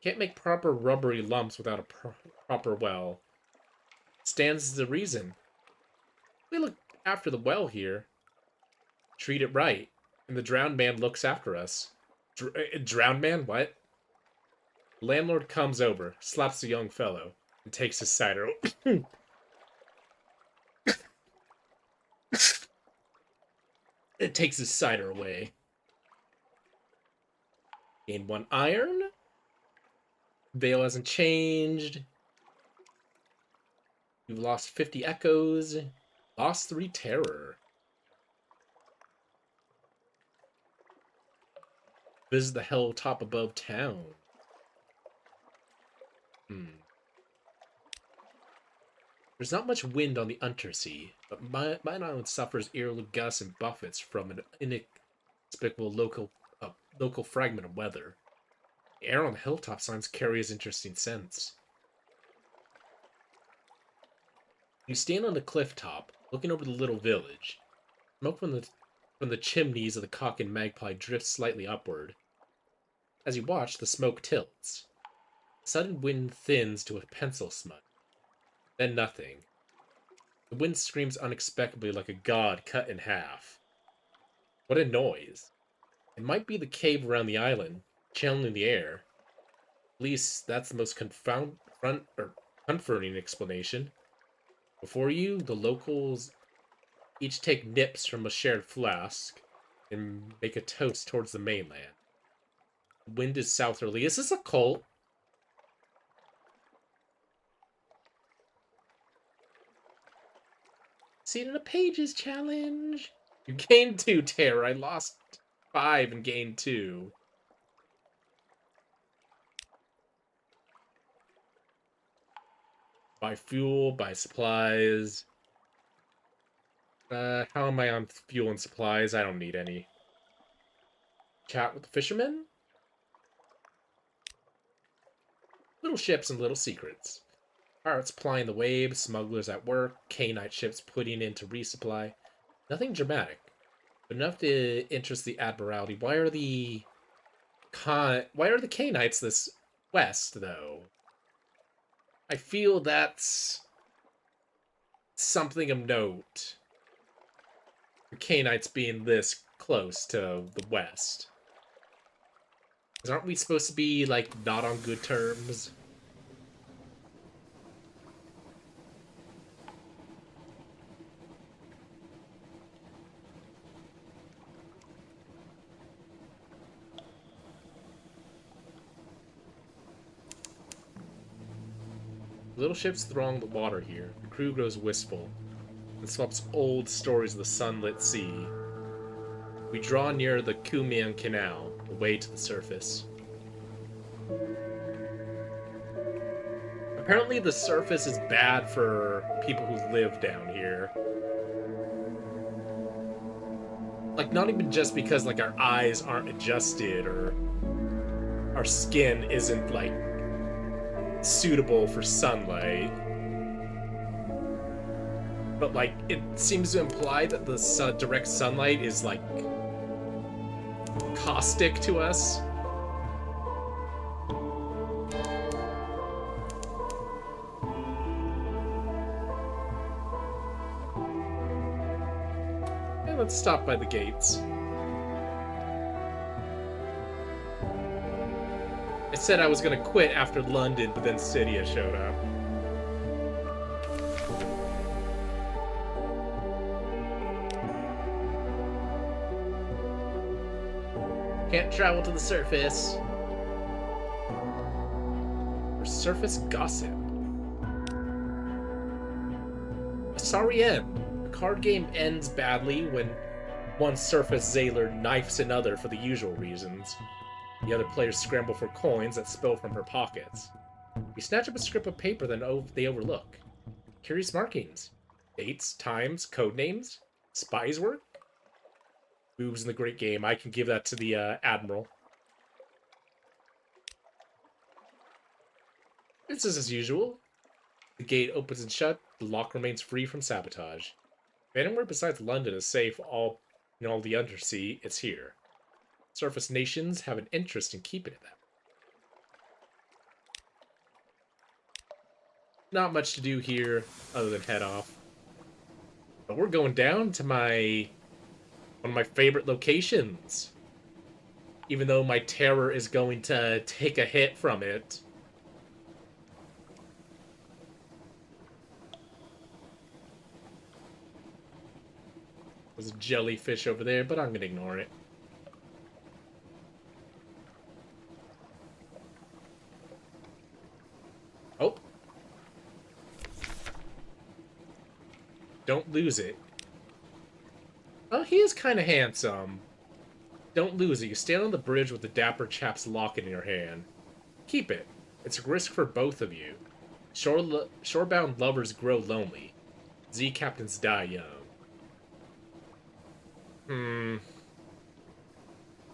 Can't make proper rubbery lumps without a proper well. Stands the reason. We look after the well here. Treat it right. And the drowned man looks after us. Drowned man? What? Landlord comes over, slaps the young fellow, and takes his cider. It takes his cider away. Gain 1 iron. Veil hasn't changed. You've lost 50 echoes. Lost 3 terror. Visit the hilltop above town. There's not much wind on the Untersea, but Mine Island suffers eerily gusts and buffets from an inexplicable local fragment of weather. The air on the hilltop signs carries interesting scents. You stand on the cliff top, looking over the little village. Smoke from the chimneys of the Cock and Magpie drifts slightly upward. As you watch, the smoke tilts. The sudden wind thins to a pencil smudge. Then nothing. The wind screams unexpectedly like a god cut in half. What a noise. It might be the cave around the island, channeling the air. At least that's the most comforting explanation. Before you, the locals each take nips from a shared flask and make a toast towards the mainland. The wind is southerly. Is this a cult? See it in a pages challenge. You gained 2 terror. I lost 5 and gained 2. Buy fuel, buy supplies. How am I on fuel and supplies? I don't need any. Chat with the fishermen? Little ships and little secrets. Pirates plying the waves, smugglers at work, K-Night ships putting in to resupply. Nothing dramatic, but enough to interest the Admiralty. Why are the K-Nights this west, though? I feel that's something of note. The K-Nights being this close to the west. 'Cause aren't we supposed to be, like, not on good terms? Little ships throng the water here. The crew grows wistful. and swaps old stories of the sunlit sea. We draw near the Kumian Canal, away to the surface. Apparently the surface is bad for people who live down here. Like, not even just because, like, our eyes aren't adjusted or our skin isn't, like, suitable for sunlight. But, like, it seems to imply that the direct sunlight is, like, caustic to us. And let's stop by the gates. I said I was gonna quit after London, but then Cydia showed up. Can't travel to the surface. Or surface gossip. A sorry end. The card game ends badly when one surface Zaylor knifes another for the usual reasons. The other players scramble for coins that spill from her pockets. We snatch up a strip of paper that they overlook. Curious markings. Dates, times, code names, spies work. Moves in the great game. I can give that to the Admiral. This is as usual. The gate opens and shut. The lock remains free from sabotage. If anywhere besides London is safe in all the undersea, it's here. Surface nations have an interest in keeping it that way. Not much to do here other than head off. But we're going down to one of my favorite locations. Even though my terror is going to take a hit from it. There's a jellyfish over there, but I'm going to ignore it. Oh. Don't lose it. Oh, he is kind of handsome. Don't lose it. You stand on the bridge with the dapper chap's locket in your hand. Keep it. It's a risk for both of you. Shorebound lovers grow lonely. Z captains die young.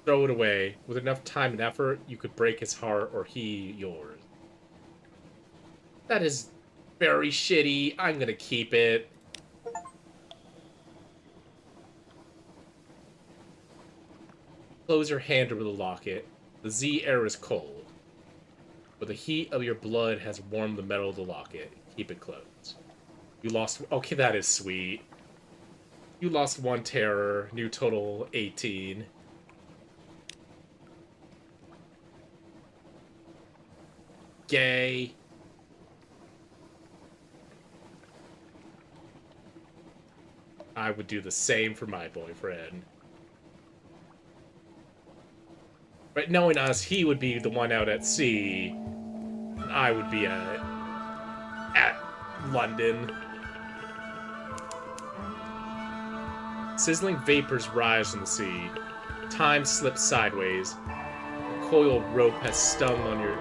Throw it away. With enough time and effort, you could break his heart or he yours. That is very shitty. I'm gonna keep it. Close your hand over the locket. The Z air is cold, but the heat of your blood has warmed the metal of the locket. Keep it closed. You lost... Okay, that is sweet. You lost 1 terror. New total 18. Gay. I would do the same for my boyfriend. Right, knowing us, he would be the one out at sea. And I would be at London. Sizzling vapors rise from the sea. Time slips sideways. A coiled rope has stung on your...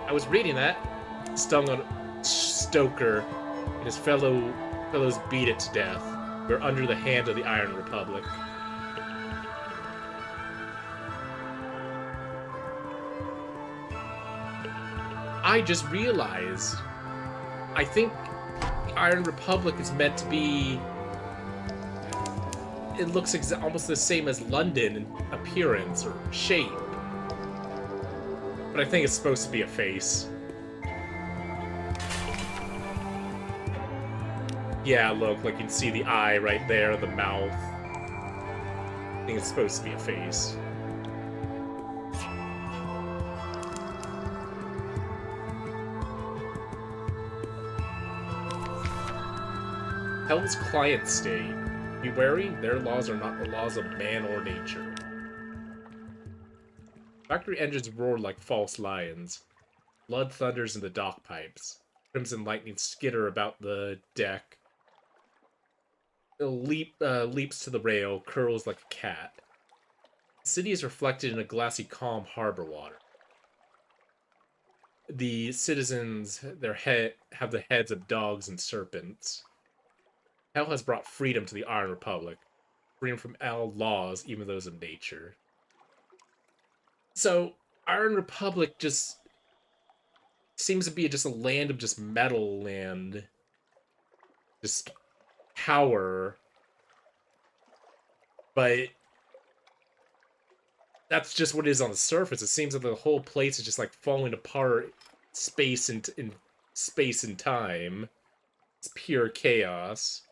I was reading that. Stung on Stoker, and his fellows beat it to death. We're under the hand of the Iron Republic. I just realized, I think the Iron Republic is meant to be... It looks almost the same as London in appearance or shape. But I think it's supposed to be a face. Yeah, look, like you can see the eye right there, the mouth. I think it's supposed to be a face. Hell's client state. Be wary, their laws are not the laws of man or nature. Factory engines roar like false lions. Blood thunders in the dock pipes. Crimson lightning skitter about the deck. leaps to the rail, curls like a cat. The city is reflected in a glassy, calm harbor water. The citizens, their head have the heads of dogs and serpents. Hell has brought freedom to the Iron Republic, freedom from all laws, even those of nature. So Iron Republic just seems to be just a land of just metal and just power, but that's just what it is on the surface. It seems that the whole place is just like falling apart, space and in space and time. It's pure chaos.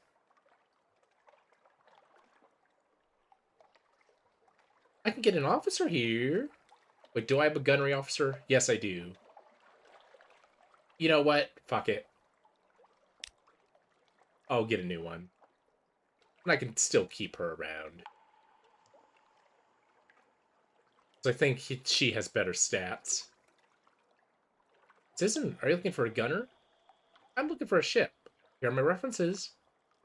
I can get an officer here. Wait, do I have a gunnery officer? Yes, I do. You know what? Fuck it. I'll get a new one. And I can still keep her around. So I think she has better stats. Citizen, are you looking for a gunner? I'm looking for a ship. Here are my references.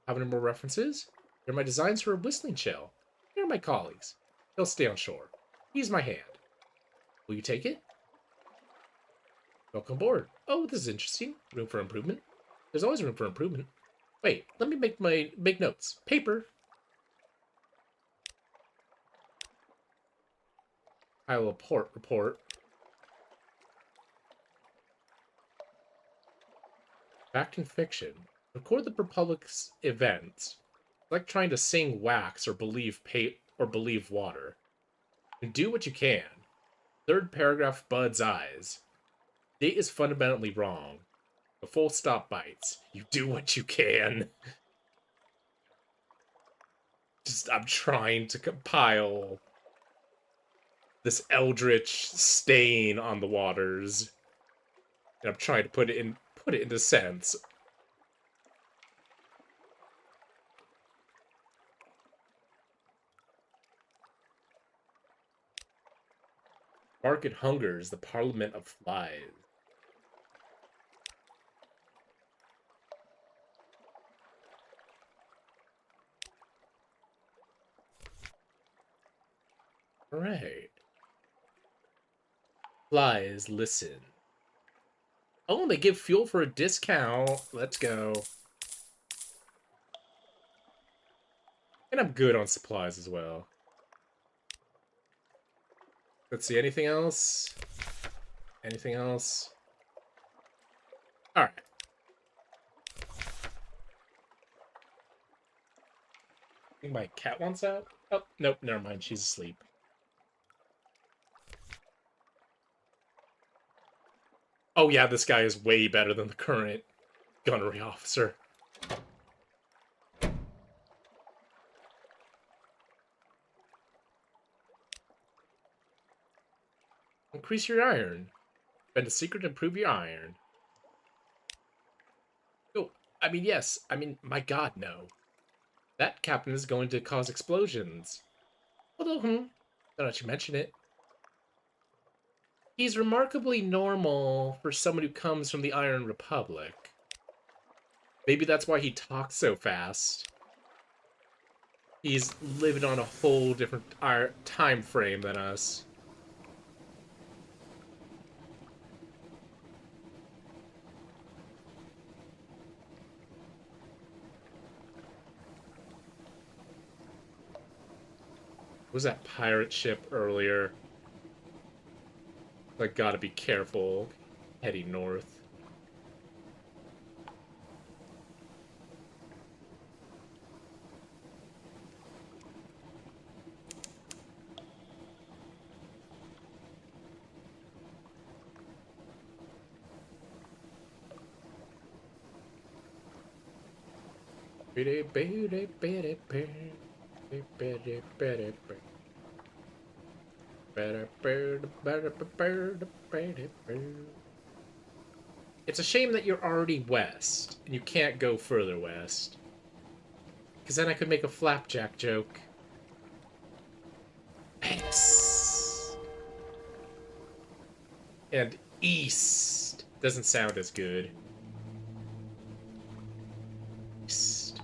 Have any more references? Here are my designs for a whistling shell. Here are my colleagues. They'll stay on shore. Use my hand. Will you take it? Welcome aboard. Oh, this is interesting. Room for improvement. There's always room for improvement. Wait, let me make notes. Paper. I will report. Fact and fiction. Record the Republic's events. Like trying to sing wax or believe water. And do what you can. Third paragraph, Bud's eyes. Date is fundamentally wrong. The full stop bites. You do what you can. I'm trying to compile this eldritch stain on the waters. And I'm trying to put it into sense. Market hungers, the parliament of flies. Alright. Flies, listen. Oh, and they give fuel for a discount. Let's go. And I'm good on supplies as well. Let's see, anything else? Anything else? Alright. I think my cat wants out. Oh, nope, never mind. She's asleep. Oh yeah, this guy is way better than the current gunnery officer. Increase your iron. Spend a secret to improve your iron. Oh, I mean, yes. I mean, my god, no. That captain is going to cause explosions. Although, now that you mention it, he's remarkably normal for someone who comes from the Iron Republic. Maybe that's why he talks so fast. He's living on a whole different time frame than us. Was that pirate ship earlier? I gotta be careful heading north. It's a shame that you're already west and you can't go further west. Because then I could make a flapjack joke. X. And east doesn't sound as good. East.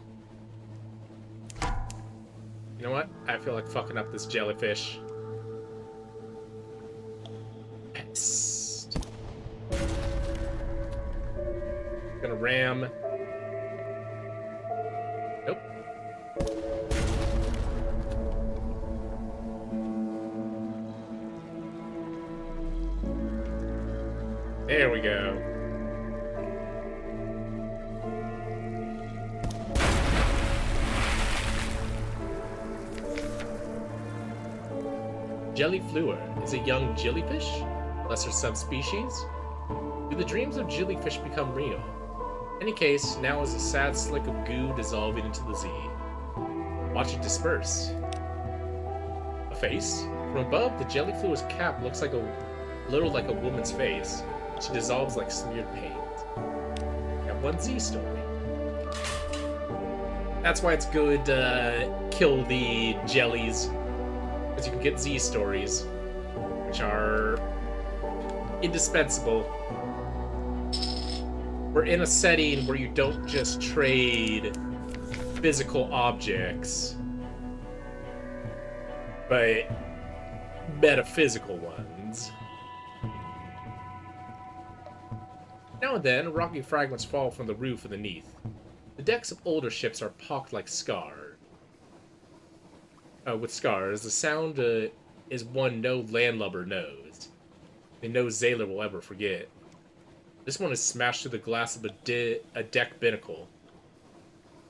what? I feel like fucking up this jellyfish. Pest. Gonna ram. Nope. There we go. Jellyfluer is a young jellyfish, lesser subspecies. Do the dreams of jellyfish become real? In any case, now is a sad slick of goo dissolving into the Z. Watch it disperse. A face? From above, the jellyfluer's cap looks like a little like a woman's face. She dissolves like smeared paint. Got one Z story. That's why it's good to kill the jellies. Because you can get Z stories, which are indispensable. We're in a setting where you don't just trade physical objects, but metaphysical ones. Now and then, rocky fragments fall from the roof underneath. The decks of older ships are pocked like scars. With scars, the sound is one no landlubber knows, and no sailor will ever forget. This one is smashed through the glass of a deck binnacle.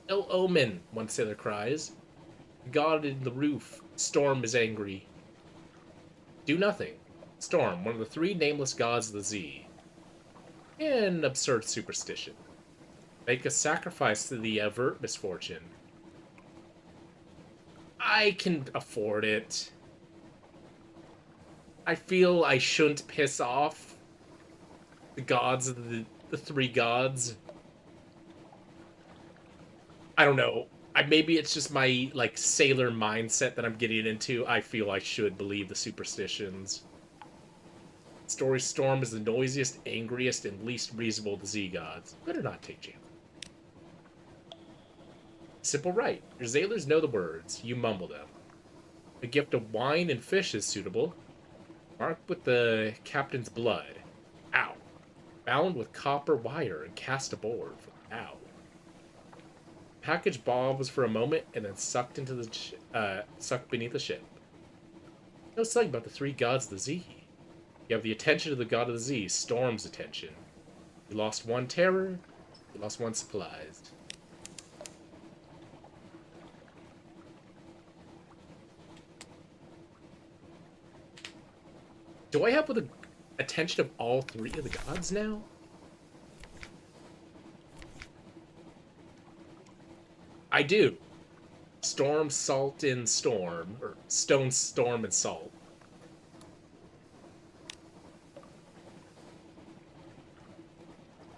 "Ill omen," one sailor cries. "The god in the roof, Storm, is angry." Do nothing. Storm, one of the three nameless gods of the Z. An absurd superstition. Make a sacrifice to the avert misfortune. I can afford it. I feel I shouldn't piss off the gods of the three gods. I don't know. Maybe it's just my, like, sailor mindset that I'm getting into. I feel I should believe the superstitions. Story Storm is the noisiest, angriest, and least reasonable of the Z gods. Better not take chances. Simple right. Your sailors know the words. You mumble them. A gift of wine and fish is suitable. Marked with the captain's blood. Ow. Bound with copper wire and cast aboard. Ow. Package bobs for a moment and then sucked into the sucked beneath the ship. No saying about the three gods of the Z. You have the attention of the god of the Z, Storm's attention. You lost one terror. You lost one supplies. Do I have the attention of all three of the gods now? I do. Storm, Salt, and Storm. Or Stone, Storm, and Salt.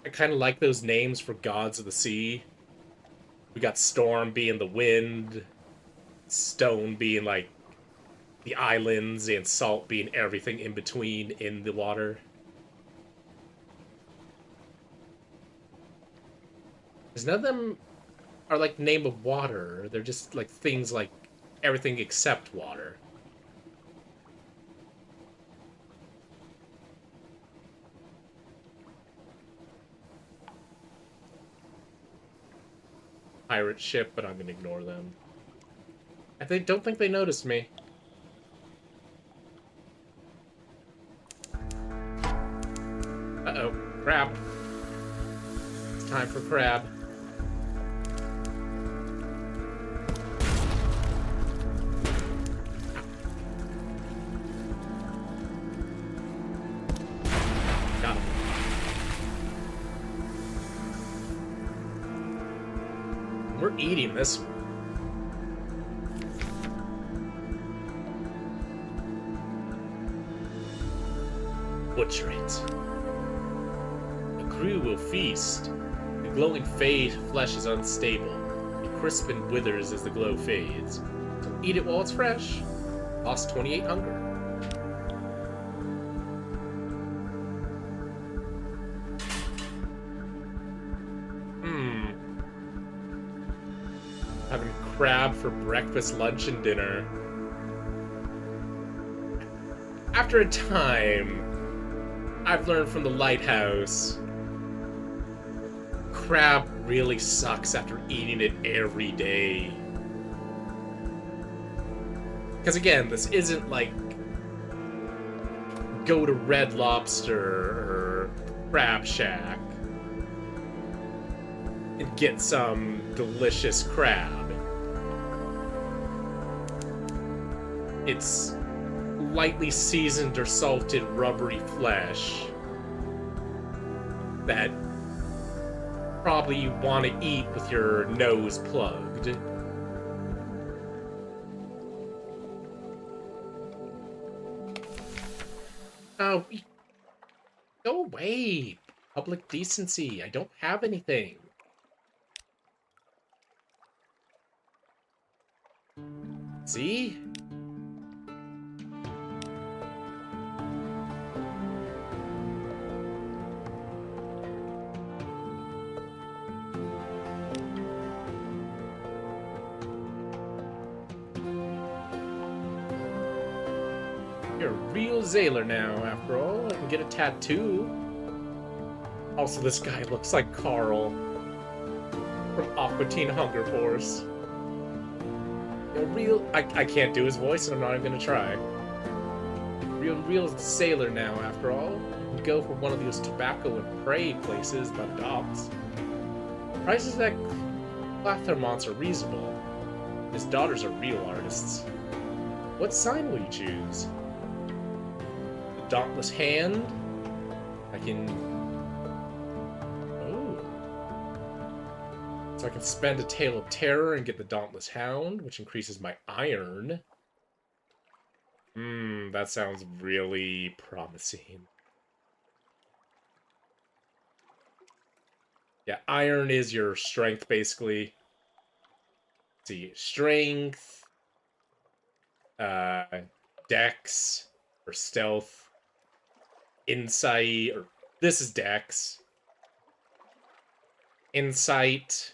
I kind of like those names for gods of the sea. We got Storm being the wind. Stone being, like, the islands, and Salt being everything in between in the water. Because none of them are like the name of water. They're just like things like everything except water. Pirate ship, but I'm gonna ignore them. Don't think they noticed me. Uh-oh. Crab. It's time for crab. Got him. We're eating this one. Butcher it. Crew will feast. The glowing flesh is unstable. It crisps and withers as the glow fades. So eat it while it's fresh. Lost 28 hunger. Having crab for breakfast, lunch, and dinner. After a time, I've learned from the lighthouse, crab really sucks after eating it every day. Because again, this isn't like go to Red Lobster or Crab Shack and get some delicious crab. It's lightly seasoned or salted rubbery flesh that probably you want to eat with your nose plugged. Oh, go away. Public decency. I don't have anything. See? You're a real sailor now, after all. I can get a tattoo. Also, this guy looks like Carl from Aqua Teen Hunger Force. A real... I can't do his voice, and I'm not even gonna try. Real sailor now, after all. You can go for one of those tobacco and prey places by the docks. Prices at Clathermont's are reasonable. His daughters are real artists. What sign will you choose? The Dauntless Hand? I can... Oh. So I can spend a Tale of Terror and get the Dauntless Hound, which increases my iron. That sounds really promising. Yeah, iron is your strength, basically. Let's see, strength, dex, or stealth, insight, or this is dex, insight,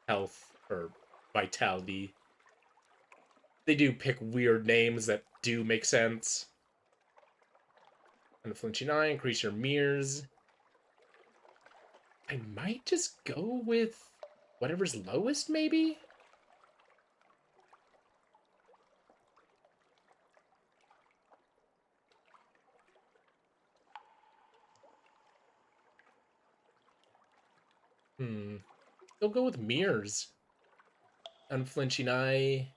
health, or vitality. They do pick weird names that do make sense. And the flinching eye, increase your mirrors. I might just go with whatever's lowest, maybe? They'll go with mirrors. Unflinching eye.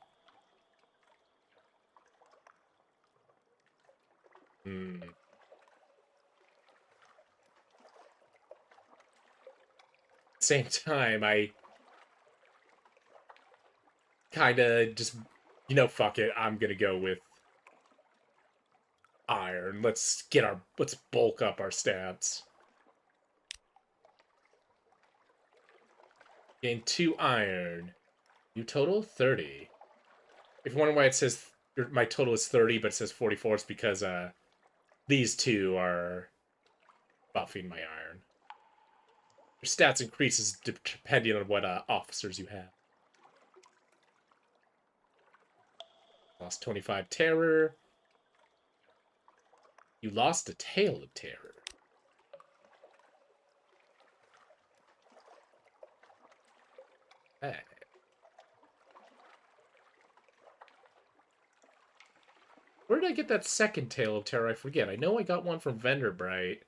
Same time, I kinda just, fuck it. I'm gonna go with iron. Let's bulk up our stats. Gain 2 iron. You total 30. If you're wondering why it says my total is 30, but it says 44, it's because these two are buffing my iron. Your stats increases depending on what officers you have. Lost 25 terror. You lost a Tale of Terror. Hey. Where did I get that second Tale of Terror? I forget. I know I got one from Vendor Bright.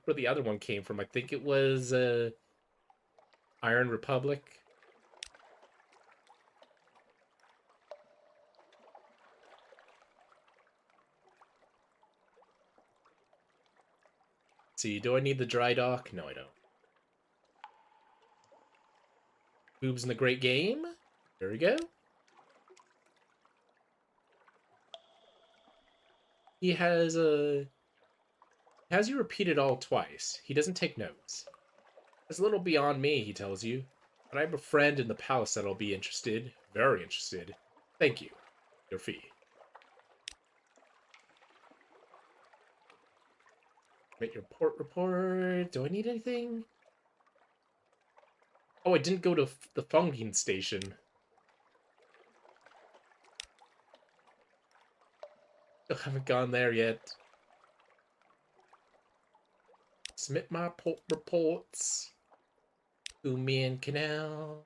Where the other one came from. I think it was Iron Republic. Let's see, do I need the dry dock? No, I don't. Boobs in the Great Game. There we go. He has you repeat it all twice. He doesn't take notes. It's a little beyond me, he tells you. But I have a friend in the palace that'll be interested. Very interested. Thank you. Your fee. Make your port report. Do I need anything? Oh, I didn't go to the Funging Station. I haven't gone there yet. Submit my reports. Umian Canal.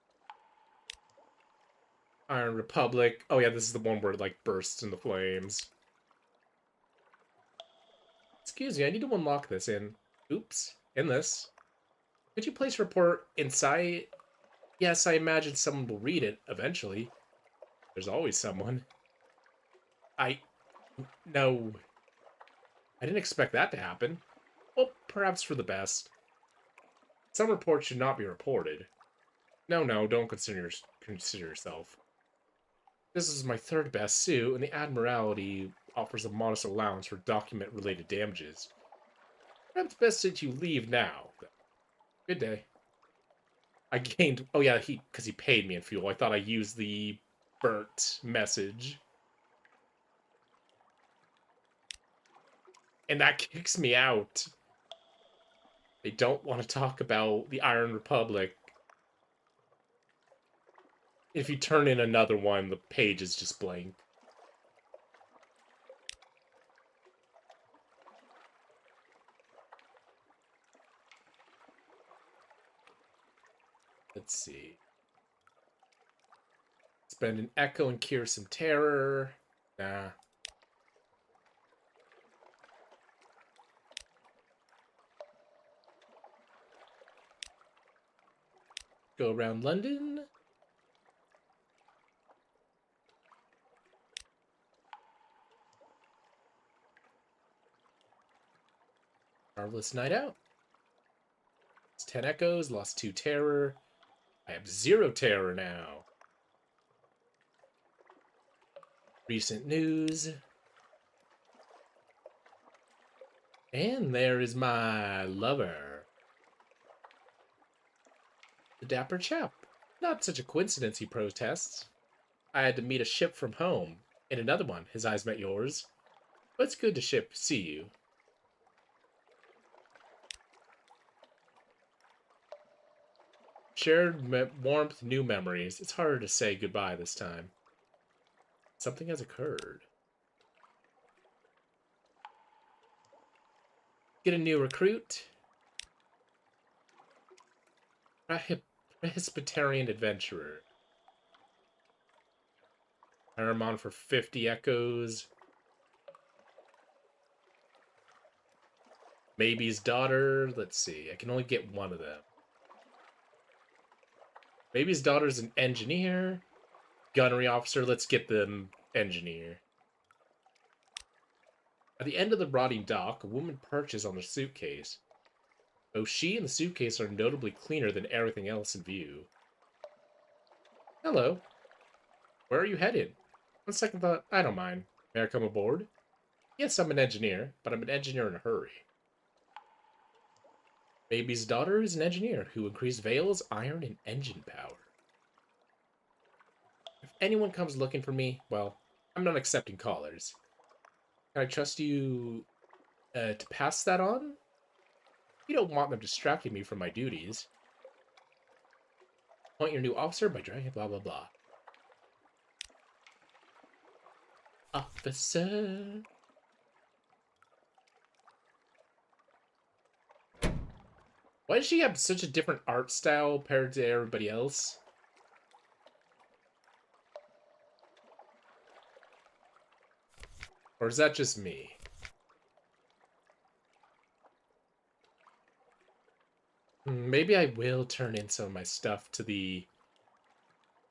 Iron Republic. Oh yeah, this is the one where it like bursts into flames. Excuse me, I need to unlock this in. Oops. In this. Could you place a report inside? Yes, I imagine someone will read it eventually. There's always someone. I... No. I didn't expect that to happen. Well, perhaps for the best. Some reports should not be reported. No, don't consider yourself. This is my third best suit, and the Admiralty offers a modest allowance for document-related damages. Perhaps best that you leave now. Good day. I gained... Oh yeah, because he paid me in fuel. I thought I used the burnt message. And that kicks me out. They don't want to talk about the Iron Republic. If you turn in another one, the page is just blank. Let's see. Spend an echo and cure some terror. Nah. Go around London. Marvelous night out. It's 10 echoes, lost 2 terror. I have 0 terror now. Recent news. And there is my lover. The dapper chap. Not such a coincidence, he protests. I had to meet a ship from home. And another one, his eyes met yours. But it's good to see you. Shared warmth, new memories. It's harder to say goodbye this time. Something has occurred. Get a new recruit. Presbyterian adventurer. Paramount for 50 echoes. Maybe's daughter. Let's see. I can only get one of them. Maybe's daughter's an engineer. Gunnery officer. Let's get them engineer. At the end of the rotting dock, a woman perches on the suitcase. Both she and the suitcase are notably cleaner than everything else in view. Hello. Where are you headed? On second thought, I don't mind. May I come aboard? Yes, I'm an engineer, but I'm an engineer in a hurry. Baby's daughter is an engineer who increased Vale's iron and engine power. If anyone comes looking for me, well, I'm not accepting callers. Can I trust you to pass that on? You don't want them distracting me from my duties. Appoint your new officer by dragging blah blah blah. Officer. Why does she have such a different art style compared to everybody else? Or is that just me? Maybe I will turn in some of my stuff to the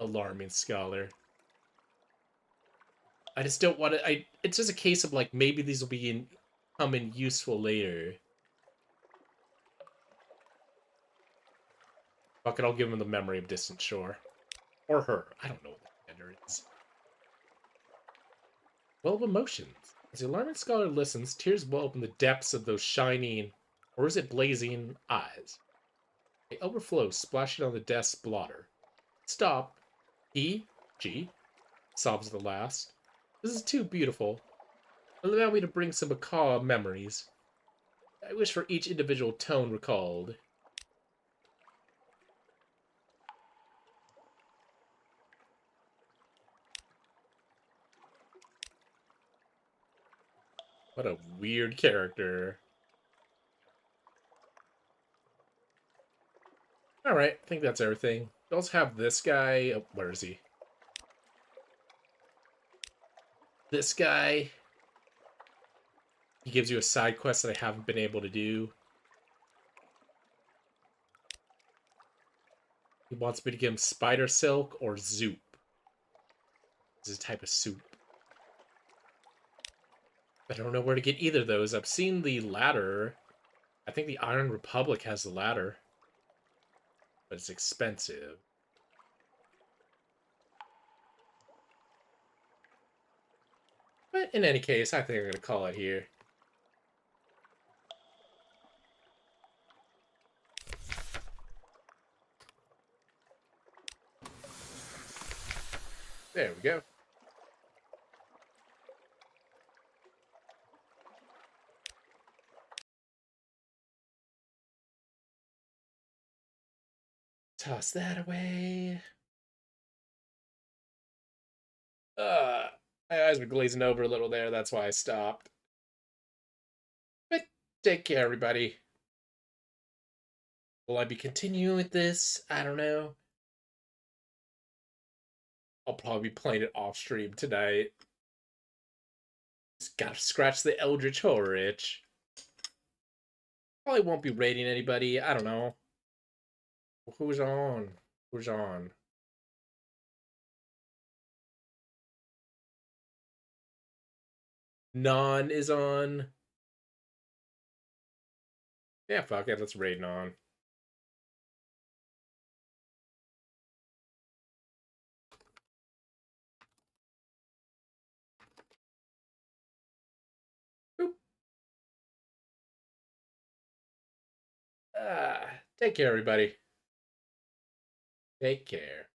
alarming scholar. I just don't want to. It's just a case of like maybe these will come in useful later. Fuck it, I'll give him the memory of distant shore, or her. I don't know what the gender is. Well of emotions. As the alarming scholar listens, tears well up in the depths of those shining, or is it blazing, eyes. They overflow, splashing on the desk's blotter. Stop. She sobs at the last. This is too beautiful. Allow me to bring some macabre memories. I wish for each individual tone recalled. What a weird character. Alright, I think that's everything. We also have this guy. Oh, where is he? This guy. He gives you a side quest that I haven't been able to do. He wants me to give him spider silk or zoop. This is a type of soup. I don't know where to get either of those. I've seen the ladder. I think the Iron Republic has the ladder. But it's expensive. But in any case, I think I'm going to call it here. There we go. Toss that away. Uh, my eyes were glazing over a little there. That's why I stopped. But take care, everybody. Will I be continuing with this? I don't know. I'll probably be playing it off stream tonight. Just gotta scratch the Eldritch Horror itch. Probably won't be rating anybody. I don't know. Who's on? Who's on? Non is on. Yeah, fuck it. Let's raid on. Boop. Take care, everybody. Take care.